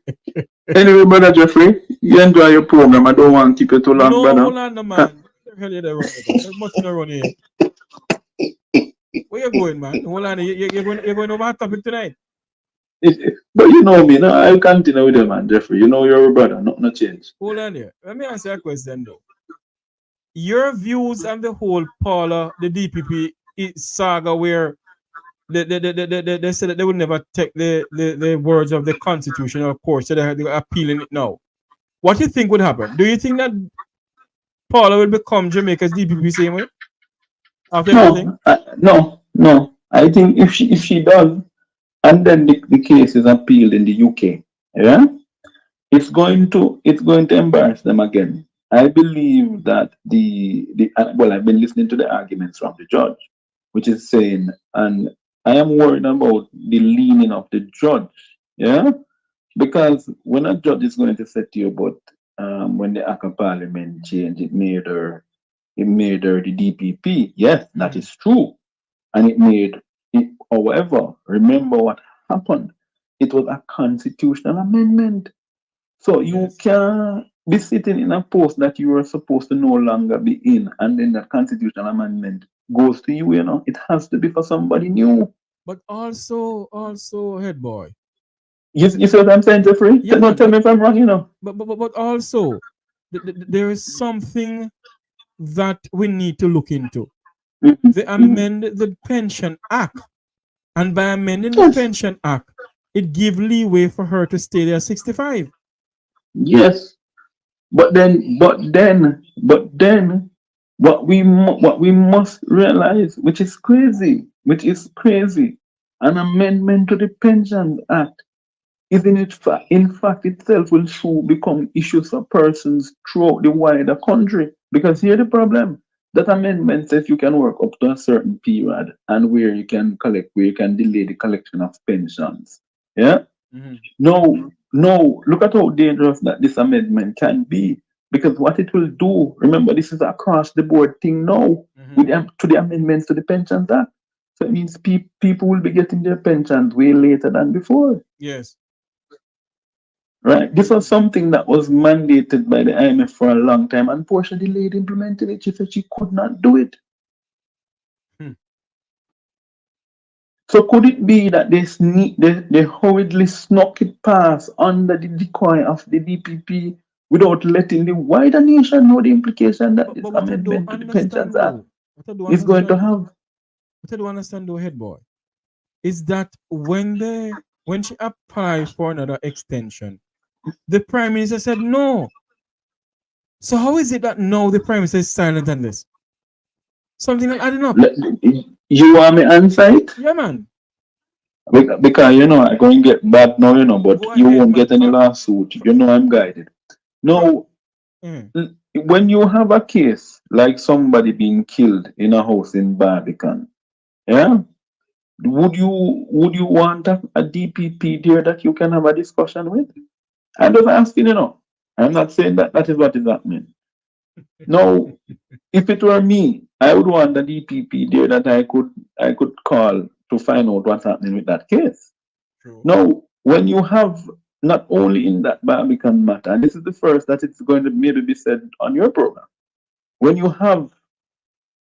Anyway, brother Jeffrey, you enjoy your program. I don't want to keep you too long, brother. No, hold on, man. There's nothing around here. Where you going, man? Hold on, you're going over a topic tonight. But you know me, no, I'll continue with you, man, Jeffrey. You know you're a brother, no change. Hold on here. Let me ask you a question, though. Your views on the whole Paula, the DPP saga, where they said that they would never take the words of the constitutional court, so they're appealing it now. What do you think would happen? Do you think that Paula will become Jamaica's DPP same way? After everything? No. I think if she does, and then the case is appealed in the UK, yeah, it's going to embarrass them again. I believe that I've been listening to the arguments from the judge, which is saying, and I am worried about the leaning of the judge, yeah, because when a judge is going to say to you about when the Act of Parliament changed, it made her the DPP. Yes, that is true, and it made it. However, remember what happened. It was a constitutional amendment, so you can't be sitting in a post that you were supposed to no longer be in, and then that constitutional amendment goes to you, you know. It has to be for somebody new. But also, head boy. You see what I'm saying, Jeffrey? Yeah, Don't tell me if I'm wrong, you know. But also, there is something that we need to look into. They amend the Pension Act, and by amending the Pension Act, it gives leeway for her to stay there 65. Yes, but then, what we must realize, which is crazy, an amendment to the Pension Act is in fact itself will soon become issues for persons throughout the wider country. Because here the problem, that amendment says you can work up to a certain period and where you can delay the collection of pensions. Yeah. No, look at how dangerous that this amendment can be. Because what it will do, remember, this is across the board thing now to the amendments to the Pensions Act. So it means people will be getting their pensions way later than before. Yes. Right. This was something that was mandated by the IMF for a long time, and Portia delayed implementing it. She said she could not do it. So could it be that they hurriedly snuck it past under the decoy of the DPP without letting the wider nation know the implication that this amendment to the Pensions Act is going to have? What I don't understand though, head boy, is that when she applied for another extension, the Prime Minister said no. So how is it that now the Prime Minister is silent on this? Something like, I don't know. You want me answer it? Yeah, man. Because you know I'm going to get bad now, you know, but you won't get any lawsuit. You know I'm guided. No, when you have a case like somebody being killed in a house in Barbican, yeah, would you want a DPP there that you can have a discussion with? I'm just asking, you know. I'm not saying that is what is happening. No, if it were me, I would want the DPP there that I could call to find out what's happening with that case. True. No, when you have not only in that Barbican matter, and this is the first that it's going to maybe be said on your program, when you have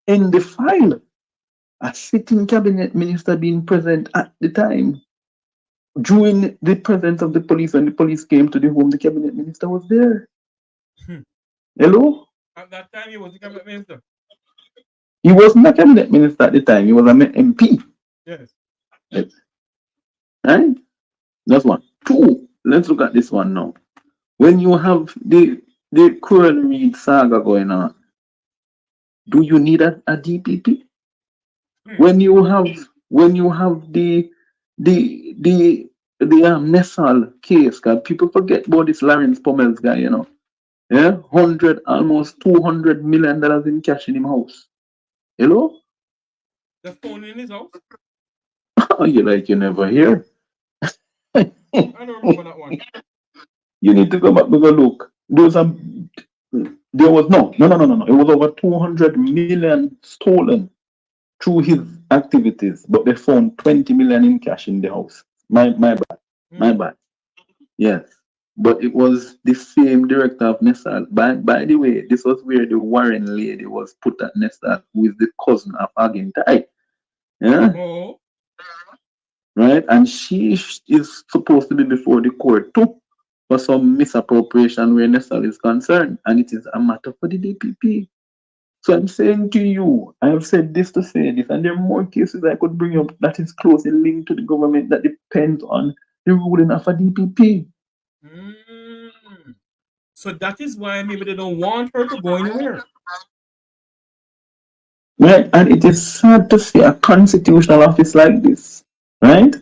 in the file a sitting cabinet minister being present at the time, during the presence of the police, when the police came to the home, the cabinet minister was there. Hello? At that time, he was the cabinet minister. He wasn't a cabinet minister at the time. He was an MP. Yes. Right? That's one. Two. Let's look at this one now. When you have the Coral Reed saga going on, do you need a DPP? When you have the Nessal case, because people forget about this Lawrence Pommel's guy, you know. Yeah, almost $200 million in cash in his house. Hello? The phone in his house? Oh, you never hear. I don't remember that one. You need to go back and go look. There was no. It was over 200 million stolen through his activities, but they found 20 million in cash in the house. My bad. My bad. Yes. But it was the same director of Nessal. By the way, this was where the Warren lady was put at Nessal, who is the cousin of Agintai. Yeah? Oh. Right? And she is supposed to be before the court too for some misappropriation where Nessal is concerned. And it is a matter for the DPP. So I'm saying to you, I have said this to say this, and there are more cases I could bring up that is closely linked to the government that depends on the ruling of a DPP. So that is why maybe they don't want her to go anywhere. Right, and it is sad to see a constitutional office like this, right?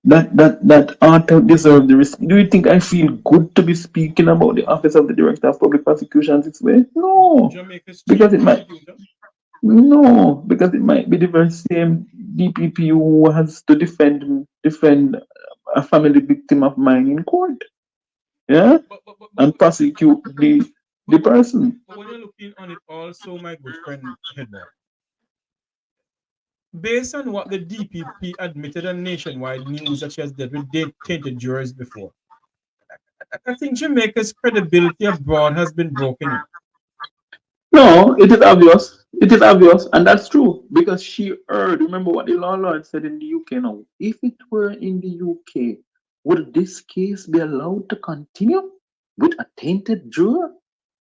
That ought to deserve the respect. Do you think I feel good to be speaking about the office of the Director of Public Prosecutions this way? No, because it might. No, because it might be the very same DPP who has to defend a family victim of mine in court. Yeah, and prosecute the person. But when you're looking on it also, my good friend Headboy, based on what the DPP admitted on nationwide news that she has dealt with tainted jurors before, I think Jamaica's credibility abroad has been broken. No, it is obvious. It is obvious, and that's true because she heard. Remember what the landlord said in the UK now. If it were in the UK, would this case be allowed to continue with a tainted juror?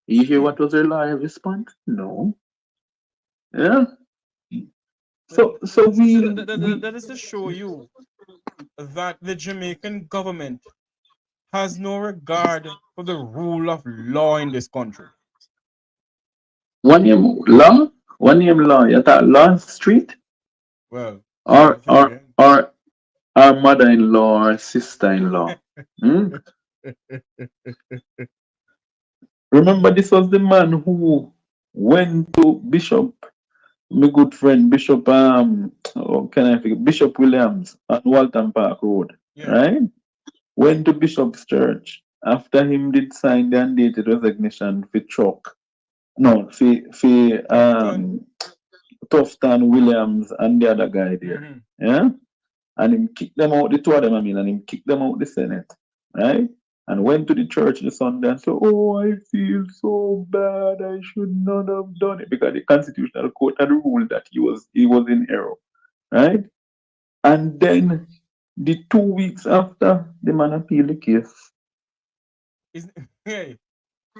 You hear what was her lawyer response? No. Yeah. So That is to show you that the Jamaican government has no regard for the rule of law in this country. One name law, you thought law street? Well, or our mother-in-law or sister-in-law. Remember, this was the man who went to Bishop, my good friend Bishop Bishop Williams on Walton Park Road, right? Went to Bishop's church. After him did sign the undated resignation for Chuck. No, for Tufton Williams and the other guy there. Yeah? And him kicked them out, the two of them, and him kicked them out the Senate, right? And went to the church the Sunday and said, "Oh, I feel so bad. I should not have done it," because the Constitutional Court had ruled that he was in error, right? And then the 2 weeks after, the man appealed the case.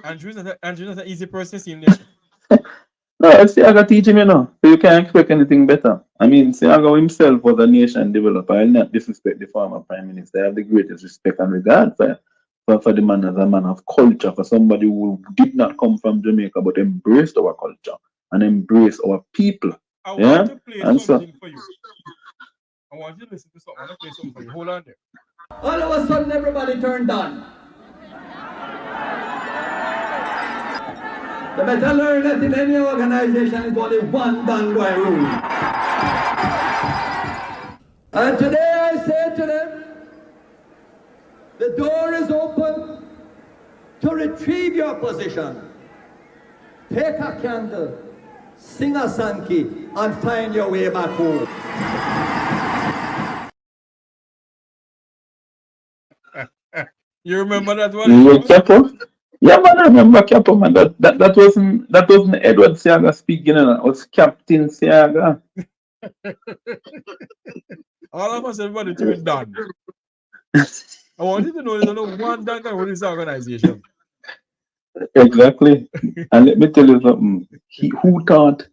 Andrew's not an easy person to see him there. No, Siaga teach him, so you can't expect anything better. I mean, Siaga himself was a nation developer. I'll not disrespect the former prime minister. I have the greatest respect and regard for the man as a man of culture, for somebody who did not come from Jamaica but embraced our culture and embraced our people. I want to play something for you. I want you to listen to something. I want to play something for you. Hold on there. All of a sudden, everybody turned on. You better learn that in any organization, it's only one done by rule. And today I say to them, the door is open to retrieve your position. Take a candle, sing a sankey, and find your way back home. You remember that one? Yeah, man, I remember Capo, man. That wasn't Edward Siaga speaking, it was Captain Siaga. All of us, everybody turned down. I wanted to know there's only one done guy with this organization. Exactly. And let me tell you something. Who taught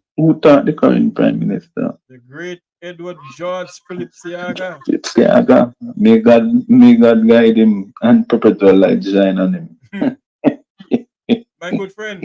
the current Prime Minister? The great Edward George Philip Siaga. Siaga. May God guide him and perpetual light shine on him. My good friend.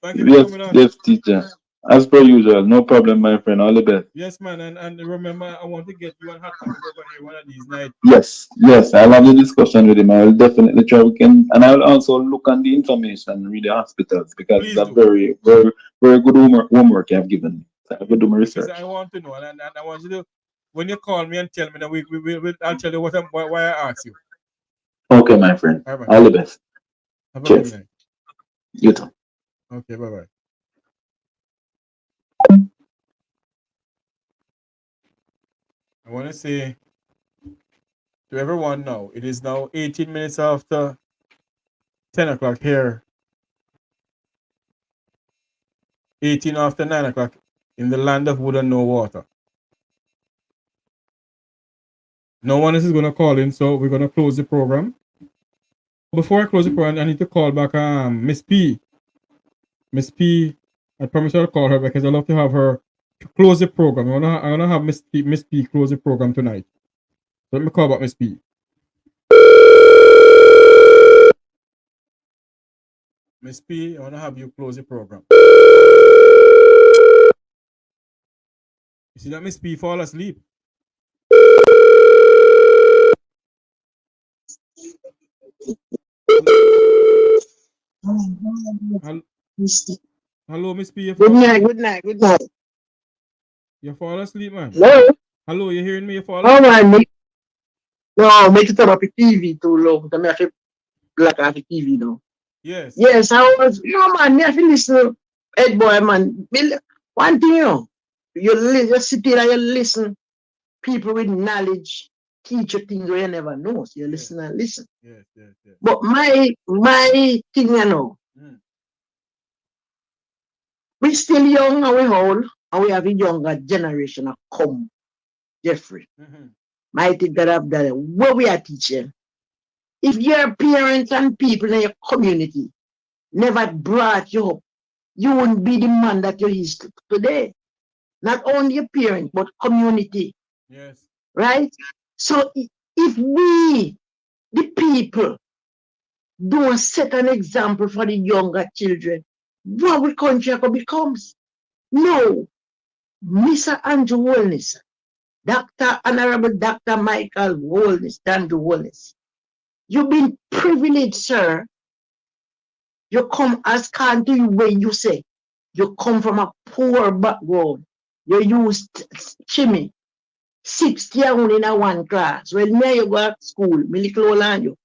Thank you for coming on. Yes, teacher. As per usual, no problem, my friend. All the best. Yes, man. And remember, I want to get you on hot topic over here one of these nights. Yes. I'll have a discussion with him. I will definitely try. And I will also look on the information, read the hospitals, because it's a very, very, very good homework you have given me. So I will do my research. I want to know, and I want you to, when you call me and tell me that I'll tell you why I asked you. Okay, my friend. All the best. Have a good night. You too. Okay, bye-bye. I want to say to everyone now, it is now 18 minutes after 10 o'clock here. 18 after 9 o'clock in the land of wood and no water. No one else is going to call in, so we're going to close the program. Before I close the program, I need to call back Miss P. Miss P, I promise I'll call her because I love to have her to close the program. I want to have Miss P close the program tonight. So let me call back Miss P. Miss P, I want to have you close the program. You see that Miss P fall asleep? Hello, Miss P. Good night. You fall asleep, man? Hello, you hearing me? You fall asleep? Oh, man. No, make it turn up the TV too low. I have to black off the TV now. Yes, I was, man, I have to listen. Head boy, man. One thing, you sit there and you listen. People with knowledge teach you things you never know. So you listen and listen. Yes. But my thing, We still young and we old, and we have a younger generation that come, Jeffrey. Mighty God of that. What we are teaching. If your parents and people in your community never brought you up, you wouldn't be the man that you is today. Not only your parents, but community. Yes. Right? So if we, the people, don't set an example for the younger children, what will country becomes? No. Mr. Andrew Holness, Dr. Honorable Dr. Michael Holness, Andrew Holness, you've been privileged, sir. You come as country where you say you come from a poor background. You use chimney, 60 only in a one class. When me you go to school, me little old and you.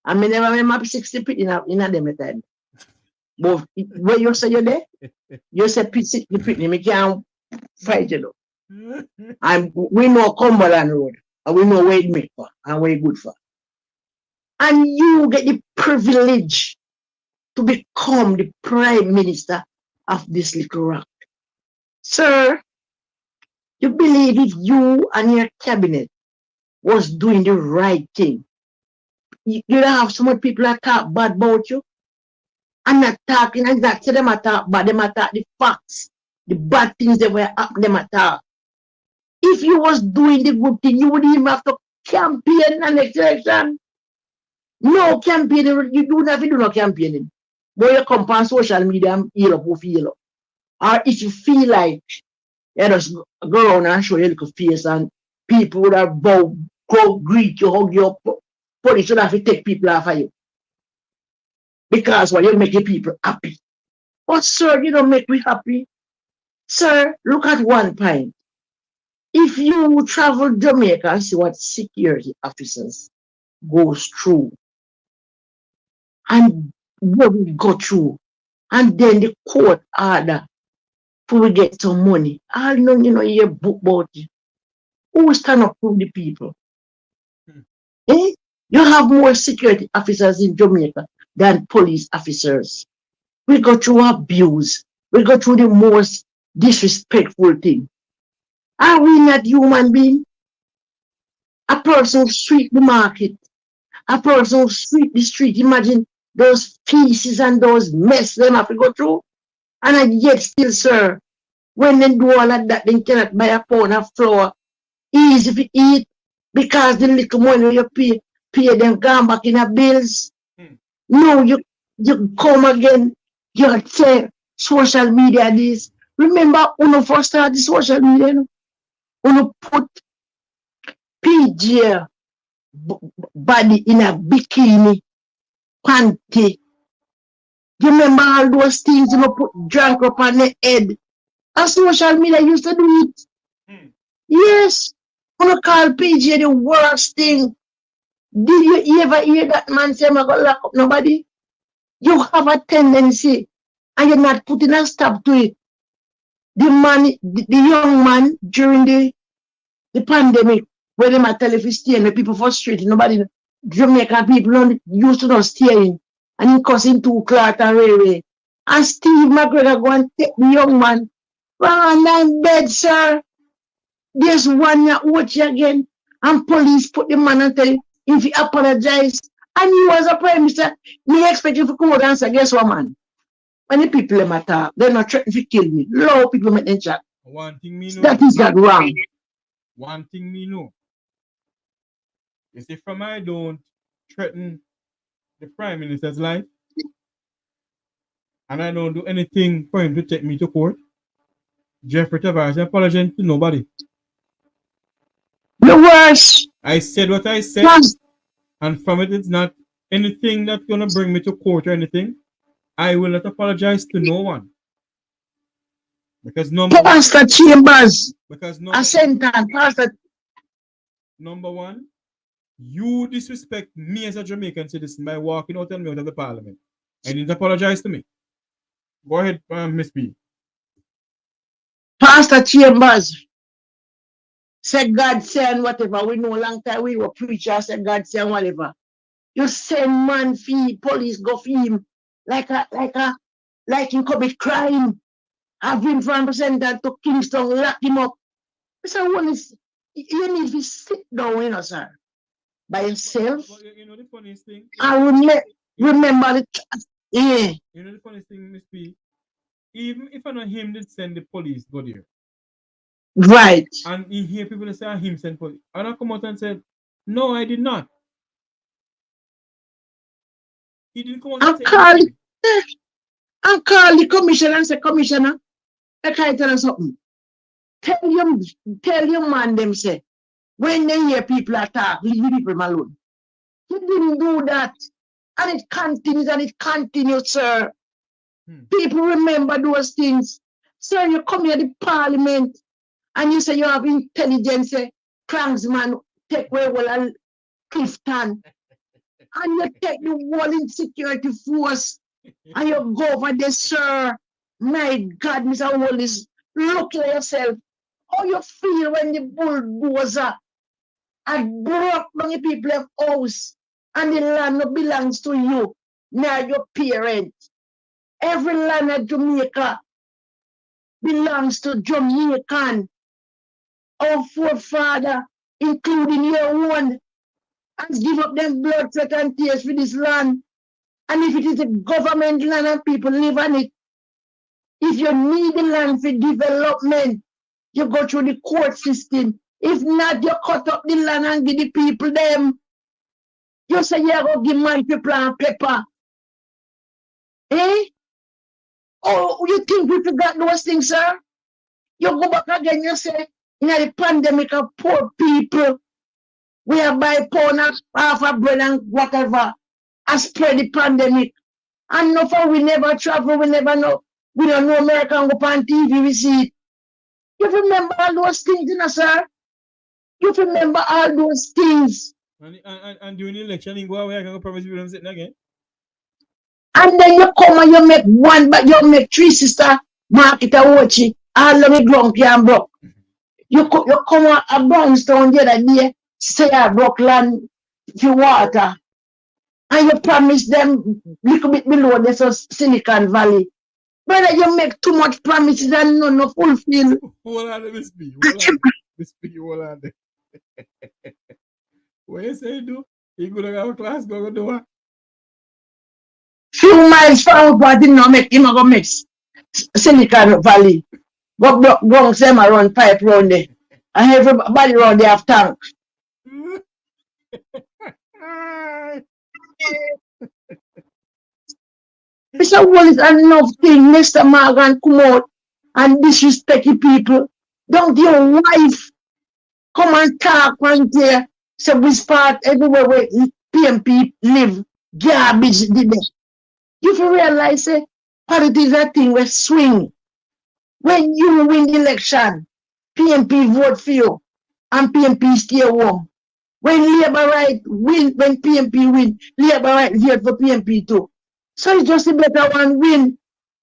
And me never remember 60 people in a them time. But where you say you're there, you say the people, me can't fight you though. And we know Cumberland Road, and we know where it make for, and where it good for. And you get the privilege to become the Prime Minister of this little rock. Sir, you believe if you and your cabinet was doing the right thing, you don't have so much people that talk bad about you? I'm not talking exactly them attack, but them attack the facts, the bad things that were happening, them attack. If you was doing the good thing, you wouldn't even have to campaign an election. No campaigning, you don't have to do no campaigning. But you come on social media and heal up. Or if you feel like you just go around and show your little face and people would have go greet you, hug you, police should have to take people off of you. Because you make the people happy. But sir, you don't make me happy. Sir, look at one point. If you travel Jamaica and see what security officers goes through and what we go through, and then the court order for we get some money, all you book about it. Who stand up for the people? Eh? You have more security officers in Jamaica than police officers. We go through abuse. We go through the most disrespectful thing. Are we not human beings? A person who sweep the market, a person who sweep the street. Imagine those feces and those mess them have to go through. And yet still, sir, when they do all of that, they cannot buy a pound of flour easy to eat because the little money you pay them gone back in the bills. No, you come again, you say social media this. Remember when you first started the social media, when you put PJ body in a bikini, panty. You remember all those things you put drunk up on the head? And social media used to do it. Yes. When you call PJ the worst thing. Did you ever hear that man say, I'm going to lock up nobody? You have a tendency and you're not putting a stop to it. The young man during the pandemic, when they might tell if he's staying, the people frustrated, nobody, Jamaican people don't used to not staying, and he causing two clot and railway. And Steve McGregor go and take the young man, run on bed, sir. There's one that watch you again, and police put the man and tell him if he apologize. And he was a prime minister, me expect him to come out and say, guess what, man? When the people them attack, they're not threatening to kill me. Low people make them chat. One thing me know. That is not wrong. One thing me know. You see, from I don't threaten the Prime Minister's life, and I don't do anything for him to take me to court, Jeffrey Tavares, I apologize to nobody. The worst. I said what I said, and from it, it's not anything that's going to bring me to court or anything. I will not apologize to no one. Because Pastor Chambers, Pastor. Number one, you disrespect me as a Jamaican citizen by walking out and me out of the parliament. I didn't apologize to me. Go ahead, Miss B. Pastor Chambers said God saying whatever. We know long time we were preachers said God saying whatever. You send man fee, police go fee him like he commit crime. Have him from Center to Kingston, lock him up. Mr. Wallace, you need to sit down, sir, by yourself. You know the funniest thing? I remember the yeah. You know the funniest thing, Miss P? Even if I know him did send the police go there. Right. And you hear people say him send police. And I come out and said, no, I did not. He didn't come out and say I call the commissioner and say, Commissioner, I can't tell you something. Tell your man them say, when they hear people attack, leave people alone. He didn't do that. And it continues, sir. People remember those things. Sir, you come here to the parliament and you say you have intelligence, Cranksman, take away all Clifton. And you take the whole insecurity force and you go over there, sir. My God, Mr. Wallace, look at yourself. How you feel when the bulldozer and broke down the people's house and the land belongs to you, now your parents. Every land of Jamaica belongs to Jamaican. Our forefather, including your own, has give up them blood, sweat, and tears for this land. And if it is a government land and people live on it, if you need the land for development, you go through the court system. If not, you cut up the land and give the people them. You say you go give man people and pepper. Eh? Oh, you think we forgot those things, sir? You go back again, you say, in the pandemic of poor people, we are buy pound of half a bread and whatever, and spread the pandemic. And no for we never travel, we never know. We don't know America and go on TV, we see it. You remember all those things, sir? You remember all those things. And during the election, you go away, I can go promise you them sitting again. And then you come and you make one, but you make three sister market a watch it, all of the ground can broke. You come a brownstone the other day, say I broke land for water. And you promise them little bit below this Silicon Valley. Brother, you make too much promises and none of fulfill. Hold on, Miss B. Hold on. What you say, do? You go to our class, go do what? Few miles from but did not make him go mix Silicon Valley. Go them around pipe round there. And everybody around there have tank. Mr. Wallace enough thing, Mr. Morgan come out and disrespect the people. Don't your wife come and talk right there. So we start everywhere where PMP live. Garbage did it. You feel realize politics is a thing where swing. When you win the election, PMP vote for you and PMP stay home. When Labour right win, when PMP win, Labour right vote for PMP too. So it's just a better one win.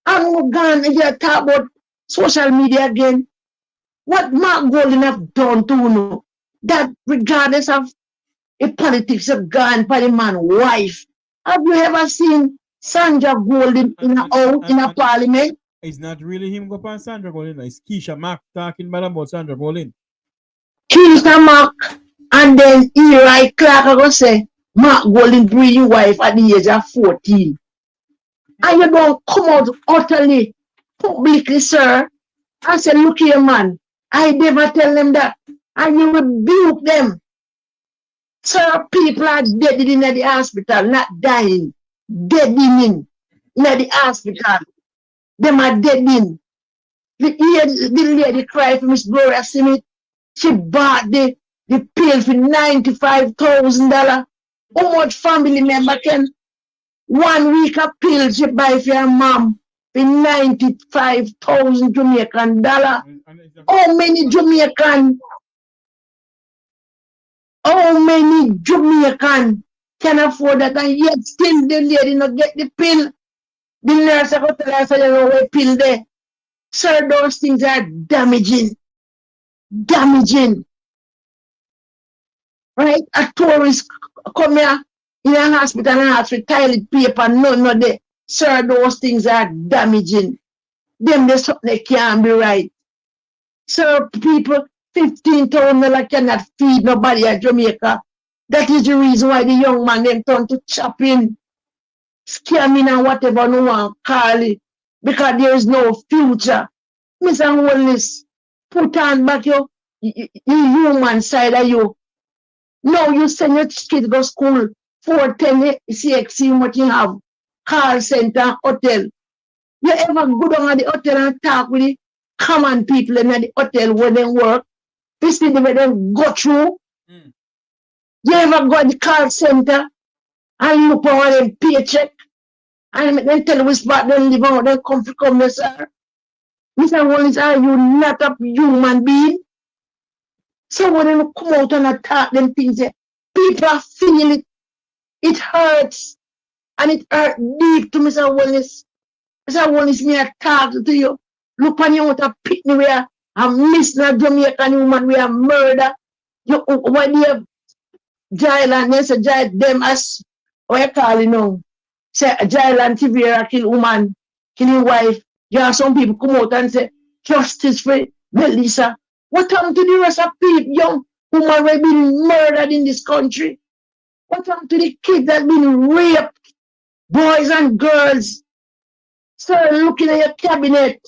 And we're gone and you talk about social media again. What Mark Golden have done to you, that regardless of the politics of gone by the man's wife. Have you ever seen Sandra Golden in a parliament? It's not really him go on Sandra Golden. It's Keisha Mack talking about Sandra Golden. Keisha Mack and then Eli Clark are going to say, Mark Golden bring your wife at the age of 14. And you don't come out utterly, publicly, sir, and say, look here, man, I never tell them that. And you rebuke them. Sir, people are dead in the hospital, not dying. Dead in the hospital. Them are dead in. The lady cry for Miss Gloria Smith. She bought the pill for $95,000. How much family member can 1 week of pill she buy for her mom for 95,000 Jamaican dollar? How many Jamaican can afford that, and yet still the lady not get the pill? The nurse I go tell her, say, you know what pill there. Sir, those things are damaging. Right? A tourist come here in a hospital and ask for toilet paper, no, there. Sir, those things are damaging. them there's something they can't be right. So people, $15,000 cannot feed nobody at Jamaica. That is the reason why the young man them turn to chopping, scamming and whatever no one call it. Because there is no future. Mr. Holness, put on back your human side of you. No, you send your kids go school, 410 CXC, what you have, call center, hotel. You ever go down at the hotel and talk with the common people in the hotel where they work? This is the way they go through. You ever go to the call center and look for them paycheck and then tell which spot they live on, they come, sir. Mr. Wallace, are you not a human being? So when they come out and attack them things, people feel it. It hurts. And it hurt deep to Mr. Wallace. Mr. Wallace, me I talk to you. Look on you want to pick me where I'm missing a Jamaican woman where I'm murder. You when you have jail and they say jail them as what you call it now. Say jail and Tavares kill woman, kill his wife. You have some people come out and say justice for Melissa. What happened to the rest of people, young women who have been murdered in this country? What happened to the kids that have been raped, boys and girls? Sir, looking at your cabinet,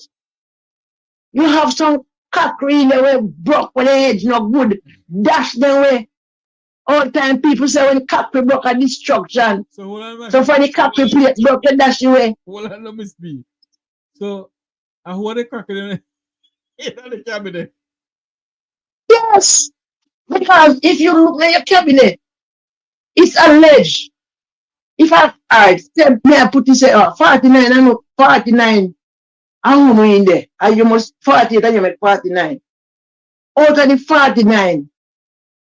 you have some cockery in the way broke when the head's not good. Dash them way. All the time people say when the cockery broke a destruction. So for the cockery plate broke, you dash the way. Hold on, Miss B. So, who are the cockery in the cabinet? Yes, because if you look at your cabinet, it's alleged. If I put this 49, I know 49. I'm in there. And you must 48 and you make 49. Out of the 49,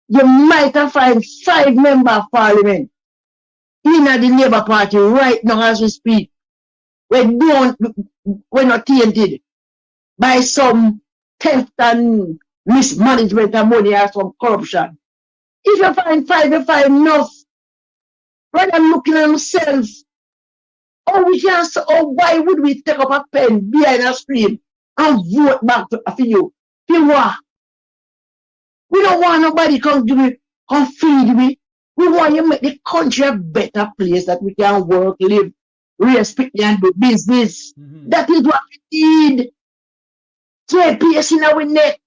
you might have find 5 members of parliament in the Labour Party right now as we speak. We're not tainted by some theft and mismanagement of money or some corruption. If you find 5, you find enough. Rather than looking at ourselves, why would we take up a pen behind a screen and vote back for you? For what? We don't want nobody come feed me. We want you to make the country a better place that we can work, live, respect, and do business. That is what we need. JPS in our neck.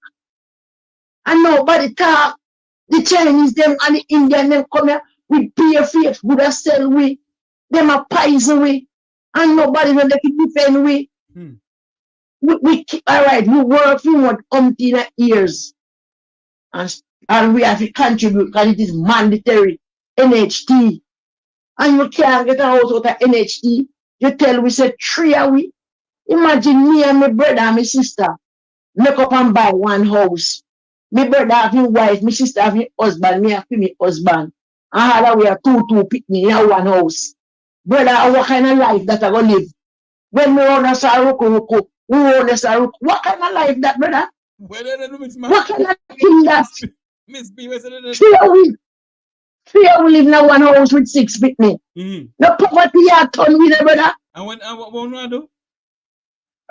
And nobody talk. The Chinese them and the Indian them come here with bare face, would have sell we. Them a poison we. And nobody know they can defend we. We all right, we work for what umpteen years. And we have to contribute because it is mandatory. NHT. And you can't get a house out of NHT. You tell we say 3 a week. Imagine me and my brother and my sister make up and buy one house. My brother have his wife, my sister have his husband, me have my husband. And all we are 2 picnic in one house. Brother, what kind of life that I gonna live? When we own a Saruku, we own a Saruku. What kind of life that, brother? What kind of thing that? Miss B, what's it? 3 we live in one house with 6 picnic. No poverty are turn with it, brother. And what we do?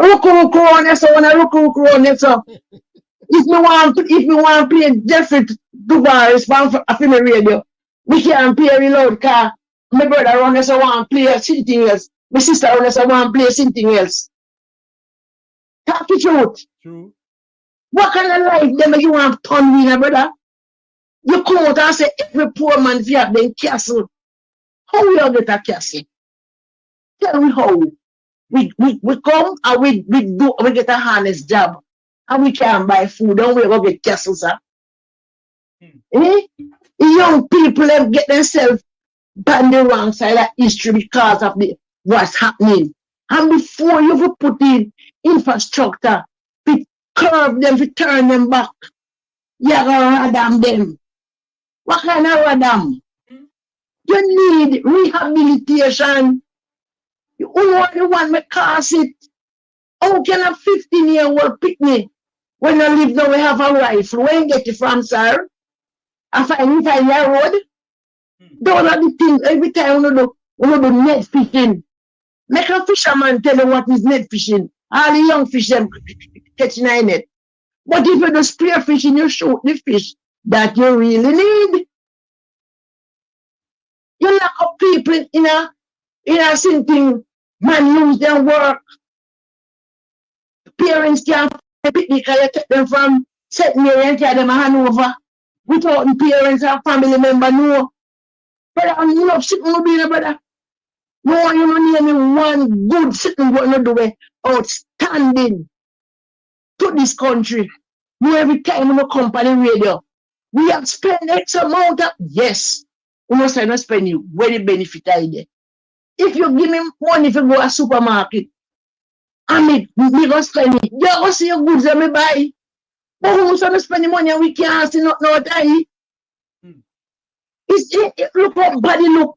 Ruku on this one, Ruku on this one. If we want to play Jeffrey Tavares for a radio, we can play reload car. My brother run us want to play something else. My sister run us want to play something else. Talk the truth. True. What kind of life them you want to turn me, brother? You come out and say every poor man fi have them castle. How we all get a castle? Tell me how. We come and we get a honest job and we can buy food and we go get castles. The young people them get themselves on the wrong side of history because of what's happening. And before you put in infrastructure, we curve them, we turn them back. You're gonna radam them. What kind of radam? You need rehabilitation. You only want me cause it. How can a 15-year-old pick me when I live now we have a rifle? Where you get it from, sir? I find your road. Those are the things every time we do net fishing. Make a fisherman tell you what is net fishing. All the young fish them catching in net. But if you do spear fishing, you shoot the fish that you really need. You lock up people in a something, man lose their work. Parents can't pick because you take them from St. Mary and carry them a Hanover without the parents and family member know. Brother, I'm not sitting no being a brother. No, you don't need me one good sitting what not do outstanding to this country. You every time on a company radio. We have spent X amount of yes. We must not spend you where the benefit idea. If you give me money if you go to a supermarket, and me go spend it, you go see your goods and me buy. But we must not spend the money and we can't see nothing out of it. Look how body look.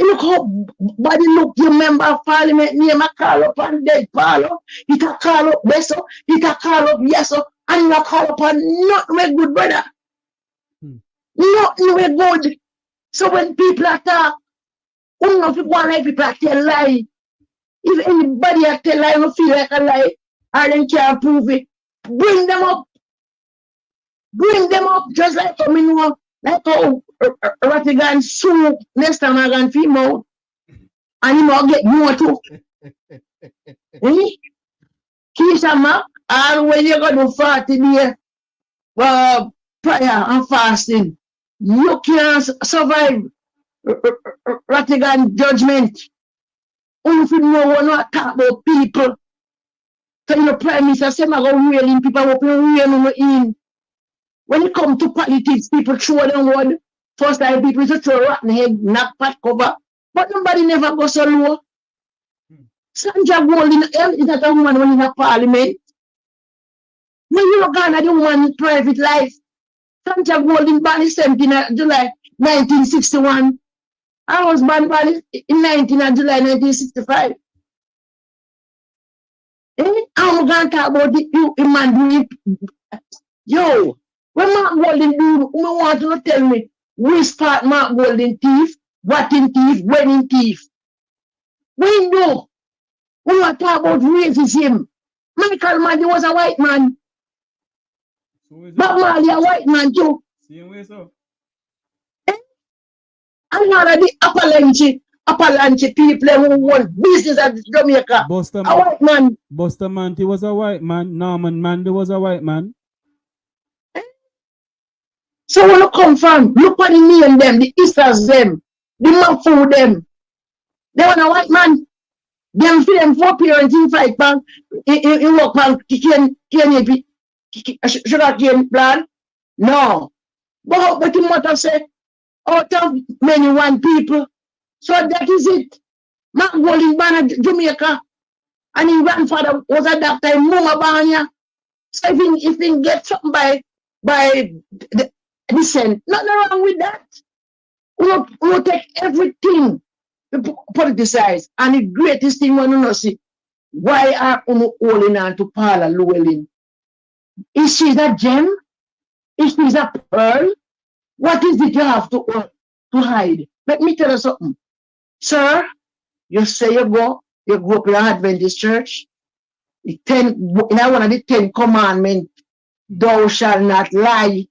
Look how body look. You member of parliament name a call up and dead Paulo. It a call up Beso. It a call up Yeso. And you a call up and nothing we good, brother. Nothing we good. So when people attack, you know people want like people tell lie. If anybody tell lie, you feel like a lie, or they can't prove it. Bring them up. Bring them up just like how me know. Like how Ratigan sue next time I can female. And you know get more too. Keisha Mac, all when you go to 40 days prayer and fasting, you can't survive Ratigan judgment. If you know we're not talk about people. So you know, Prime Minister say, I'm going to reel in people, I'm going to reel in. When it comes to politics, people throw them word. First time people just throw rotten head, knock pot cover. But nobody never goes so low. Sandra Golding is not a woman when in a parliament. When you look at the woman's private life, Sandra Golding born in 17 July 1961. I was born in 19 July 1965. I'm going to talk about the man doing. Yo, when Mark Golding do, you want to tell me which part Mark Golding thief, what in thief, when in thief. We know. We want to talk about racism. Michael Manley was a white man. Bob Marley a white man too. Same way so. And one of the Appalachian people who want business at Jamaica. A white man. Buster Manty was a white man. Norman Mandy was a white man. So where you come from? Look at the name them, the Easters them, the Mafu them. They want a white man. Them for them 4 parents in fight bank. In work bank, sugar cane plan. No. But you must have said, out of many one people. So that is it. Mark Golding born at Jamaica. And his grandfather was a doctor in Muma Banya. So if he get something by the descent, nothing wrong with that. We take everything politicize. And the greatest thing we don't see, why are we holding on to Paula Llewellyn? Is she a gem? Is she a pearl? What is it you have to hide? Let me tell you something. Sir, you say you go up in an Adventist church. In one of the 10 commandments, thou shalt not lie.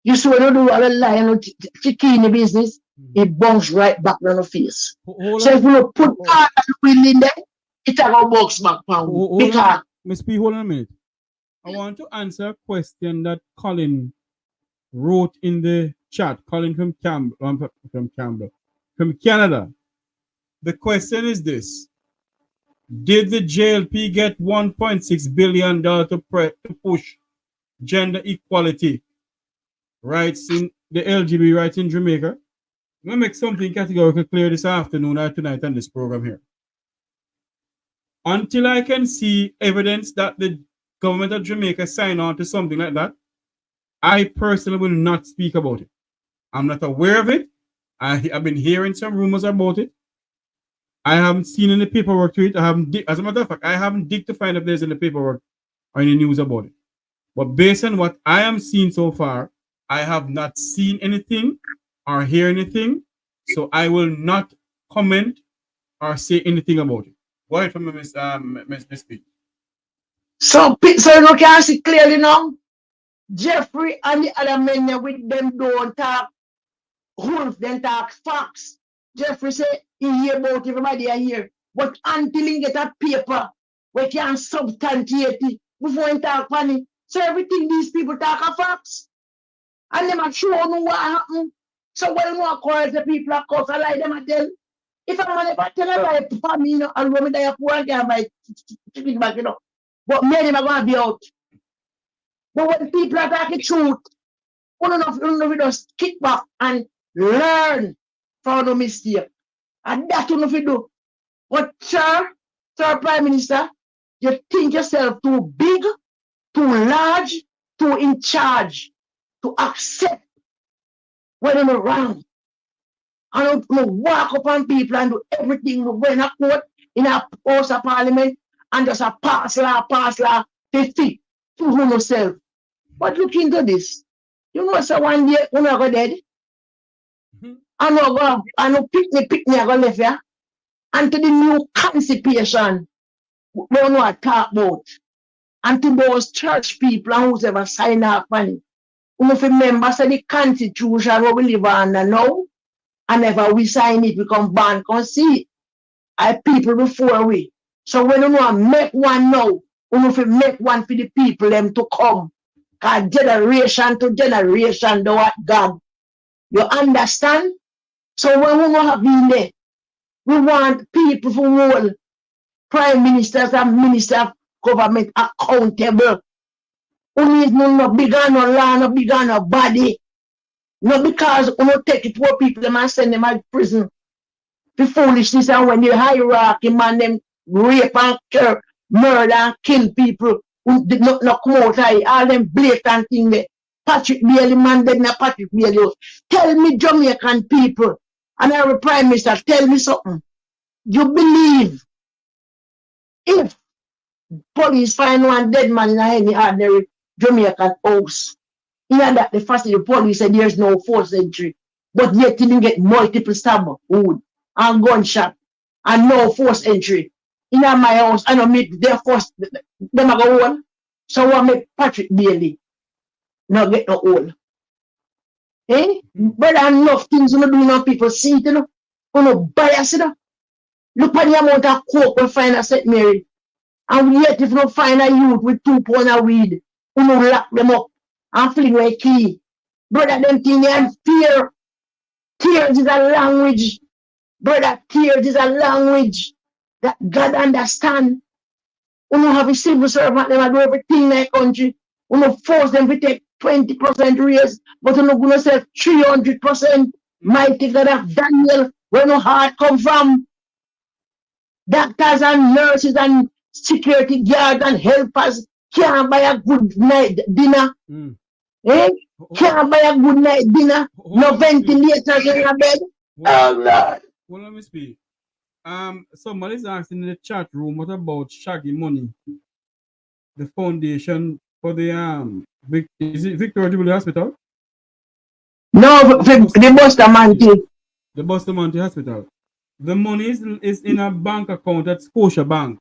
You say you don't do all the lying and chicken business, it bounce right back on the face. So if you put part of the will in there, it will bounce back pound. Miss P, hold on a minute. I want to answer a question that Colin wrote in the chat. Colin from Canada. The question is this. Did the JLP get $1.6 billion to push gender equality rights in the LGBT rights in Jamaica? I'm going to make something categorically clear this afternoon or tonight on this program here. Until I can see evidence that the government of Jamaica signed on to something like that, I personally will not speak about it. I'm not aware of it. I've been hearing some rumors about it. I haven't seen any paperwork to it. As a matter of fact, I haven't digged to find if there's any paperwork or any news about it. But based on what I am seeing so far, I have not seen anything or hear anything. So I will not comment or say anything about it. Go ahead for me, Miss P. So you can see clearly now, Jeffrey and the other men there with them don't talk wolf, then talk facts. Jeffrey say he hear about everybody I hear. But until he get a paper, we can substantiate it before he talk funny. So everything these people talk are facts. And them are sure know what happened. So when you call the people are cause a lie, them are tell. If I'm never tell a lie for me, you know, and when me die poor again by chicken back, you know. But many are gonna be out. But when people are talking truth, we don't just kick back and learn from the mistake. And that's what we do. But sir Prime Minister, you think yourself too big, too large, too in charge to accept when you're wrong. And you walk up on people and do everything. You go in a court, in a house of parliament, and just a pass law, 50 to yourself. But look into this. You know, so one day, when I go dead, I know pick me, I go left here. And to the new constipation, we don't know what to talk about. And to those church people and who's ever signed up on it. You know, if members of the constitution what we live under now, and if we sign it, we come back and see it. I people before we. So when you know make one now, you know if you make one for the people them to come. Because generation to generation, do what God. You understand? So when we have been there, we want people who hold prime ministers and ministers of government accountable. Who need no bigger no law, no bigger no body. Not because we take the poor people and send them to prison. The foolishness and when the hierarchy man them rape and kill, murder and kill people who did not come out all them blatant things there. Patrick Bailey man dead na Patrick Bailey. Tell me Jamaican people and our Prime Minister, tell me something. You believe if police find one dead man in any ordinary Jamaican house, that the first the police said there's no force entry, but yet didn't get multiple stab wound and gunshot and no force entry. In my house, I don't make their force them a go on. So I make Patrick Bailey not get no old. Eh? But enough things you do now people see it, you know. You know, bias, you know. Look at the amount of coke we find at St. Mary. And yet if you don't find a youth with 2 pounds of weed, you know, lock them up and fling away key. Brother, them thing they have fear. Tears is a language. Brother, tears is a language that God understand. You know, have a civil servant, them do everything in their country. You know, force them to take 20% raise, but you know, gonna say 300%. Mighty God of Daniel, where no heart come from. Doctors and nurses and security guards and helpers can't buy a good night dinner. Eh? Can't buy a good night dinner. No ventilators in the bed. Oh Lord. Well, let me speak. Somebody's asking in the chat room, what about Shaggy Money? The foundation for the is it Victoria Jubilee Hospital? No, the Bustamante. The Bustamante Hospital. The money is in a bank account at Scotia Bank.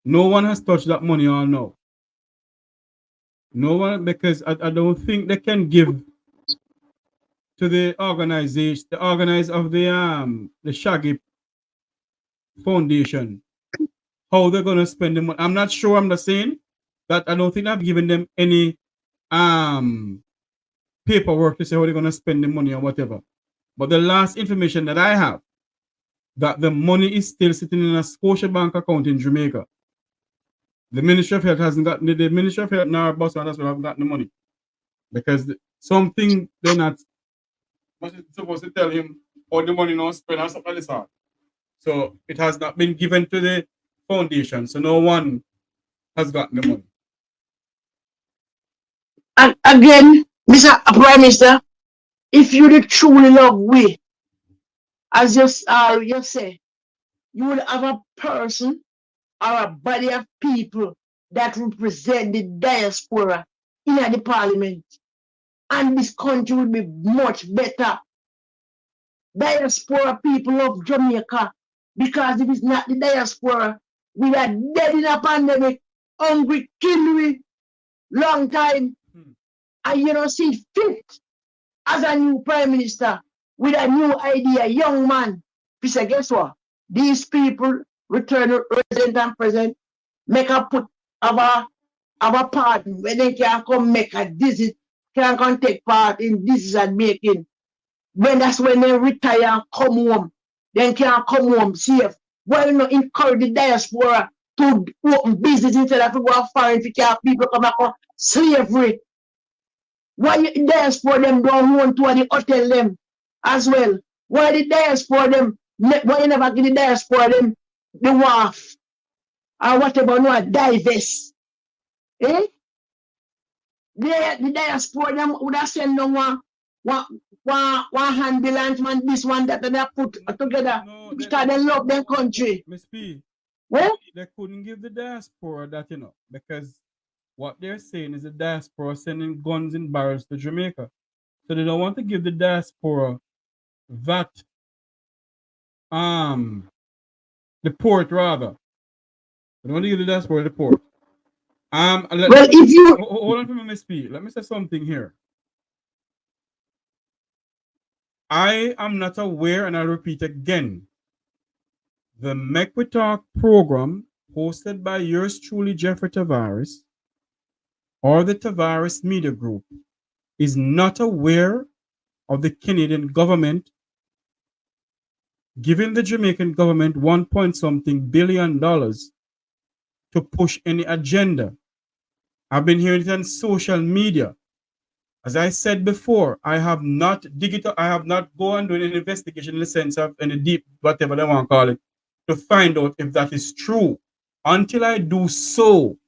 No one has touched that money all now. No one, because I don't think they can give to the organization, the organizer of the Shaggy Foundation, how they're gonna spend the money. I'm not sure. I'm just saying that I don't think I've given them any paperwork to say how they're gonna spend the money or whatever. But the last information that I have, that the money is still sitting in a Scotia Bank account in Jamaica. The Ministry of Health hasn't gotten the Ministry of Health now Botswana haven't gotten the money because something they're not supposed to tell him how the money not spent or something like that. So it has not been given to the foundation. So no one has gotten the money. And again, Mr. Prime Minister, if you truly love we, as you say, you will have a person or a body of people that represent the diaspora in the parliament. And this country will be much better. Diaspora people of Jamaica Because if it's not the diaspora, we are dead in a pandemic, hungry, kill we, long time. And you don't see fit as a new prime minister with a new idea, young man. He said, guess what? These people return resident and present, make a put of a part where they can come make a visit, can come take part in decision making. When that's when they retire and come home, then can come home safe. Why not encourage the diaspora to open business instead of to go foreign if people come back on slavery? Why the diaspora them don't want to the hotel them as well? Why the diaspora them, why you never give the diaspora them the wharf? Or whatever, no, divest. Eh? The diaspora them would have sent no one ambulance man, this one that they put together because they love their country. Miss P, well, they couldn't give the diaspora that, because what they're saying is the diaspora sending guns and barrels to Jamaica. So they don't want to give the diaspora that, the port rather. They don't want to give the diaspora the port. Well, if you hold on for me, Miss P. Let me say something here. I am not aware, and I'll repeat again, the Make We Talk program hosted by yours truly, Jeffrey Tavares, or the Tavares Media Group, is not aware of the Canadian government giving the Jamaican government $1.something billion to push any agenda. I've been hearing it on social media. As I said before, I have not gone and done an investigation in the sense of any deep, whatever they want to call it, to find out if that is true. Until I do so,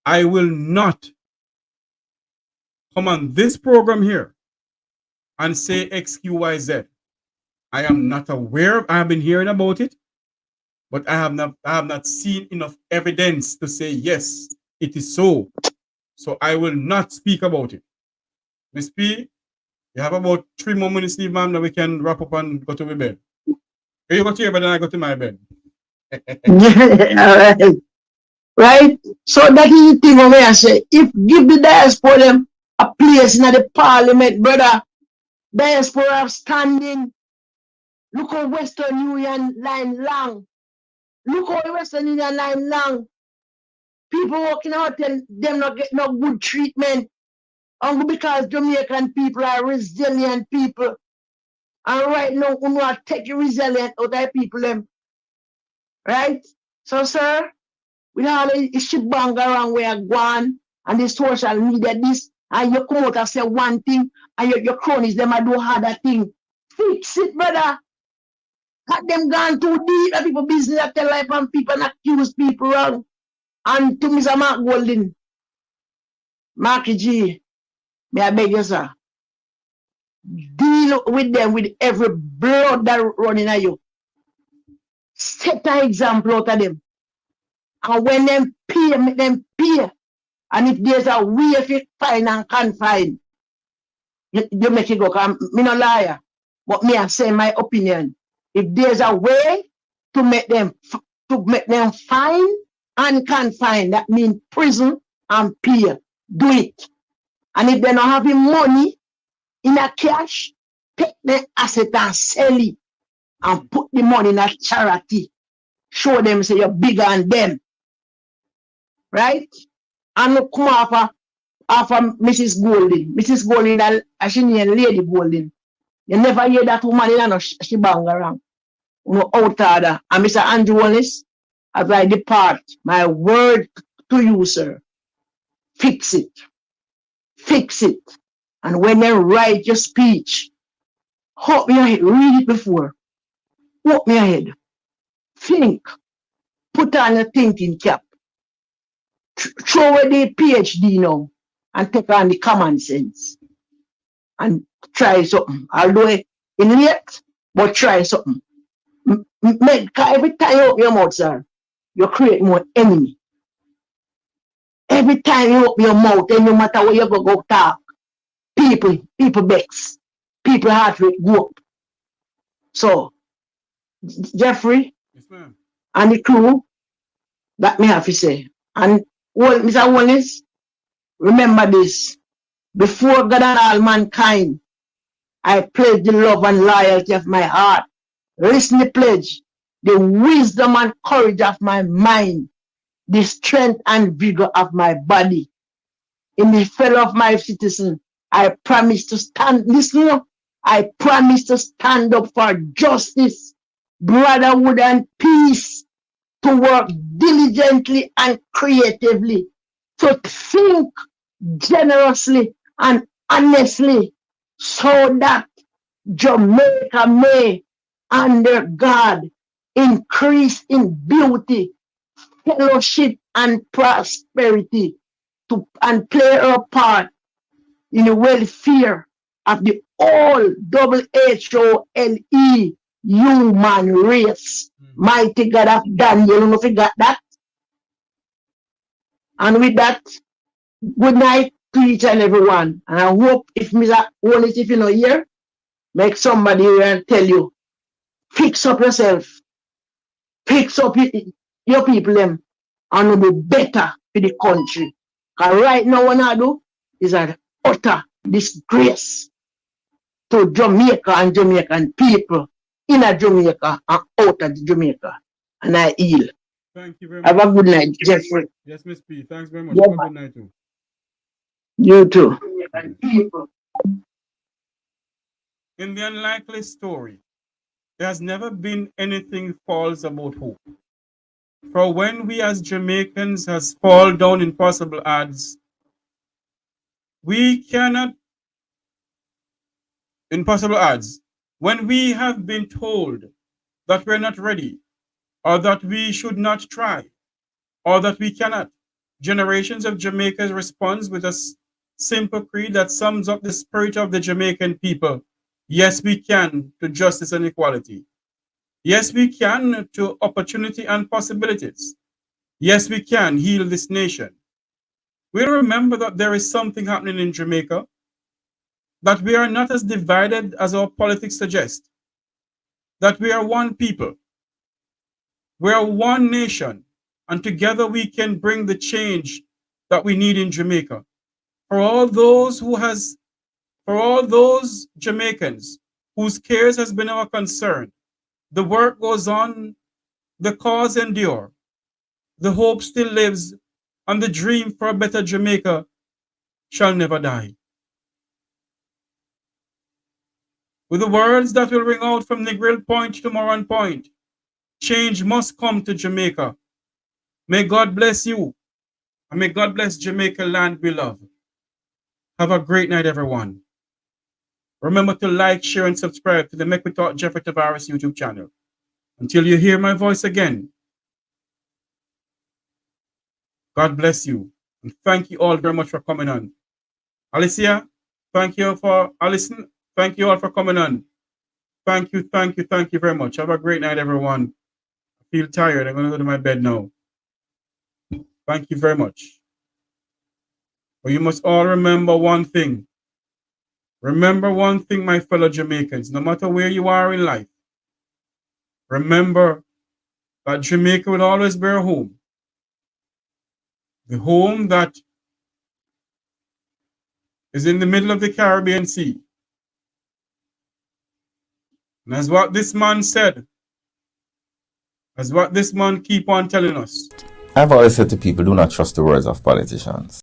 I will not come on this program here and say XQYZ. I am not aware. I have been hearing about it, but I have not seen enough evidence to say yes, it is so. So I will not speak about it. Miss P, you have about 3 more minutes, leave, ma'am, that we can wrap up and go to my bed. You go to your bed and I go to my bed. All right. Right? So that is the thing where I say, if give the diaspora them a place in the parliament, brother, diaspora standing. Look how Western Union line long. Look how Western Union line long. People working out and them not get no good treatment. Only because Jamaican people are resilient people. And right now, we want to take resilient out of people them. Right? So, sir, with all the shit bang around where you're going and the social media, this, and you come out and say one thing, and your cronies, them I do other thing. Fix it, brother. Got them gone too deep at people business at their life and people and accuse people wrong. And to Mr. Mark Golden, Marky G, may I beg you, sir, deal with them with every blood that running at you. Set an example out of them. And when them pay, make them pay. And if there's a way if you fine and confine, you make it go. I'm not a liar. But me, I say my opinion. If there's a way to make them fine and confine, that means prison and pay. Do it. And if they're not having money in a cash, take the asset and sell it and put the money in a charity. Show them say you're bigger than them. Right? And come after Mrs. Golden. Mrs. Golden, that she named Lady Golden. You never hear that woman in she bang around. No out order. And Mr. Andrew Wallace, as I depart, my word to you, sir. Fix it. Fix it. And when they write your speech, hold me ahead, read it before. Hold me ahead. Think. Put on a thinking cap. Throw away the PhD now and take on the common sense. And try something. Although it's late, but try something. Every time you open your mouth, sir, you create more enemy. Every time you open your mouth, and no matter where you go talk, people vex. People heart rate go up. So, Jeffrey, Yes, ma'am. and the crew, that me have to say. And Mr. Wallace, remember this. Before God and all mankind, I pledge the love and loyalty of my heart. Listen the pledge, the wisdom and courage of my mind, the strength and vigor of my body. In the fellow of my citizen, I promise to stand, listen, I promise to stand up for justice, brotherhood, and peace, to work diligently and creatively, to think generously and honestly, so that Jamaica may, under God, increase in beauty, fellowship, and prosperity, and play a part in the welfare of the whole WHOLE human race. Mighty God of Daniel, you know, forgot that. And with that, good night to each and everyone. And I hope if Mr. Wallace, if you know here, make somebody here and tell you, fix up yourself, fix up your people them, and will be better for the country. Because right now what I do is an utter disgrace to Jamaica and Jamaican people in a Jamaica and out of Jamaica. And I yield. Thank you very much. Have a good night, Jeffrey. Yes, Miss P. Thanks very much. Have a good night too. You too. In the unlikely story, there has never been anything false about hope. For when we as Jamaicans has fall down impossible odds, we cannot, impossible odds, when we have been told that we're not ready, or that we should not try, or that we cannot, generations of Jamaicans responds with a simple creed that sums up the spirit of the Jamaican people. Yes, we can to justice and equality. Yes, we can to opportunity and possibilities. Yes, we can heal this nation. We remember that there is something happening in Jamaica, that we are not as divided as our politics suggest, that we are one people, we are one nation, and together we can bring the change that we need in Jamaica. For all those Jamaicans whose cares has been our concern, the work goes on, the cause endure, the hope still lives, and the dream for a better Jamaica shall never die. With the words that will ring out from Negril Point to Moran Point, change must come to Jamaica. May God bless you, and may God bless Jamaica land we love. Have a great night, everyone. Remember to like, share, and subscribe to the Make We Talk Jeffrey Tavares YouTube channel. Until you hear my voice again, God bless you. And thank you all very much for coming on. Alicia, thank you for Alison. Thank you all for coming on. Thank you very much. Have a great night, everyone. I feel tired. I'm going to go to my bed now. Thank you very much. But you must all remember one thing. Remember one thing, my fellow Jamaicans, no matter where you are in life, remember that Jamaica will always be a home. The home that is in the middle of the Caribbean Sea. And as what this man said, as what this man keep on telling us. I've always said to people, do not trust the words of politicians.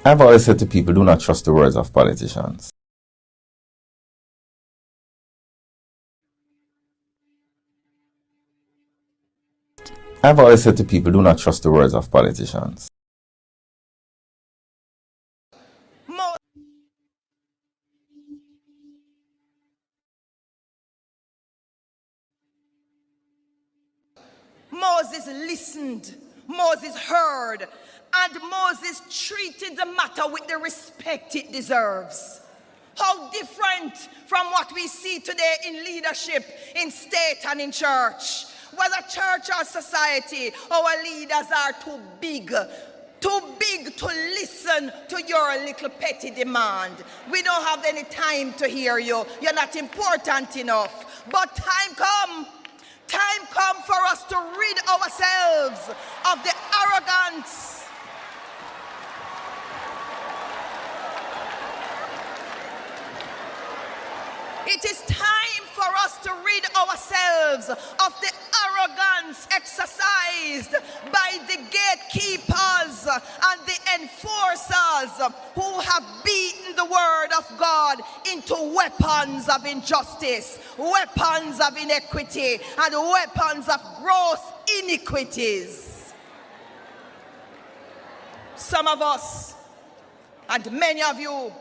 I've always said to people, do not trust the words of politicians. I've always said to people, do not trust the words of politicians. Moses listened, Moses heard, and Moses treated the matter with the respect it deserves. How different from what we see today in leadership, in state and in church. Whether church or society, our leaders are too big, too big to listen to your little petty demand. We don't have any time to hear you. You're not important enough. But time come for us to rid ourselves of the arrogance. It is time for us to rid ourselves of the arrogance exercised by the gatekeepers and the enforcers who have beaten the word of God into weapons of injustice, weapons of inequity, and weapons of gross iniquities. Some of us, and many of you,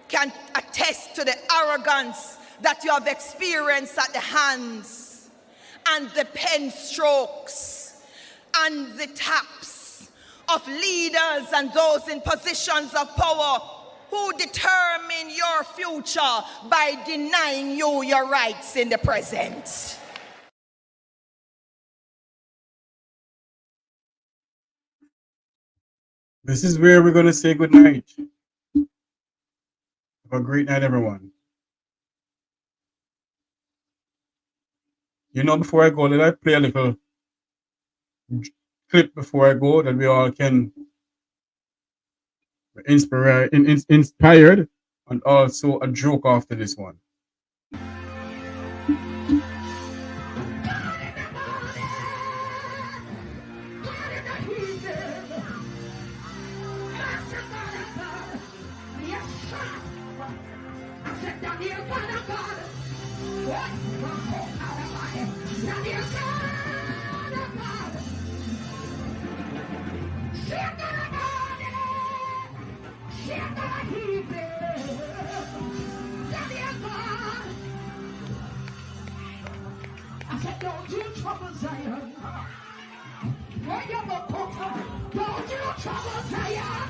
can attest to the arrogance that you have experienced at the hands and the pen strokes and the taps of leaders and those in positions of power who determine your future by denying you your rights in the present. This is where we're going to say good night. Have a great night, everyone. You know, before I go, let I play a little clip before I go that we all can be inspired and also a joke after this one. I said, don't you trouble Zion. Where you go, Coco? Don't you trouble Zion.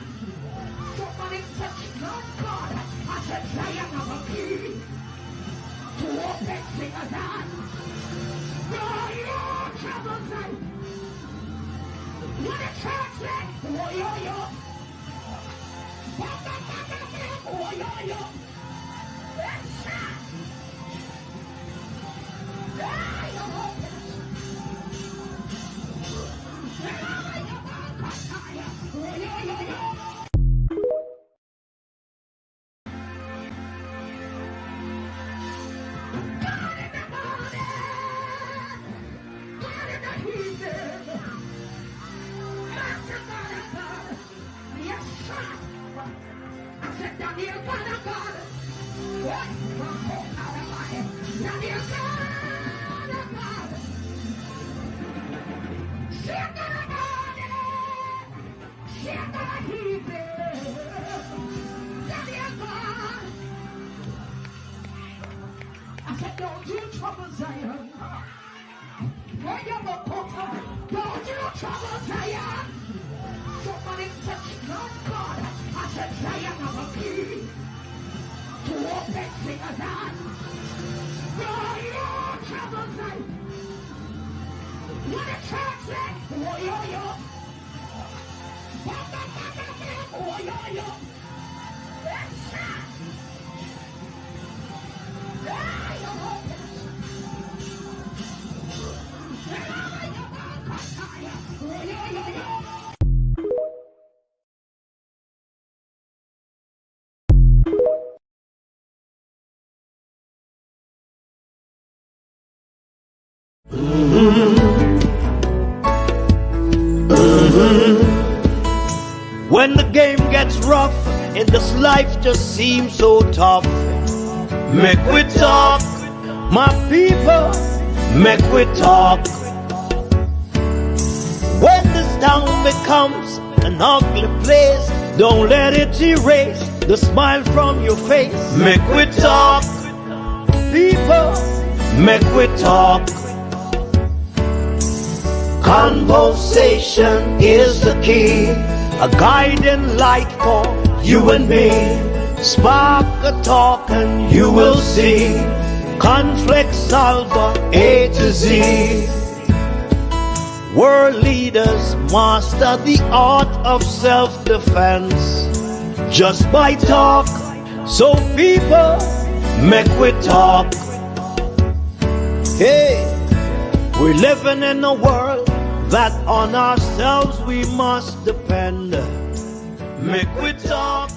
Somebody touch my God. I said, Zion of a key. To open singers on. Don't you trouble Zion. What a church said, oh, yo, yo. Oh, yo, yo. Let's shot. I said, don't you trouble Zion. Where you go, Coco? Don't you trouble Zion. Somebody touch my God. I said, Zion of a key. To open singers on. Don't you trouble Zion. What a church said, oh, yo, yo. Oh, yo, yo. Let's shot. When the game gets rough and this life just seems so tough, make we talk, my people, make we talk. When this town becomes an ugly place, don't let it erase the smile from your face. Make we talk, people, make we talk. Conversation is the key, a guiding light for you and me. Spark a talk and you will see. Conflict solver A to Z. World leaders master the art of self-defense just by talk. So people make we talk. Hey, we're living in a world that on ourselves we must depend. Make we talk.